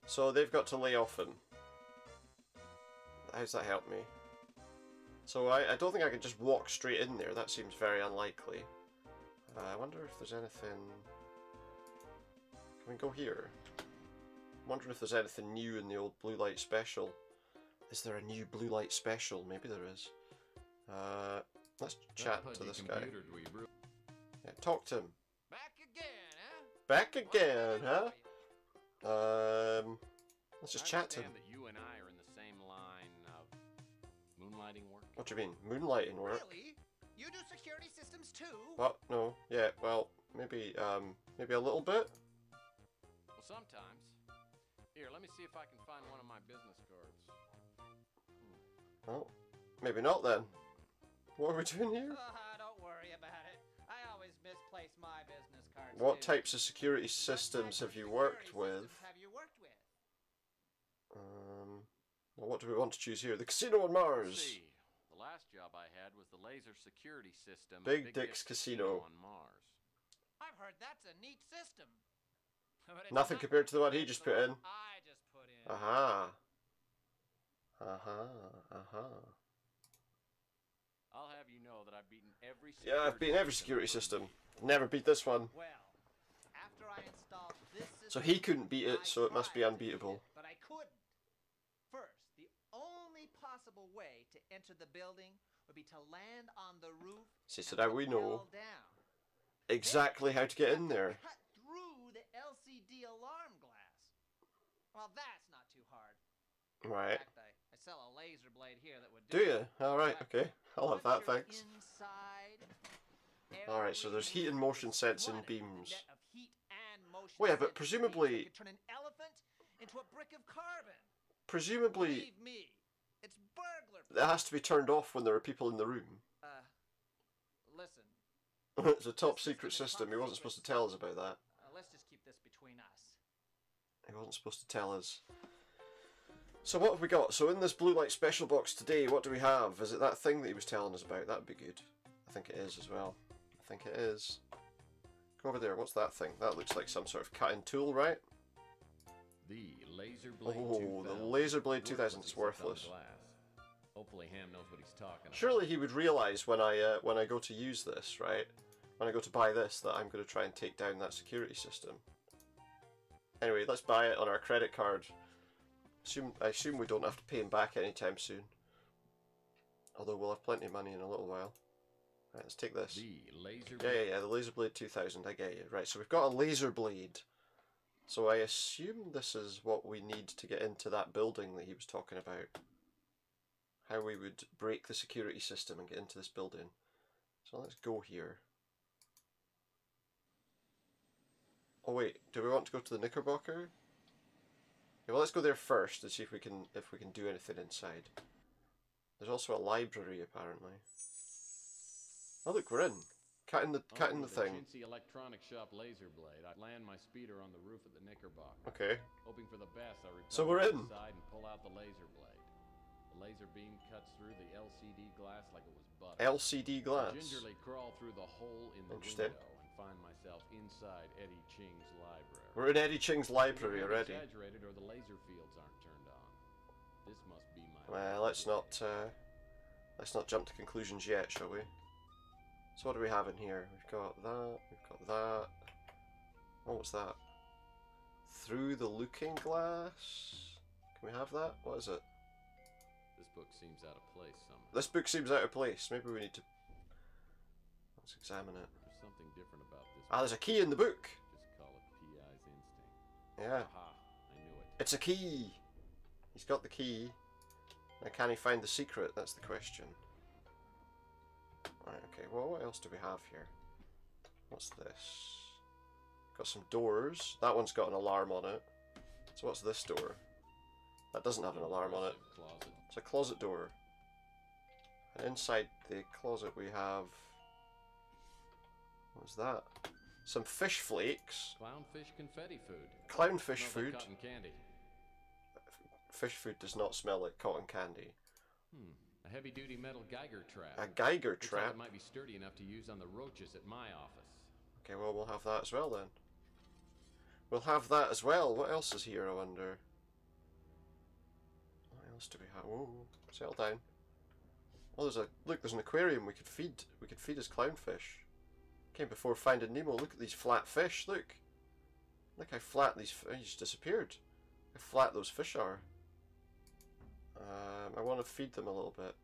So they've got to lay off him. How's that help me? So I don't think I can just walk straight in there. That seems very unlikely. I wonder if there's anything... Can we go here? I'm wondering if there's anything new in the old blue light special. Is there a new blue light special? Maybe there is. Let's chat to this guy. Yeah, talk to him. Back again, huh? Let's just chat to him. That you and I are in the same line of moonlighting work. What do you mean, moonlighting work? Really? You do security systems too? What? No. Yeah. Well, maybe maybe a little bit. Well, sometimes. Here, let me see if I can find one of my business cards. Oh, maybe not then. What are we doing here? Don't worry about it. I always misplace my business cards. What types of security systems have you worked with? Well, what do we want to choose here? The casino on Mars. See, the last job I had was the laser security system. Big Dick's Casino on Mars. I've heard that's a neat system. Nothing compared to the one he just put in. I just put in. Aha. Aha. I'll have you know that I've beaten every. Yeah, I've beaten every security system. Never beat this one. Well, after I installed this system, so he couldn't beat it, so it must be unbeatable. But I couldn't. First, the only possible way to enter the building would be to land on the roof. See, so now we know down. exactly how to get in there. Cut through the LCD alarm glass. Well, that's not too hard. Right. In fact, I sell a laser blade here that would do you? Alright, okay. I'll have that, thanks. Alright, so there's heat and motion sensing beams. Well, yeah, but presumably... turn an elephant into a brick of carbon. Presumably... Believe me, it's burglar. It has to be turned off when there are people in the room. Listen. It's a top secret system. He wasn't supposed to tell us about that. Let's just keep this between us. He wasn't supposed to tell us. So what have we got? So in this blue light special box today, what do we have? Is it that thing that he was telling us about? That'd be good. I think it is as well. I think it is. Go over there. What's that thing? That looks like some sort of cutting tool, right? The Laser Blade 2000. Oh, the Laser Blade 2000 is worthless. Hopefully Ham knows what he's talking about. Surely he would realise when I go to use this, right? When I go to buy this, that I'm going to try and take down that security system. Anyway, let's buy it on our credit card. I assume we don't have to pay him back anytime soon. Although we'll have plenty of money in a little while. Right, let's take this. Yeah, the Laser Blade 2000, I get you. Right, so we've got a laser blade. So I assume this is what we need to get into that building that he was talking about. How we would break the security system and get into this building. So let's go here. Oh wait, do we want to go to the Knickerbocker? Yeah, well, let's go there first and see if we can do anything inside. There's also a library apparently. Oh look, we're in. Cutting the thing. Chintzy electronic shop laser blade. I land my speeder on the roof of the Knickerbocker. Okay. Hoping for the best, I so we're in. Inside and pull out the laser blade. The laser beam cuts through the LCD glass like it was butter. LCD glass. I gingerly crawl through the hole in the window and find myself inside Eddie Ching's library. We're in Eddie Ching's library already. Exaggerated or the laser fields aren't turned on. This must be my. Well, let's not jump to conclusions yet, shall we? So what do we have in here? We've got that. We've got that. Oh, what's that? Through the looking glass. Can we have that? What is it? This book seems out of place somewhere. This book seems out of place. Maybe we need to. Let's examine it. There's something different about this. Ah, there's a key in the book. Just call it PI's instinct. Yeah. Aha, I knew it. It's a key. He's got the key. Now, can he find the secret? That's the question. Right, okay, well, what else do we have here? What's this? Got some doors. That one's got an alarm on it. So what's this door? That doesn't have an alarm on it. Closet. It's a closet door. And inside the closet we have... What's that? Some fish flakes. Clownfish confetti food. Clownfish food. Like cotton candy. Fish food does not smell like cotton candy. A heavy-duty metal Geiger trap. A Geiger trap? It might be sturdy enough to use on the roaches at my office. Okay, well, we'll have that as well then. We'll have that as well. What else is here, I wonder? What else do we have? Whoa, settle down. Oh, there's an aquarium we could feed. We could feed his clownfish. Came before Finding Nemo. Look at these flat fish. Look. Look how flat these fish... He's disappeared. How flat those fish are. I want to feed them a little bit.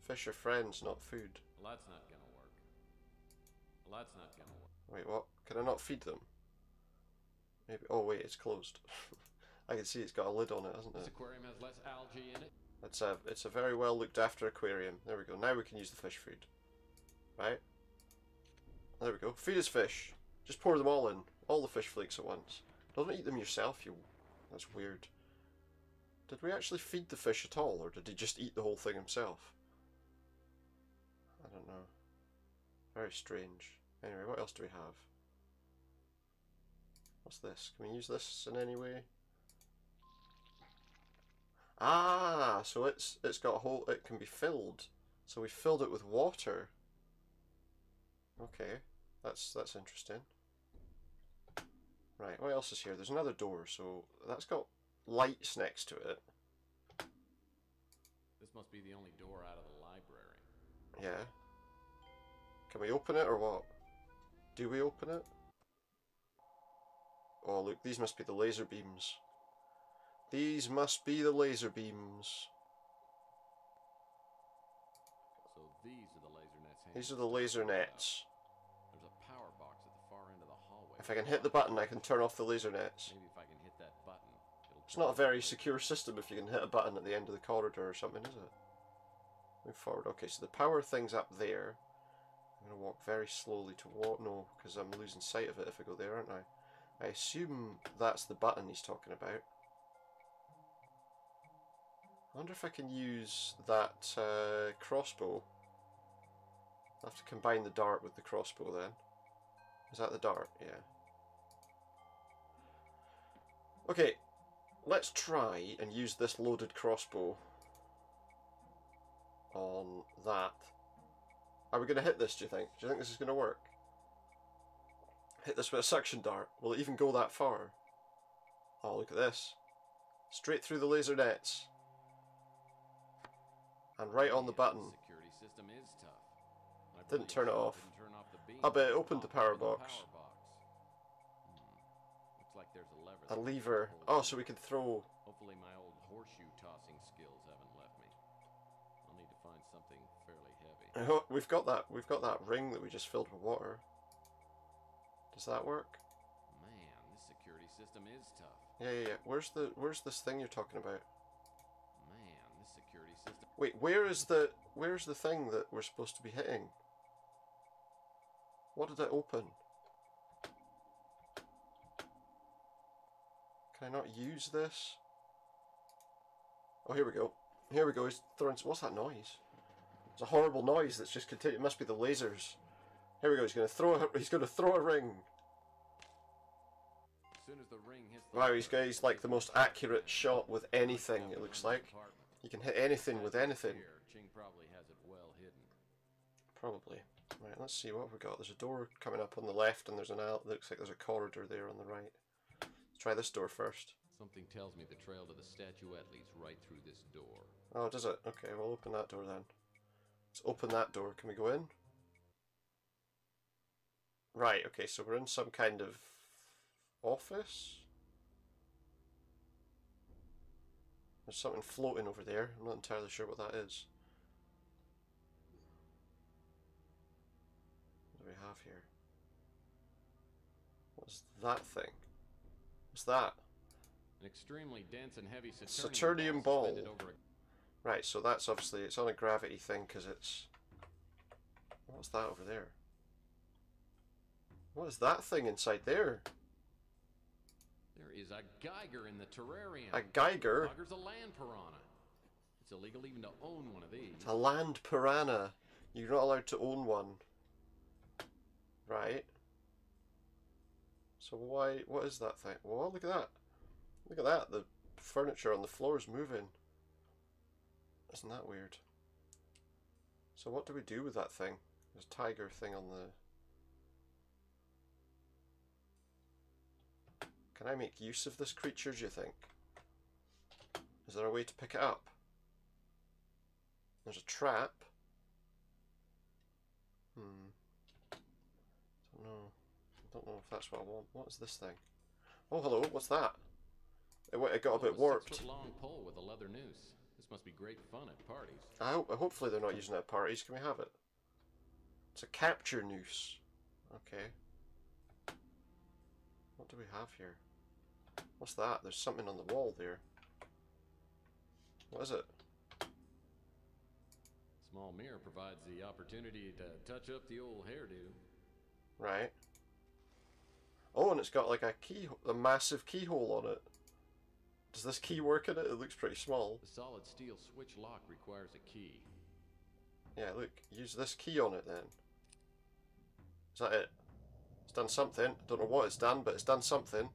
Fish are friends, not food. Well, that's not gonna work. Well, that's not gonna work. Wait, what? Can I not feed them? Maybe. Oh wait, it's closed. I can see it's got a lid on it, hasn't it? This aquarium has less algae in it. It's a very well looked after aquarium. There we go. Now we can use the fish food. Right? There we go. Feed us fish. Just pour them all in. All the fish flakes at once. Don't eat them yourself, you... That's weird. Did we actually feed the fish at all, or did he just eat the whole thing himself? I don't know. Very strange. Anyway, what else do we have? What's this? Can we use this in any way? Ah, so it's got a hole. It can be filled. So we filled it with water. Okay, that's interesting. Right, what else is here? There's another door, so that's got lights next to it. This must be the only door out of the library. Yeah. Can we open it or what? Do we open it? Oh look, these must be the laser beams. These must be the laser beams. So these are the laser nets. These are the laser nets. There's a power box at the far end of the hallway. If I can hit the button, I can turn off the laser nets. Maybe if I can hit that button, It's not a very secure system if you can hit a button at the end of the corridor or something, is it? Move forward. Okay, so the power thing's up there. I'm going to walk very slowly toward... No, because I'm losing sight of it if I go there, aren't I? I assume that's the button he's talking about. I wonder if I can use that crossbow. I'll have to combine the dart with the crossbow then. Is that the dart? Yeah. Okay, let's try and use this loaded crossbow on that. Are we going to hit this, do you think? Do you think this is going to work? Hit this with a suction dart. Will it even go that far? Oh, look at this. Straight through the laser nets. And right on the button. Security system is tough. Didn't turn it off. Didn't turn off the beam. I bet it opened the power box. Looks like there's a lever. A lever. Oh, so we can throw... Hopefully my old horseshoe tossing skills haven't left me. I'll need to find something fairly heavy. Oh, we've got that ring that we just filled with water. Does that work? Man, this security system is tough. Yeah. Where's this thing you're talking about? Man, this security system. Wait, where's the thing that we're supposed to be hitting? What did it open? Can I not use this? Oh, here we go. Here we go. He's throwing... What's that noise? It's a horrible noise that's just continued. It must be the lasers. Here we go. He's going to throw a ring. As soon as the ring hits the Wow, he's like the most accurate shot with anything. It looks like he can hit anything with anything. Ching probably has it well hidden. Probably. Right. Let's see what we got. There's a door coming up on the left, and there's looks like there's a corridor there on the right. Let's try this door first. Something tells me the trail to the statuette leads right through this door. Oh, does it? Okay, we'll open that door then. Let's open that door. Can we go in? Right, okay, so we're in some kind of office? There's something floating over there. I'm not entirely sure what that is. What do we have here? What's that thing? What's that? An extremely dense and heavy Saturnium ball. suspended over a... Right, so that's obviously, it's on a gravity thing because it's... What's that over there? What is that thing inside there? There is a Geiger in the terrarium. A Geiger? Geiger's a land piranha. It's illegal even to own one of these. It's a land piranha. You're not allowed to own one. Right. So what is that thing? Well, look at that. Look at that. The furniture on the floor is moving. Isn't that weird? So what do we do with that thing? There's a tiger thing on the... Can I make use of this creature, do you think? Is there a way to pick it up? There's a trap. know. I don't know if that's what I want. What is this thing? Oh, hello. What's that? It got a bit warped. A 6-foot-long pole with a leather noose. This must be great fun at parties. Hopefully they're not using it at parties. Can we have it? It's a capture noose. Okay. What do we have here? What's that? There's something on the wall there. What is it? Small mirror provides the opportunity to touch up the old hairdo. Right. Oh, and it's got like a massive keyhole on it. Does this key work in it? It looks pretty small. The solid steel switch lock requires a key. Yeah, look. Use this key on it then. Is that it? It's done something. Don't know what it's done, but it's done something.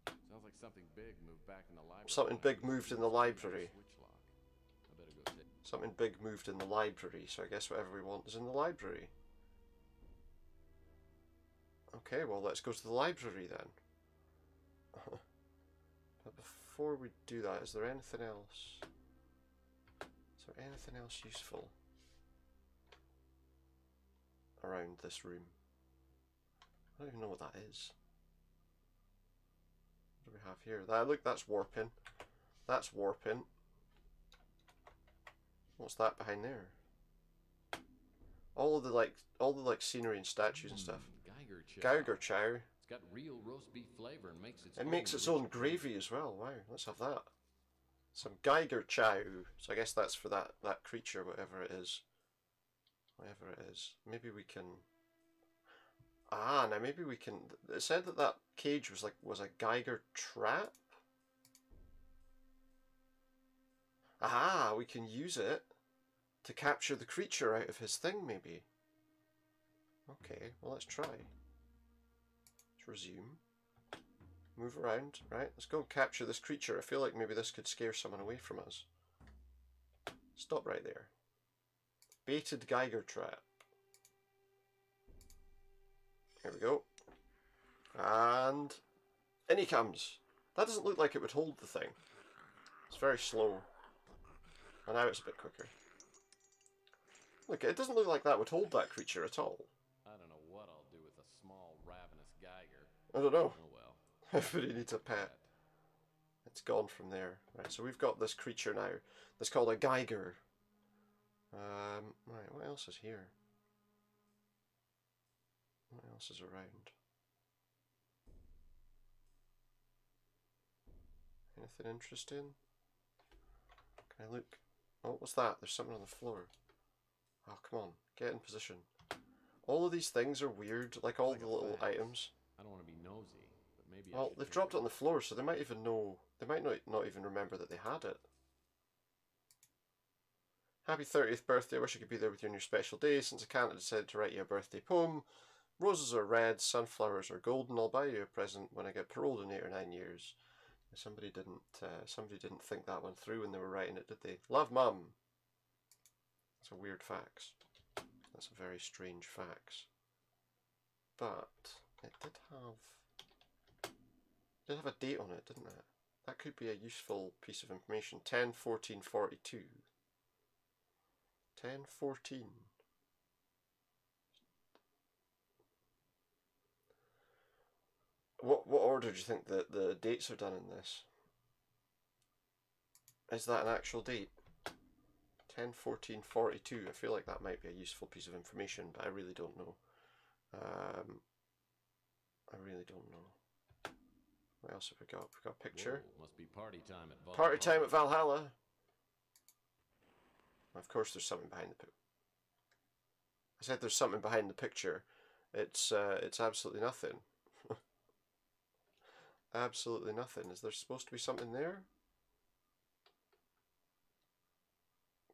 Sounds like something big moved back in the library. Something big moved in the library. Something big moved in the library, so I guess whatever we want is in the library. Okay, well let's go to the library then. But before we do that, is there anything else? Is there anything else useful around this room? I don't even know what that is. What do we have here? Look, that's warping. That's warping. What's that behind there? All the scenery and statues and stuff. Geiger chow. It's got real roast beef flavor and makes its own gravy as well. Wow, let's have that. Some Geiger chow. So I guess that's for that creature, whatever it is. Whatever it is. Maybe we can. Now maybe we can. It said that cage was a Geiger trap. Aha, we can use it to capture the creature out of his thing, maybe. Okay, well let's try. Let's resume. Move around, right? Let's go and capture this creature. I feel like maybe this could scare someone away from us. Stop right there. Baited Geiger trap. Here we go. And in he comes. That doesn't look like it would hold the thing. It's very slow. And now it's a bit quicker. Look, it doesn't look like that would hold that creature at all. I don't know what I'll do with a small, ravenous Geiger. I don't know. Oh well. Everybody needs a pet. It's gone from there. Right, so we've got this creature now. That's called a Geiger. Right, what else is here? What else is around? Anything interesting? Can I look? Oh, what's that? There's something on the floor. Oh, come on. Get in position. All of these things are weird, like all the little items. I don't want to be nosy, but maybe. Well, they've dropped it on the floor, so they might even know. They might not even remember that they had it. Happy 30th birthday. I wish I could be there with you on your special day. Since I can't, I decided to write you a birthday poem. Roses are red, sunflowers are golden. I'll buy you a present when I get paroled in 8 or 9 years. Somebody didn't think that one through when they were writing it, did they? Love, Mum. That's a weird fax. That's a very strange fax. But it did have a date on it, didn't it? That could be a useful piece of information. 10/14/42. 10/14. What order do you think that the dates are done in this? Is that an actual date? 10/14/42. I feel like that might be a useful piece of information, but I really don't know. I really don't know. What else have we got? We've got a picture. Whoa, must be party time at Valhalla. Party time at Valhalla. Of course, there's something behind the picture. I said there's something behind the picture. It's absolutely nothing. Absolutely nothing. Is there supposed to be something there?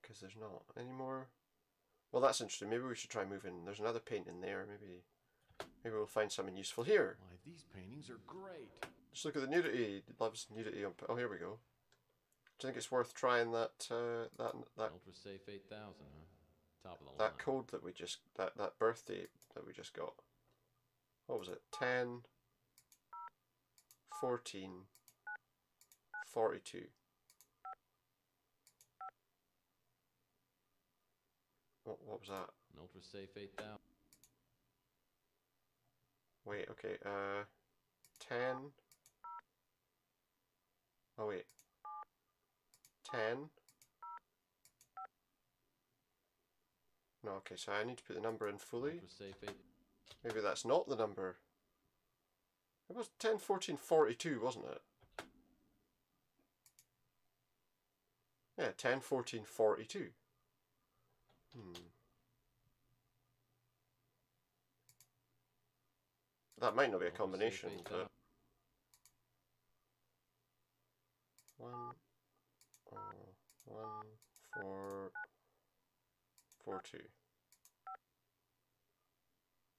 Because there's not anymore. Well, that's interesting. Maybe we should try moving. There's another painting there. Maybe we'll find something useful here. Why, these paintings are great. Just look at the nudity. He loves nudity. Oh, here we go. Do you think it's worth trying that Ultra Safe 8000, huh? Top of the line. That code that we just that birthday that we just got. What was it? 10/14/42. What was that? An Ultra Safe 8000. Wait, okay, 10. Oh wait. 10. No, okay, so I need to put the number in fully. Maybe that's not the number. It was 10, 14, 42, wasn't it? Yeah, 10, 14, 42. That might not be a combination, but... 1, 4, 4, 2.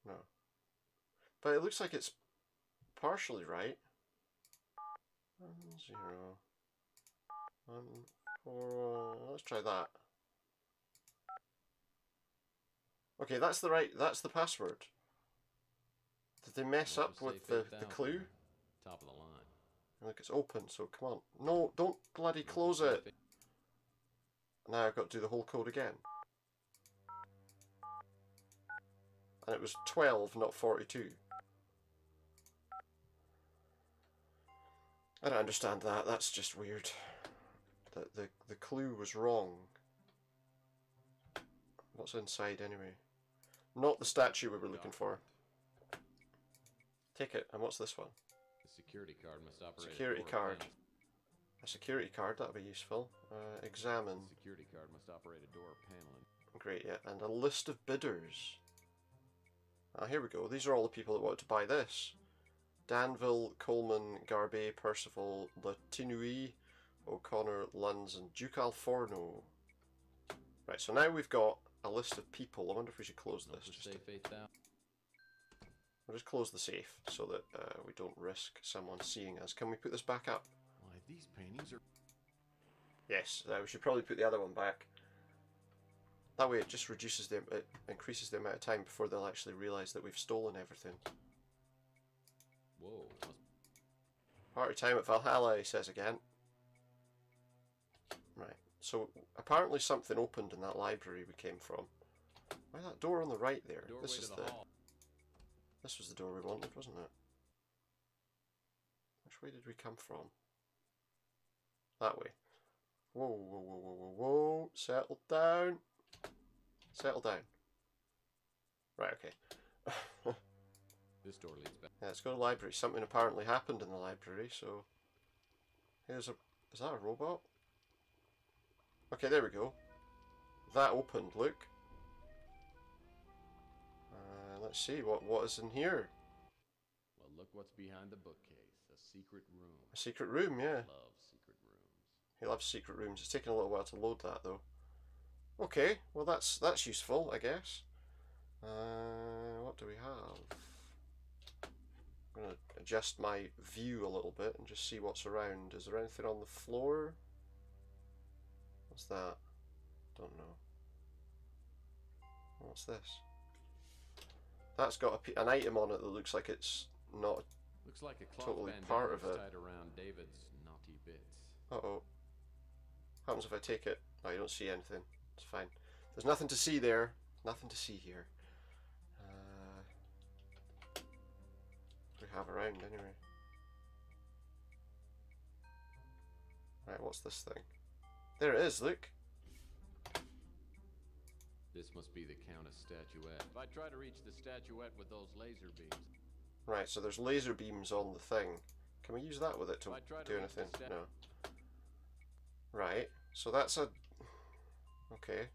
No. But it looks like it's partially right. 1, 0, 1, 4, let's try that. Okay, that's the password. Did they mess up with the clue? Top of the line. Look, it's open, so come on. No, don't bloody close it. Now I've got to do the whole code again. And it was 12, not 42. I don't understand that. That's just weird. The clue was wrong. What's inside anyway? Not the statue we were looking for. Take it. And what's this one? The security card must operate. Security card. A security card, that'll be useful. Examine. Security card must operate a door paneling. Great, yeah. And a list of bidders. Ah, here we go. These are all the people that wanted to buy this. Danville, Coleman, Garbe, Percival, Latinui, O'Connor, Lunds, and Duke Alforno. Right, so now we've got a list of people. I wonder if we should close this. We'll just close the safe so that we don't risk someone seeing us. Can we put this back up? Why, these paintings are... Yes, we should probably put the other one back. That way it just reduces it increases the amount of time before they'll actually realise that we've stolen everything. Whoa. Party time at Valhalla, he says again. Right, so apparently something opened in that library we came from. Why that door on the right there? This is the hall. This was the door we wanted, wasn't it? Which way did we come from? That way. Whoa, whoa, whoa, whoa, whoa, whoa. Settle down. Settle down. Right, okay. This door leads back. Yeah, let's go to the library. Something apparently happened in the library, so... Here's a... Is that a robot? Okay, there we go. That opened, look. Let's see, what is in here? Well, look what's behind the bookcase. A secret room. A secret room, yeah. Love secret rooms. He loves secret rooms. It's taking a little while to load that, though. Okay, well that's useful, I guess. What do we have? I'm going to adjust my view a little bit and just see what's around. Is there anything on the floor? What's that? Don't know. What's this? That's got an item on it that looks like it's not looks like a cloth totally bandana part of it. tied around David's naughty bits. Uh-oh. What happens if I take it? Oh, you don't see anything. It's fine. There's nothing to see there. Nothing to see here. What do we have around anyway? Right, what's this thing? There it is, look. This must be the Countess statuette. If I try to reach the statuette with those laser beams... Right, so there's laser beams on the thing. Can we use that with it to do anything? No. Right, so that's a... Okay.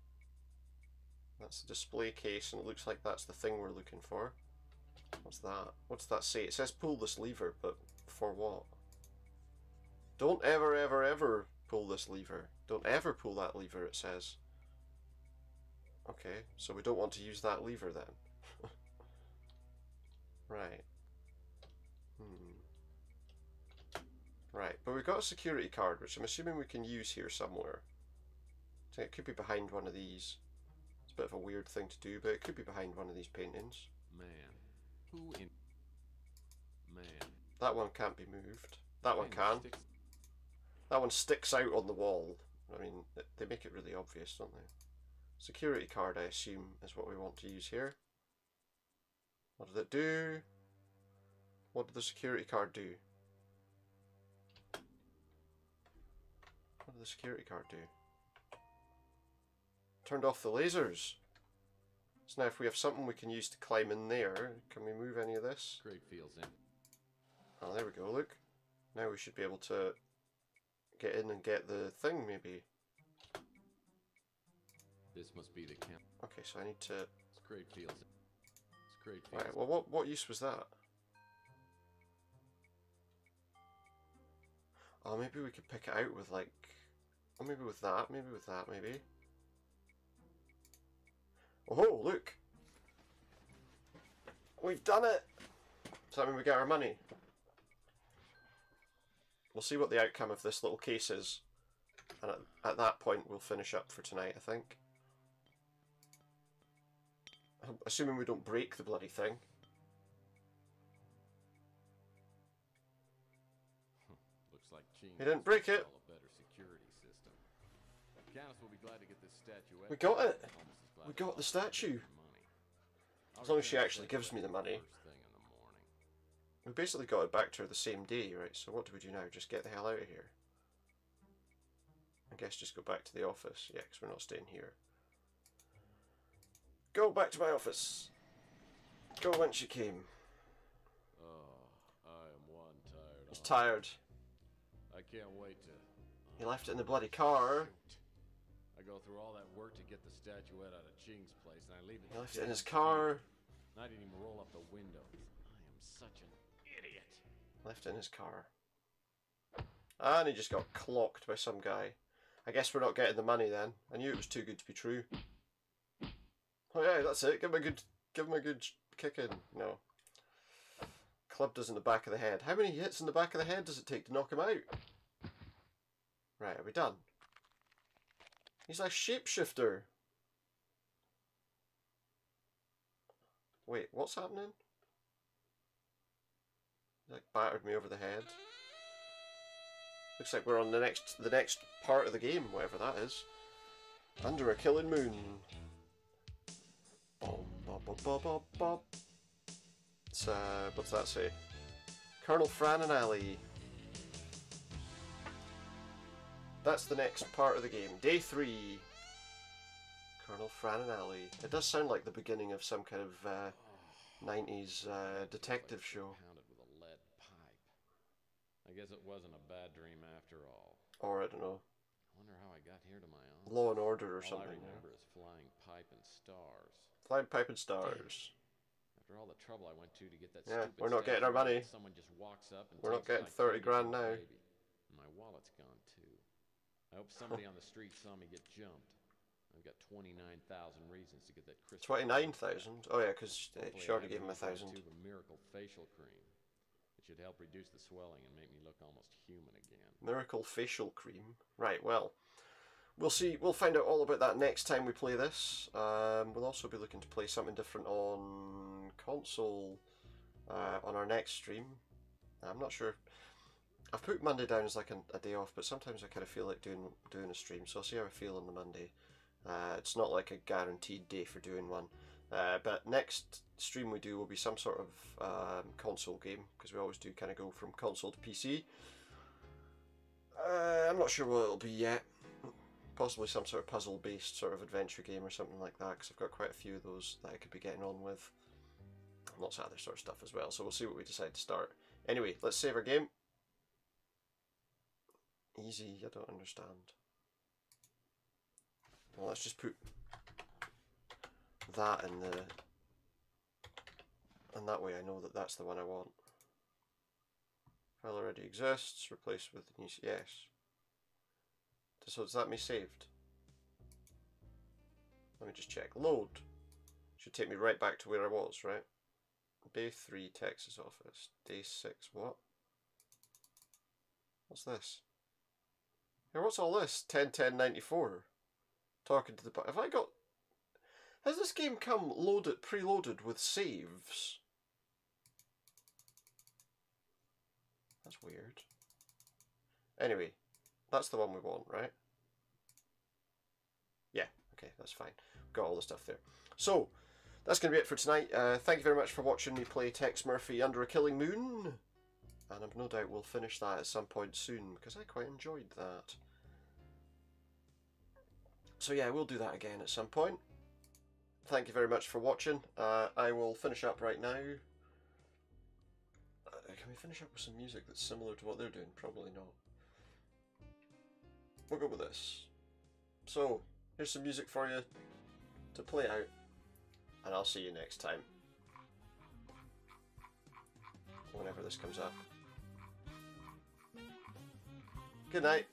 That's a display case, and it looks like that's the thing we're looking for. What's that? What's that say? It says pull this lever, but for what? Don't ever, ever, ever pull this lever. Don't ever pull that lever, it says. Okay, so we don't want to use that lever then. Right. Right, but we've got a security card, which I'm assuming we can use here somewhere. So it could be behind one of these. It's a bit of a weird thing to do, but it could be behind one of these paintings. Man. Who in... Man. That one can't be moved. That one can. That one sticks out on the wall. I mean, they make it really obvious, don't they? Security card, I assume, is what we want to use here. What does it do? What did the security card do? What did the security card do? Turned off the lasers. So now if we have something we can use to climb in there, can we move any of this? Great feels in. Oh, there we go, look. Now we should be able to get in and get the thing, maybe. This must be the camp. Okay, so I need to... It's great feels. It's great feels. Right, well, what use was that? Oh, maybe we could pick it out with, like... Or maybe with that, maybe. Oh, look! We've done it! Does that mean we get our money? We'll see what the outcome of this little case is. And at that point, we'll finish up for tonight, I think. Assuming we don't break the bloody thing. Looks like Gene He didn't break it. a better security system. Countess will be glad to get this statuette. We got it. We got the statue. As long as she actually gives me the money. We basically got it back to her the same day, right? So what do we do now? Just get the hell out of here. I guess just go back to the office. Yeah, because we're not staying here. Go back to my office. Go whence you came. Oh, I am one tired. He's tired. I can't wait to... He left it in the bloody car. I go through all that work to get the statuette out of Ching's place, and I leave it. He left it in his car. And I didn't even roll up the windows. I am such an idiot. Left it in his car. And he just got clocked by some guy. I guess we're not getting the money then. I knew it was too good to be true. Oh yeah, that's it. Give him a good kick in. No. Clubbed us in the back of the head. How many hits in the back of the head does it take to knock him out? Right, are we done? He's a shapeshifter. Wait, what's happening? He like battered me over the head. Looks like we're on the next part of the game, whatever that is. Under a killing moon. Bom, bom, bom, bom, bom, bom. It's, what's that say? Colonel Fran and Ali. That's the next part of the game. Day 3. Colonel Fran and Ali. It does sound like the beginning of some kind of 90s detective show. Pounded with a lead pipe. I guess it wasn't a bad dream after all. Or I don't know. I wonder how I got here to my office. Law and Order or all something. I remember is flying pipe and stars. Flying pipe and stars. After all the trouble I went to get that yeah, stupid we're not getting our money. Someone just walks up and we're not takes getting 30 grand now. Baby. My wallet's gone too. I hope somebody on the street saw me get jumped. I've got 29,000 reasons to get that Christmas. 29,000? Oh yeah, because she already gave him 1,000. A miracle facial cream. It should help reduce the swelling and make me look almost human again. Miracle facial cream. Right, well, we'll see. We'll find out all about that next time we play this. We'll also be looking to play something different on console on our next stream. I'm not sure. I've put Monday down as like a day off, but sometimes I kind of feel like doing a stream, so I'll see how I feel on the Monday. It's not like a guaranteed day for doing one. But next stream we do will be some sort of console game, because we always do kind of go from console to PC. I'm not sure what it'll be yet. Possibly some sort of puzzle-based sort of adventure game or something like that, because I've got quite a few of those that I could be getting on with. Lots of other sort of stuff as well, so we'll see what we decide to start. Anyway, let's save our game. Easy, I don't understand. Well, let's just put that in the... And that way I know that that's the one I want. File already exists, replace with new... Yes. So does that mean saved? Let me just check. Load. Should take me right back to where I was, right? Day 3, Texas office. Day 6, what? What's this? Here, what's all this? 10-10-94. Talking to the... Have I got... Has this game come loaded, preloaded with saves? That's weird. Anyway, that's the one we want, right? Yeah, okay, that's fine. We've got all the stuff there. So, that's going to be it for tonight. Thank you very much for watching me play Tex Murphy Under a Killing Moon. And I've no doubt we'll finish that at some point soon, because I quite enjoyed that. So yeah, we'll do that again at some point. Thank you very much for watching. I will finish up right now. Can we finish up with some music that's similar to what they're doing? Probably not. We'll go with this. So, here's some music for you to play out, and I'll see you next time. Whenever this comes up. Good night.